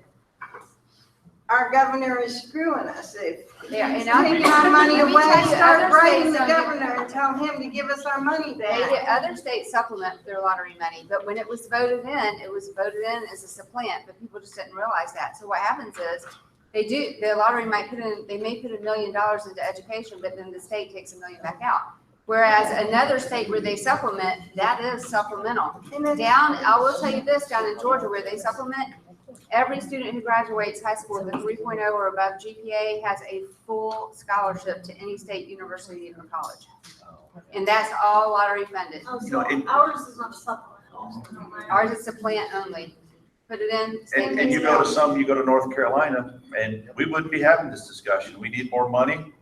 Speaker 14: our governor is screwing us? If
Speaker 3: Yeah, and
Speaker 14: he's
Speaker 3: I-
Speaker 14: taking our money
Speaker 3: let me
Speaker 14: away,
Speaker 3: tell you,
Speaker 14: start
Speaker 3: other
Speaker 14: writing
Speaker 3: states
Speaker 14: the
Speaker 3: don't get-
Speaker 14: governor and tell him to give us our money
Speaker 3: They
Speaker 14: back.
Speaker 3: get, other states supplement their lottery money, but when it was voted in, it was voted in as a supplant, but people just didn't realize that. So what happens is, the lottery might they may put $1 million into education, but then the state takes $1 million back out. Whereas another state where they supplement, that is supplemental. Down, I will tell you this, down in Georgia where they supplement, every student who graduates high school with a 3.0 or above GPA has a full scholarship to any state university or college. And that's all lottery funded.
Speaker 21: Oh, so ours is not supplemental.
Speaker 3: Ours is supplant only. Put it in.
Speaker 10: And you go to North Carolina and we wouldn't be having this discussion. We need more money.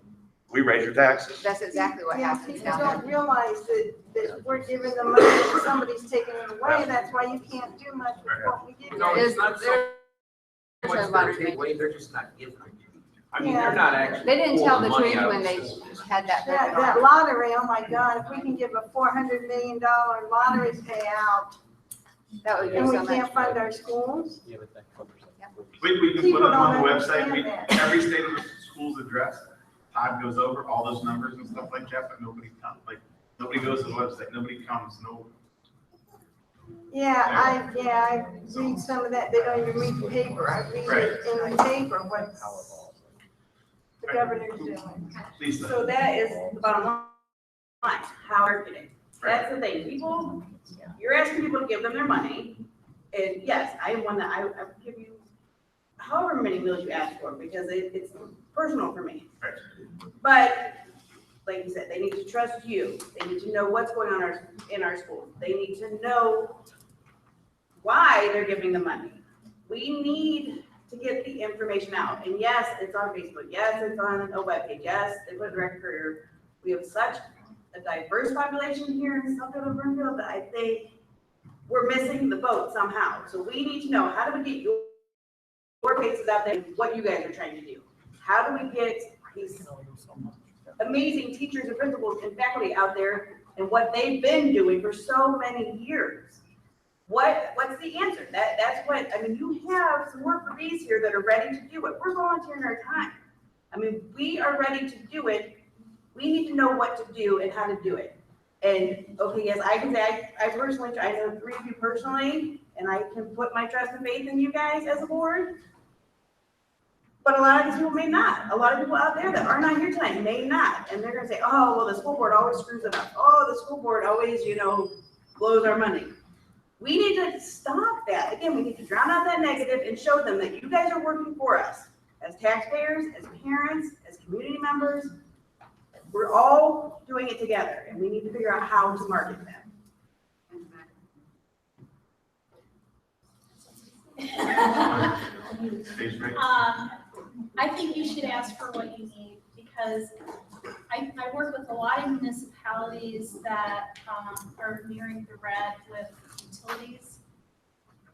Speaker 10: We raise your taxes.
Speaker 3: That's exactly what
Speaker 14: Yeah,
Speaker 3: happens
Speaker 14: people
Speaker 3: down
Speaker 14: don't
Speaker 3: there.
Speaker 14: realize that we're giving them money and somebody's taking it away, that's why you can't do much with what we give
Speaker 16: No,
Speaker 14: you.
Speaker 16: it's not so much they're taking away, they're just not giving it to you. I mean, they're not actually.
Speaker 3: They didn't tell the
Speaker 16: pulling money
Speaker 3: truth
Speaker 16: out
Speaker 3: when
Speaker 16: of
Speaker 3: they
Speaker 16: the system.
Speaker 3: had that.
Speaker 14: That lottery, oh my God, if we can give a $400 million lottery payout,
Speaker 3: That would be
Speaker 14: and we
Speaker 3: so
Speaker 14: can't
Speaker 3: much.
Speaker 14: fund our schools,
Speaker 5: We can
Speaker 14: People
Speaker 5: put them on the
Speaker 14: don't
Speaker 5: website,
Speaker 14: understand
Speaker 5: every state of the school's address, Todd goes over all those numbers and stuff like that, but nobody comes, nobody goes to the website, nobody comes, no.
Speaker 14: I read some of that, they don't even read the paper, I read it in the paper, what the governor's doing.
Speaker 5: Lisa.
Speaker 19: So that is the bottom line, how are you getting? That's the thing, people, you're asking people to give them their money, and yes, I am one that I give you however many meals you ask for, because it's personal for me. But
Speaker 18: like you said, they need to trust you. They need to know what's going on in our schools. They need to know why they're giving the money. We need to get the information out. And yes, it's on Facebook. Yes, it's on a webpage. Yes, they put direct courier. We have such a diverse population here in Suffield and Broomfield that I think we're missing the boat somehow. So we need to know, how do we get your faces out there and what you guys are trying to do? How do we get these amazing teachers and principals and faculty out there and what they've been doing for so many years? What's the answer? That's what, I mean, you have some work for bees here that are ready to do it. We're volunteering our time. I mean, we are ready to do it. We need to know what to do and how to do it. And okay, yes, I can say I personally, I know 3 of you personally, and I can put my trust and faith in you guys as a board. But a lot of these people may not. A lot of people out there that are not here tonight may not. And they're gonna say, oh, well, the school board always screws it up. Oh, the school board always, blows our money. We need to stop that. Again, we need to drown out that negative and show them that you guys are working for us as taxpayers, as parents, as community members. We're all doing it together, and we need to figure out how to market them.
Speaker 8: I think you should ask for what you need, because I work with a lot of municipalities that are nearing the red with utilities.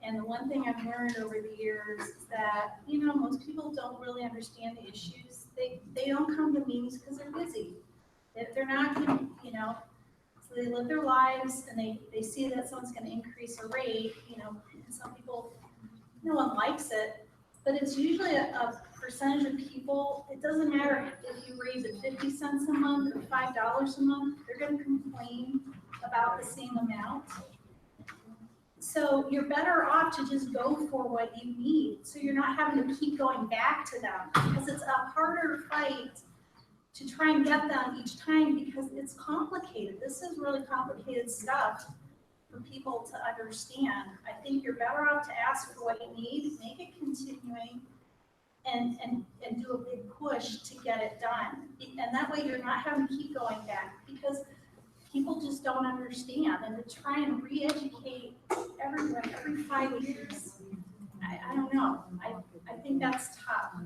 Speaker 8: And the one thing I've learned over the years is that, most people don't really understand the issues. They don't come to meetings because they're busy. They're not, so they live their lives and they see that someone's going to increase a rate, and some people, no one likes it, but it's usually a percentage of people. It doesn't matter if you raise it 50 cents a month or $5 a month, they're going to complain about the same amount. So you're better off to just go for what you need, so you're not having to keep going back to them, because it's a harder fight to try and get them each time, because it's complicated. This is really complicated stuff for people to understand. I think you're better off to ask for what you need, make it continuing, and do a big push to get it done. And that way you're not having to keep going back, because people just don't understand. And to try and re-educate everyone every 5 years, I don't know. I think that's tough.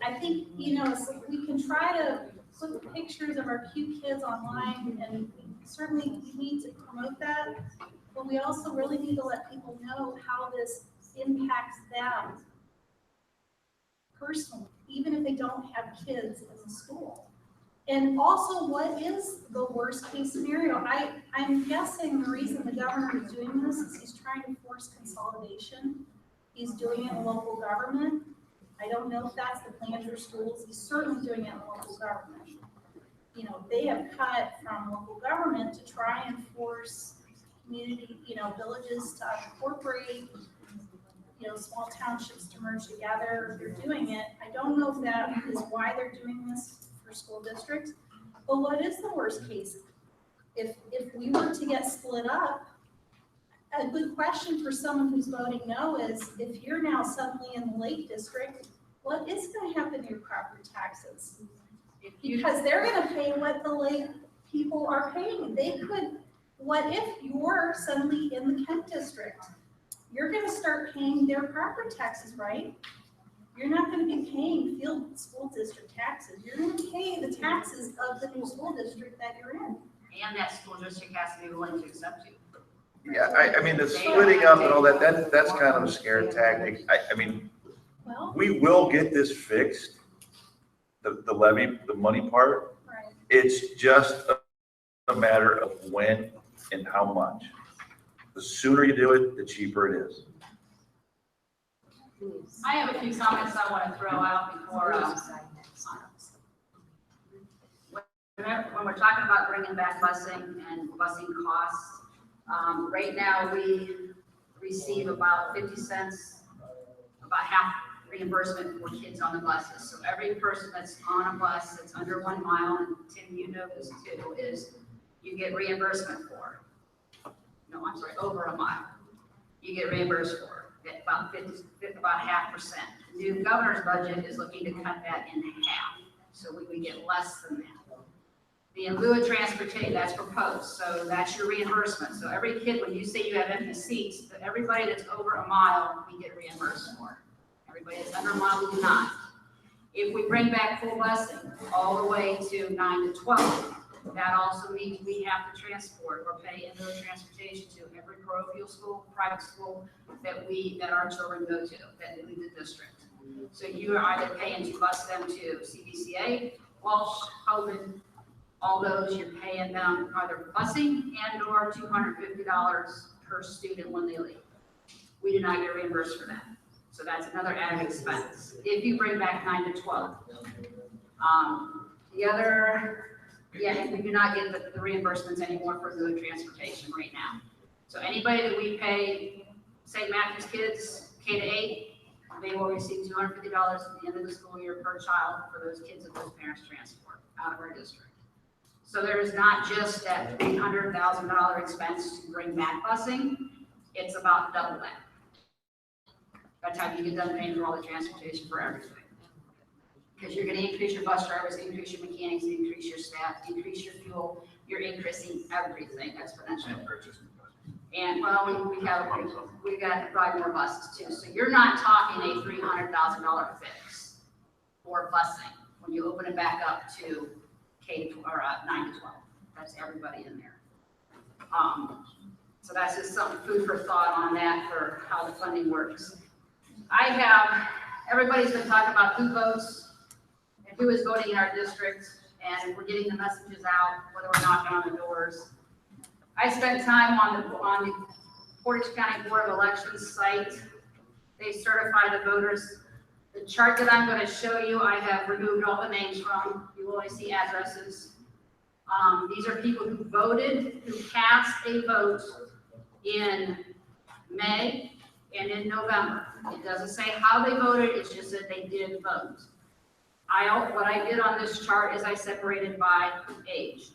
Speaker 8: I think, so we can try to put pictures of our cute kids online, and certainly we need to promote that, but we also really need to let people know how this impacts them personally, even if they don't have kids in the school. And also, what is the worst case scenario? I'm guessing the reason the governor is doing this is he's trying to force consolidation. He's doing it in local government. I don't know if that's the plan for schools. He's certainly doing it in local government. They have cut from local government to try and force community, villages to incorporate, small townships to merge together. They're doing it. I don't know if that is why they're doing this for school districts, but what is the worst case? If we were to get split up, a good question for someone who's voting no is, if you're now suddenly in the Lake District, what is going to happen to your property taxes? Because they're going to pay what the Lake people are paying. What if you're suddenly in the Kent District? You're going to start paying their property taxes, right? You're not going to be paying Field School District taxes. You're going to pay the taxes of the new school district that you're in.
Speaker 2: And that school district has to be willing to accept you.
Speaker 10: Yeah, I mean, the splitting up and all that's kind of a scare tactic. I mean, we will get this fixed, the levy, the money part.
Speaker 8: Right.
Speaker 10: It's just a matter of when and how much. The sooner you do it, the cheaper it is.
Speaker 2: I have a few comments I want to throw out before, when we're talking about bringing back busing and busing costs, right now we receive about 50 cents, about half reimbursement for kids on the buses. So every person that's on a bus that's under 1 mile, and Tim, you know this too, is you get reimbursement for. No, I'm sorry, over a mile. You get reimbursed for about 0.5%. The new governor's budget is looking to cut that in half, so we would get less than that. The in lieu of transportation, that's proposed, so that's your reimbursement. So every kid, when you say you have empty seats, but everybody that's over a mile, we get reimbursed for. Everybody that's under a mile, we do not. If we bring back full busing all the way to 9 to 12, that also means we have to transport or pay in lieu of transportation to every parochial school, private school that our children go to, that leave the district. So you are either paying to bus them to CBCA, Walsh, Hogan, all those, you're paying them either busing and or $250 per student when they leave. We do not get reimbursed for that. So that's another added expense. If you bring back 9 to 12. We do not get the reimbursements anymore for the transportation right now. So anybody that we pay, St. Matthew's kids, K to 8, they will receive $250 at the end of the school year per child for those kids that those parents transport out of our district. So there is not just that $300,000 expense to bring back busing, it's about double that. By the time you get done paying for all the transportation for everything. Because you're gonna increase your bus drivers, increase your mechanics, increase your staff, increase your fuel, you're increasing everything exponentially. And well, we got to buy more buses too. So you're not talking a $300,000 fix for busing when you open it back up to K to or 9 to 12. That's everybody in there. So that's just some food for thought on that for how the funding works. Everybody's been talking about who votes and who is voting in our district, and we're getting the messages out, whether we're knocking on the doors. I spent time on the Portage County Board of Elections site. They certify the voters. The chart that I'm going to show you, I have removed all the names from. You will only see addresses. These are people who voted, who cast a vote in May and in November. It doesn't say how they voted, it's just that they did vote. What I did on this chart is I separated by age.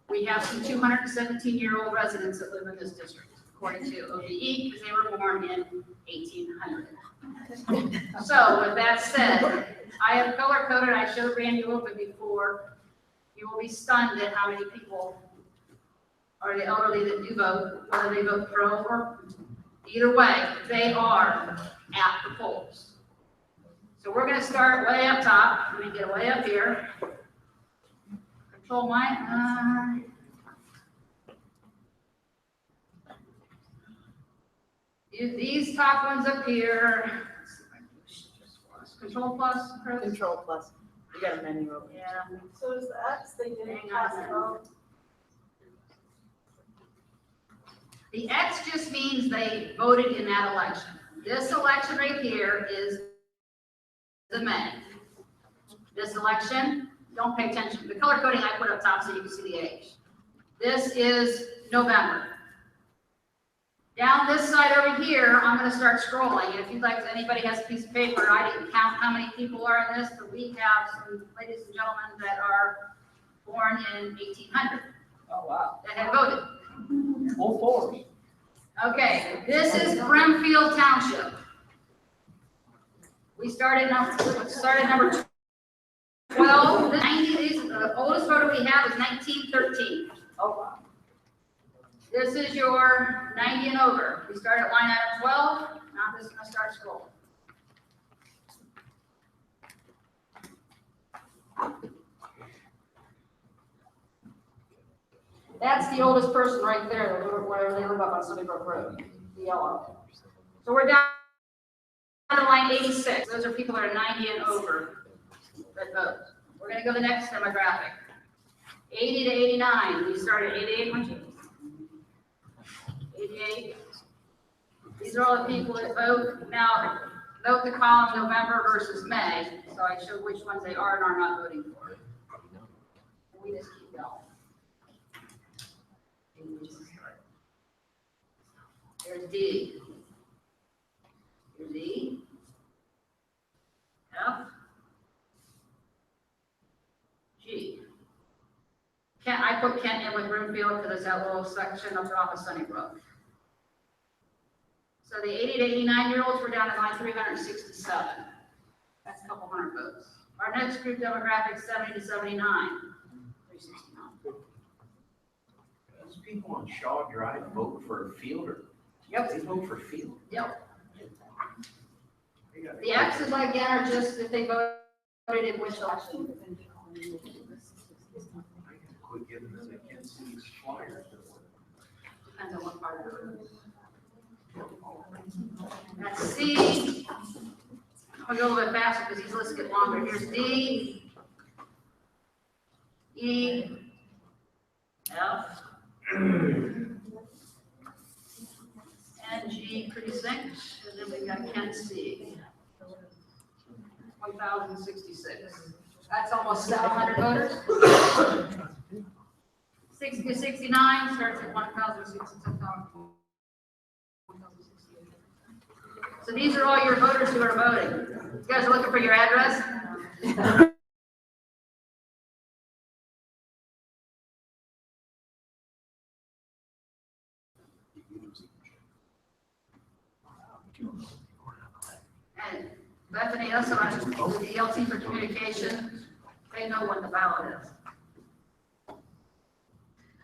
Speaker 2: We have some 217-year-old residents that live in this district, according to OBE, because they were born in 1800. So with that said, I have color coded, I showed Randy a little bit before. You will be stunned at how many people are the elderly that do vote, whether they vote pro or either way, they are at the polls. So we're going to start way up top. Let me get way up here. Control my, these top ones up here. Control plus, Chris?
Speaker 18: Control plus. You got a menu over.
Speaker 2: Yeah.
Speaker 14: So is the X, they didn't
Speaker 2: Hang
Speaker 14: pass
Speaker 2: on.
Speaker 14: it out?
Speaker 2: The X just means they voted in that election. This election right here is the May. This election, don't pay attention. The color coding I put up top so you can see the age. This is November. Down this side over here, I'm going to start scrolling. And if you'd like, anybody has a piece of paper, I didn't count how many people are in this, but we have some ladies and gentlemen that are born in 1800.
Speaker 18: Oh, wow.
Speaker 2: That have voted.
Speaker 18: Full force.
Speaker 2: Okay, this is Brimfield Township. We started number 12. The oldest photo we have is 1913.
Speaker 18: Oh, wow.
Speaker 2: This is your 90 and over. We start at line item 12. Now I'm just going to start scrolling. That's the oldest person right there, where they live up on Sunny Brook Road, the yellow. So we're down to line 86. Those are people that are 90 and over that vote. We're going to go to the next demographic. 80 to 89. We started at 88. 88. These are all the people that vote. Now, note the column November versus May. So I show which ones they are and are not voting for. And we just keep going. There's D. Here's E. F. G. Kent, I put Kent in with Brimfield because it's that little section up off of Sunnybrook. So the 80 to 89-year-olds were down to line 367. That's a couple hundred votes. Our next group demographic, 70 to 79. 369.
Speaker 16: people on Shaw Drive vote for a fielder.
Speaker 2: Yep.
Speaker 16: They vote for a field.
Speaker 2: Yep. The X's again are just if they voted in which election.
Speaker 16: Quit giving them, they can't see these flyers.
Speaker 2: Depends on what part of it. That's C. I'll go a little bit faster because these lists get longer. Here's D, E, F, and G precinct, and then we got Kent C. 1,066. That's almost 700 voters. 60 to 69 starts at 1,066. So these are all your voters who are voting. You guys are looking for your address? And Bethany, that's what I just told the ELT for communication. They know what the ballot is.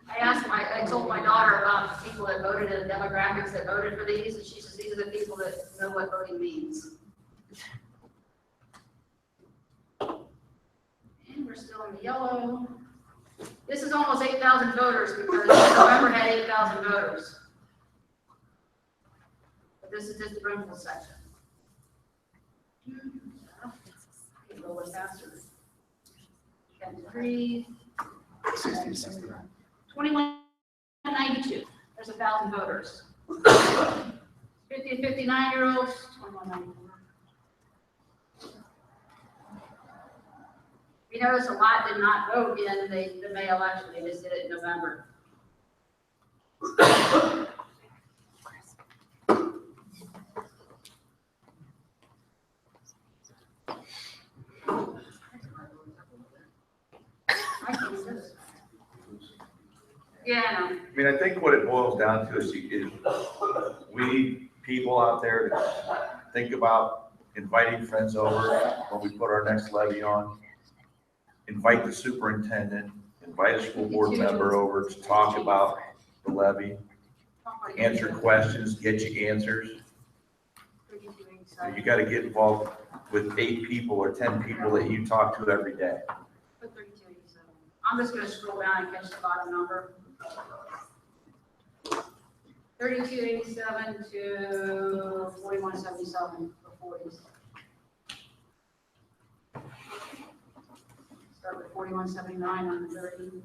Speaker 2: I told my daughter about the people that voted and the demographics that voted for these, and she says these are the people that know what voting means. And we're still in the yellow. This is almost 8,000 voters because November had 8,000 voters. But this is just the Brimfield section. Okay, go a little faster. 3.
Speaker 9: 60 to 69.
Speaker 2: 2192, there's 1,000 voters. 50 to 59-year-olds, 2194. You notice a lot did not vote in the May election, they just did it in November. Yeah, I know.
Speaker 10: I mean, I think what it boils down to is we need people out there to think about inviting friends over when we put our next levy on. Invite the superintendent, invite a school board member over to talk about the levy, answer questions, get you answers. You gotta get involved with 8 people or 10 people that you talk to every day.
Speaker 2: Put 3287. I'm just gonna scroll down and catch the bottom number. 3287 to 4177 for 40s. Start with 4179 on the 30.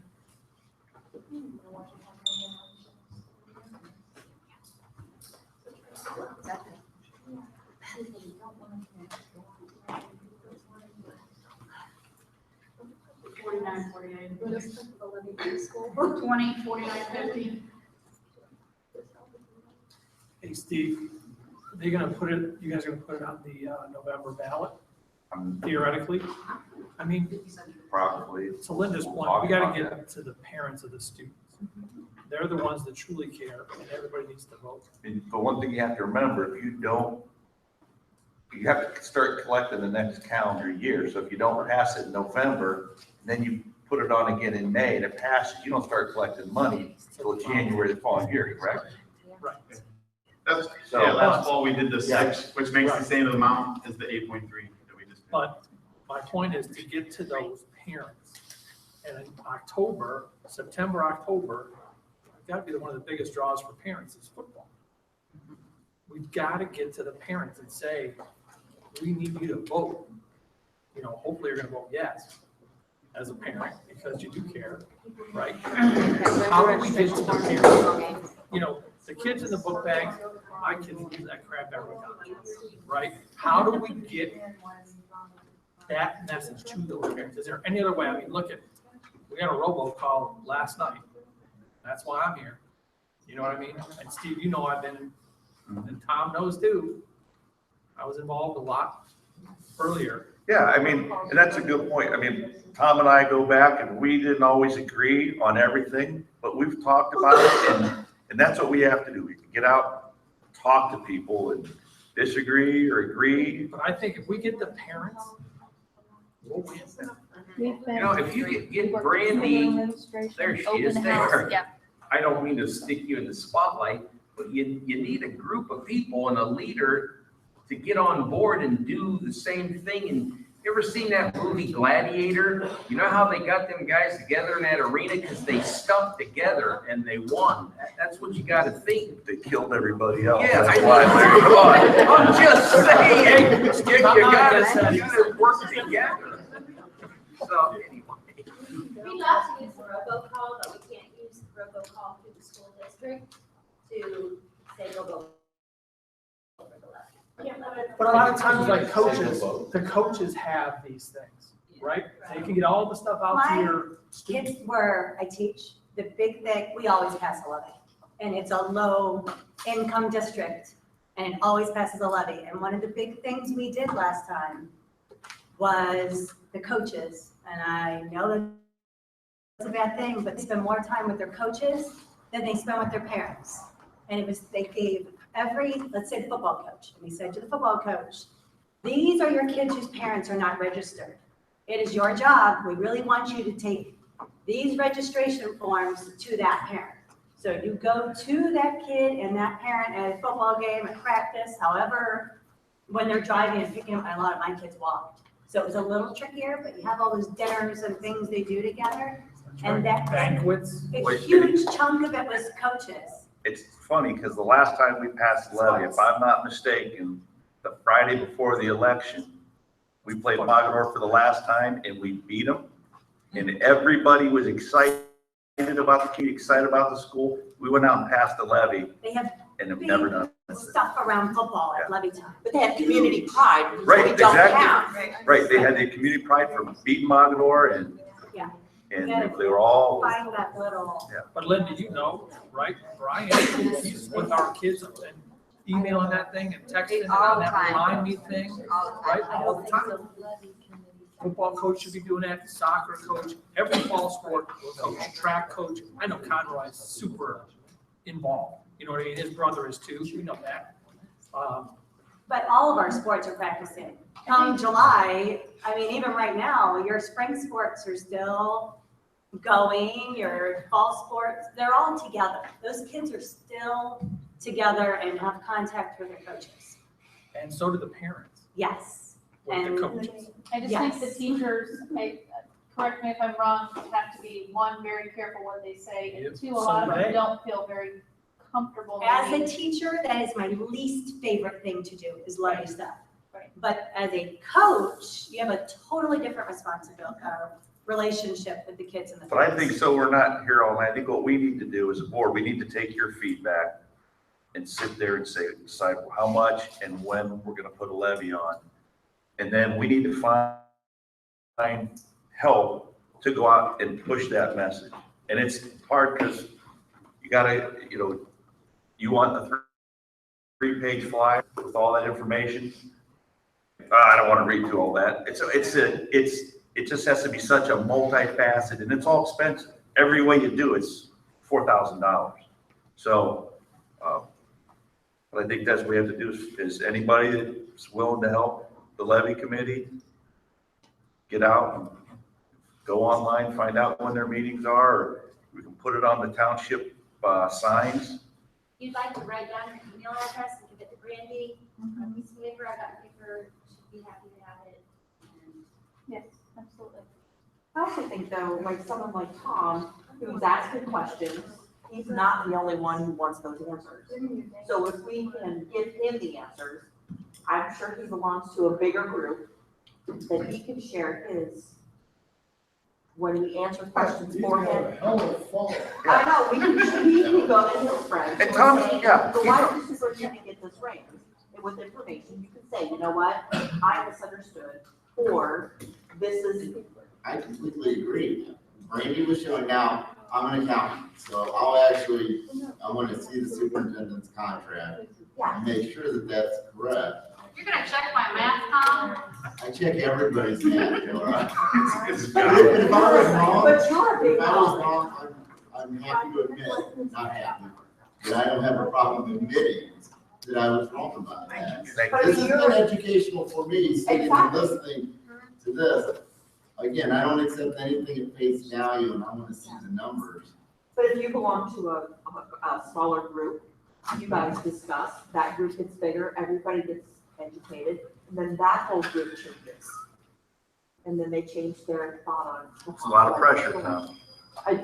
Speaker 2: $49.48. 20, 49.50.
Speaker 20: Hey, Steve, are they gonna put it, you guys are gonna put it on the November ballot theoretically? I mean,
Speaker 10: Probably.
Speaker 20: to Linda's point, we gotta get it to the parents of the students. They're the ones that truly care, and everybody needs to vote.
Speaker 10: But one thing you have to remember, if you don't, you have to start collecting the next calendar year. So if you don't pass it in November, then you put it on again in May and it passes, you don't start collecting money until January the following year, correct?
Speaker 20: Right.
Speaker 5: That's,
Speaker 10: So-
Speaker 5: yeah, last fall we did the
Speaker 10: Yeah.
Speaker 5: 6, which makes the same amount as the 8.3 that we just did.
Speaker 20: But my point is to get to those parents. And in October, September, October, gotta be one of the biggest draws for parents is football. We've gotta get to the parents and say, we need you to vote. You know, hopefully you're gonna vote yes as a parent, because you do care, right? How do we get to the parents? You know, the kids in the book bag, my kids use that crap every time, right? How do we get that message to those parents? Is there any other way? I mean, look at, we got a robocall last night. That's why I'm here. You know what I mean? And Steve, you know I've been, and Tom knows too. I was involved a lot earlier.
Speaker 10: Yeah, I mean, and that's a good point. I mean, Tom and I go back and we didn't always agree on everything, but we've talked about it and that's what we have to do. We can get out, talk to people and disagree or agree.
Speaker 20: But I think if we get the parents, we'll win.
Speaker 16: You know, if you get Brandy, there she is there.
Speaker 8: Yeah.
Speaker 16: I don't mean to stick you in the spotlight, but you need a group of people and a leader to get on board and do the same thing. And you ever seen that movie Gladiator? You know how they got them guys together in that arena? Because they stuck together and they won. That's what you got to think.
Speaker 10: They killed everybody else.
Speaker 16: Yeah,
Speaker 10: That's
Speaker 16: I
Speaker 10: why
Speaker 16: know. I'm just saying, you gotta work together. So anyway.
Speaker 12: We love to use the robocall, but we can't use the robocall through the school district to say go.
Speaker 20: But a lot of times, like coaches, the coaches have these things, right? So you can get all the stuff out to your students.
Speaker 4: Kids where I teach, the big thing, we always pass a levy. And it's a low income district and it always passes a levy. And one of the big things we did last time was the coaches. And I know that it's a bad thing, but they spend more time with their coaches than they spend with their parents. And it was, they gave every, let's say the football coach, and we said to the football coach, these are your kids whose parents are not registered. It is your job. We really want you to take these registration forms to that parent. So you go to that kid and that parent at a football game, at practice, however, when they're driving and picking up, a lot of my kids walked. So it was a little trickier, but you have all those dinners and things they do together. And that
Speaker 20: banquets.
Speaker 4: A huge chunk of it was coaches.
Speaker 10: It's funny because the last time we passed the levy, if I'm not mistaken, the Friday before the election, we played Mogador for the last time and we beat them. And everybody was excited about the kid, excited about the school. We went out and passed the levy.
Speaker 4: They have
Speaker 10: and have never done it.
Speaker 4: Stuff around football at levy time.
Speaker 21: But they have community pride. which
Speaker 10: Right,
Speaker 21: we don't
Speaker 10: exactly.
Speaker 21: have.
Speaker 10: Right, they had the community pride for beating Mogador and they were all.
Speaker 4: Find that little.
Speaker 10: Yeah.
Speaker 20: But Linda, you know, right? Brian, he's with our kids and emailing that thing and texting and on that remind me thing, right? All the time. Football coach should be doing that, soccer coach, every fall sport coach, track coach. I know Conroy is super involved. You know what I mean? His brother is too, we know that.
Speaker 4: But all of our sports are practicing. Come July, I mean, even right now, your spring sports are still going, your fall sports, they're all together. Those kids are still together and have contact with their coaches.
Speaker 20: And so do the parents.
Speaker 4: Yes.
Speaker 20: With the coaches.
Speaker 8: I just think the teachers, correct me if I'm wrong, have to be, one, very careful what they say, and two, a lot of them don't feel very comfortable.
Speaker 4: As a teacher, that is my least favorite thing to do, is levy stuff.
Speaker 8: Right.
Speaker 4: But as a coach, you have a totally different responsibility, relationship with the kids and the
Speaker 10: But I think so. We're not here all night. I think what we need to do as a board, we need to take your feedback and sit there and say, decide how much and when we're going to put a levy on. And then we need to find help to go out and push that message. And it's hard because you gotta, you want a three-page flyer with all that information. I don't want to read through all that. It just has to be such a multifaceted, and it's all expensive. Every way you do it's $4,000. So, what I think that's what we have to do is anybody that's willing to help the levy committee get out and go online, find out when their meetings are, or we can put it on the township signs.
Speaker 12: You'd like to write down your email address and give it to Brandy, a piece of paper, I got paper, she'd be happy to have it.
Speaker 8: Yes, absolutely.
Speaker 22: I also think though, like someone like Tom, who's asking questions, he's not the only one who wants those answers. So if we can give him the answers, I'm sure he belongs to a bigger group that he can share his, when we answer questions for him. I know, he can go to his friends.
Speaker 10: And Tom, yeah.
Speaker 22: So why don't the superintendent get this raised? And with information, you can say, you know what, I misunderstood, or this is.
Speaker 13: I completely agree. Brandy was showing now, I'm an accountant, so I want to see the superintendent's contract and make sure that that's correct.
Speaker 2: You're gonna check my math, Tom?
Speaker 13: I check everybody's math, Laura.
Speaker 10: If
Speaker 13: If I was wrong,
Speaker 22: But you're a big
Speaker 13: if I was wrong, I'm happy to admit, not happy, but I don't have a problem admitting that I was wrong about that. This has been educational for me, sitting and listening to this. Again, I don't accept anything at face value, and I want to see the numbers.
Speaker 22: But if you belong to a smaller group, you guys discuss, that group gets bigger, everybody gets educated, and then that whole group changes. And then they change their thought on.
Speaker 10: It's a lot of pressure, Tom.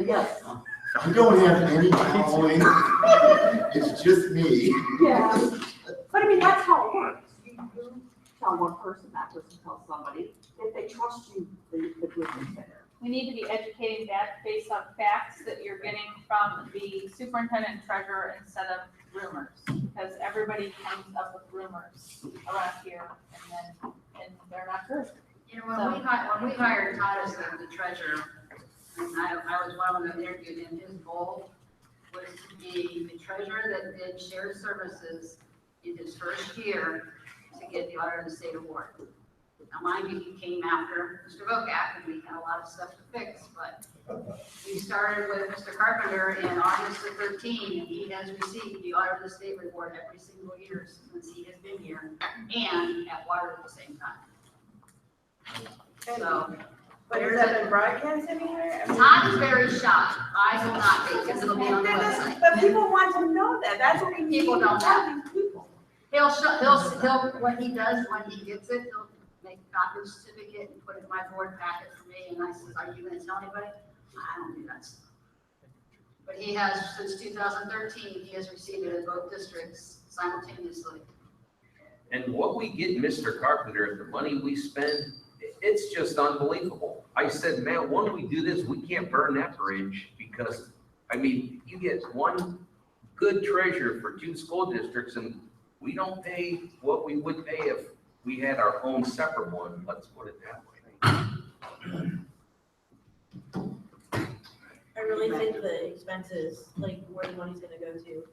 Speaker 22: Yes.
Speaker 13: You don't have any following. It's just me.
Speaker 22: Yeah. But I mean, that's how it works. You tell one person, that person tells somebody. If they trust you, the group is bigger.
Speaker 8: We need to be educating that based on facts that you're getting from the superintendent and treasurer instead of rumors. Because everybody comes up with rumors around here and they're not true.
Speaker 2: You know, when we hired Todd as the treasurer, and I was one of them that interviewed him, his goal was to be the treasurer that did shared services in his first year to get the Auditor of the State award. Now, mind you, he came after Mr. Vokat, and we had a lot of stuff to fix, but we started with Mr. Carpenter in August of 13, and he has received the Auditor of the State report every single year since he has been here, and at Water at the same time. So,
Speaker 18: But has that been broadcast anywhere? I mean-
Speaker 2: Todd is very shy. I will not be, because it'll be on the website.
Speaker 18: But people want to know that. That's what we need.
Speaker 2: People don't know.
Speaker 18: These people.
Speaker 2: He'll, what he does when he gets it, he'll make a copy of the certificate and put it in my board packet for me, and I says, are you gonna tell anybody? I don't do that stuff. But he has, since 2013, he has received it in both districts simultaneously.
Speaker 16: And what we get, Mr. Carpenter, the money we spend, it's just unbelievable. I said, man, when we do this, we can't burn that bridge because, I mean, you get one good treasurer for 2 school districts and we don't pay what we would pay if we had our own separate one. Let's put it that way.
Speaker 21: I really think the expenses, like where the money's gonna go to,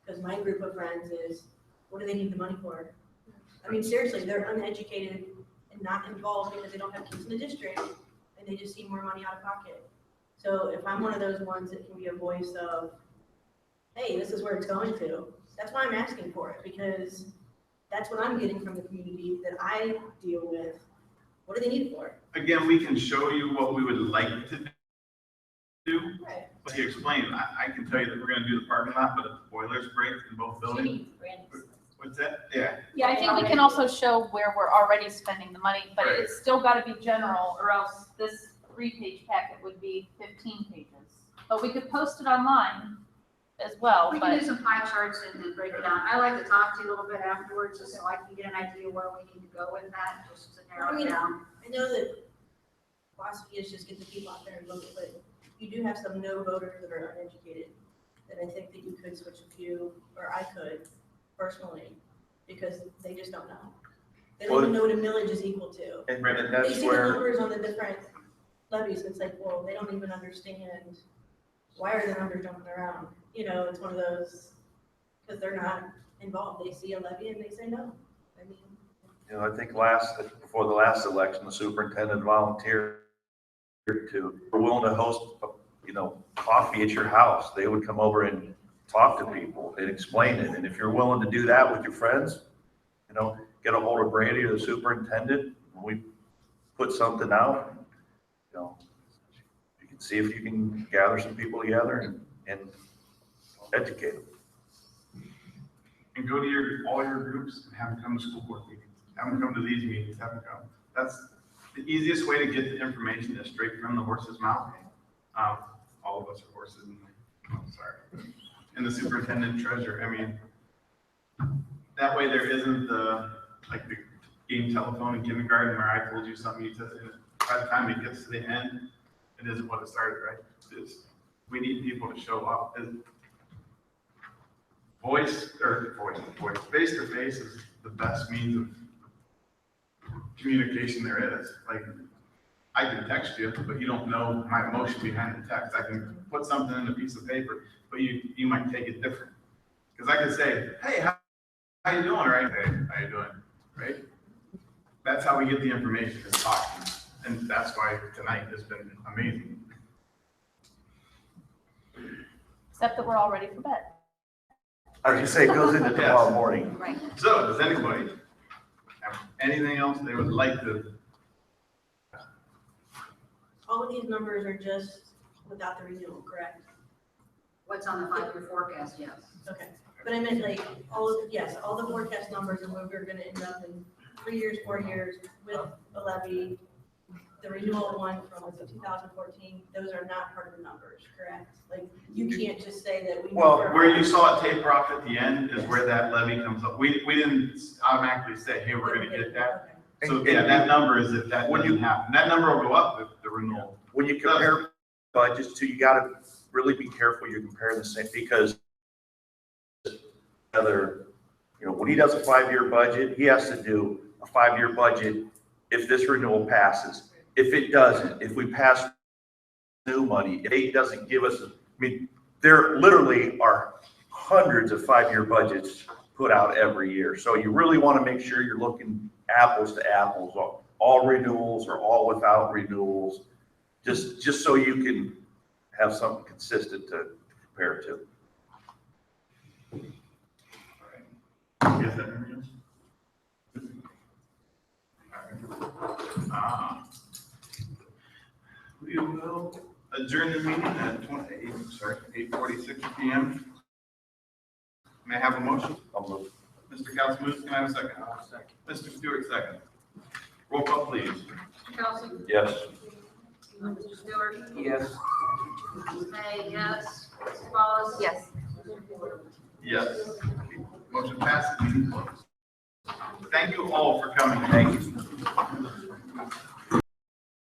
Speaker 21: because my group of friends is, what do they need the money for? I mean, seriously, they're uneducated and not involved because they don't have kids in the district, and they just see more money out of pocket. So if I'm one of those ones that can be a voice of, hey, this is where it's going to, that's why I'm asking for it, because that's what I'm getting from the community that I deal with. What do they need it for?
Speaker 5: Again, we can show you what we would like to do.
Speaker 21: Right.
Speaker 5: But he explained, I can tell you that we're gonna do the parking lot, but if the boilers break in both buildings. What's that? Yeah.
Speaker 8: Yeah, I think we can also show where we're already spending the money, but
Speaker 5: Right.
Speaker 8: it's still gotta be general, or else this 3-page packet would be 15 pages. But we could post it online as well,
Speaker 2: We can do
Speaker 8: but
Speaker 2: some pie charts and break it down. I like to talk to you a little bit afterwards, just so I can get an idea where we need to go with that, just to narrow it down.
Speaker 21: I know that philosophy is just get the people out there and vote, but you do have some no voters that are uneducated. And I think that you could switch a few, or I could personally, because they just don't know. They don't even know what a millage is equal to.
Speaker 10: And
Speaker 21: They
Speaker 10: that's
Speaker 21: see the
Speaker 10: where,
Speaker 21: numbers on the different levies, it's like, well, they don't even understand, why are the numbers jumping around? You know, it's one of those, because they're not involved, they see a levy and they say no. I mean,
Speaker 10: you know, I think before the last election, the superintendent volunteered to, we're willing to host, you know, coffee at your house. They would come over and talk to people and explain it. And if you're willing to do that with your friends, you know, get a hold of Brandy or the superintendent, when we put something out, you know, you can see if you can gather some people together and educate them.
Speaker 5: And go to all your groups and have them come to school board meetings. Have them come to these meetings, have them come. That's the easiest way to get the information is straight from the horse's mouth. All of us are horses sorry. And the superintendent treasurer, I mean, that way there isn't the game telephone in kindergarten where I told you something, you said, by the time it gets to the end, it isn't what it started, right? We need people to show up. Face to face is the best means of communication there is. Like, I can text you, but you don't know my emotion behind the text. I can put something in a piece of paper, but you might take it different. Because I can say, hey, how you doing? Right? Hey, how you doing? Right? That's how we get the information, is talking. And that's why tonight has been amazing.
Speaker 8: except that we're all ready for bed.
Speaker 10: I was gonna say, it goes into tomorrow morning.
Speaker 8: Right.
Speaker 5: So, does anybody have anything else they would like to?
Speaker 21: All of these numbers are just without the renewal, correct?
Speaker 2: What's on the 5-year forecast, yes.
Speaker 21: Okay, but I meant like, all the forecast numbers and where we're gonna end up in 3 years, 4 years with a levy, the renewal one from 2014, those are not part of the numbers, correct? Like, you can't just say that we.
Speaker 5: Well, where you saw it taper off at the end is where that levy comes up. We didn't automatically say, hey, we're gonna get that. So yeah, that number is if that wouldn't happen. That number will go up if the renewal.
Speaker 10: When you compare budgets too, you gotta really be careful you're comparing the same, because when he does a 5-year budget, he has to do a 5-year budget if this renewal passes. If it doesn't, if we pass new money, if it doesn't give us, there literally are hundreds of 5-year budgets put out every year. So you really want to make sure you're looking apples to apples, all renewals or all without renewals, just so you can have something consistent to compare to.
Speaker 5: Yes, sir. We will adjourn the meeting at 8:46 p.m. May I have a motion?
Speaker 10: I'll move.
Speaker 5: Mr. Councilman, can I have a second? Mr. Stewart, second. Roll call, please.
Speaker 2: Mr. Kelsey?
Speaker 10: Yes.
Speaker 2: Mr. Stewart?
Speaker 16: Yes.
Speaker 2: Ms. May, yes. Mrs. Wallace?
Speaker 3: Yes.
Speaker 5: Yes. Motion passes, meeting closed. Thank you all for coming. Thank you.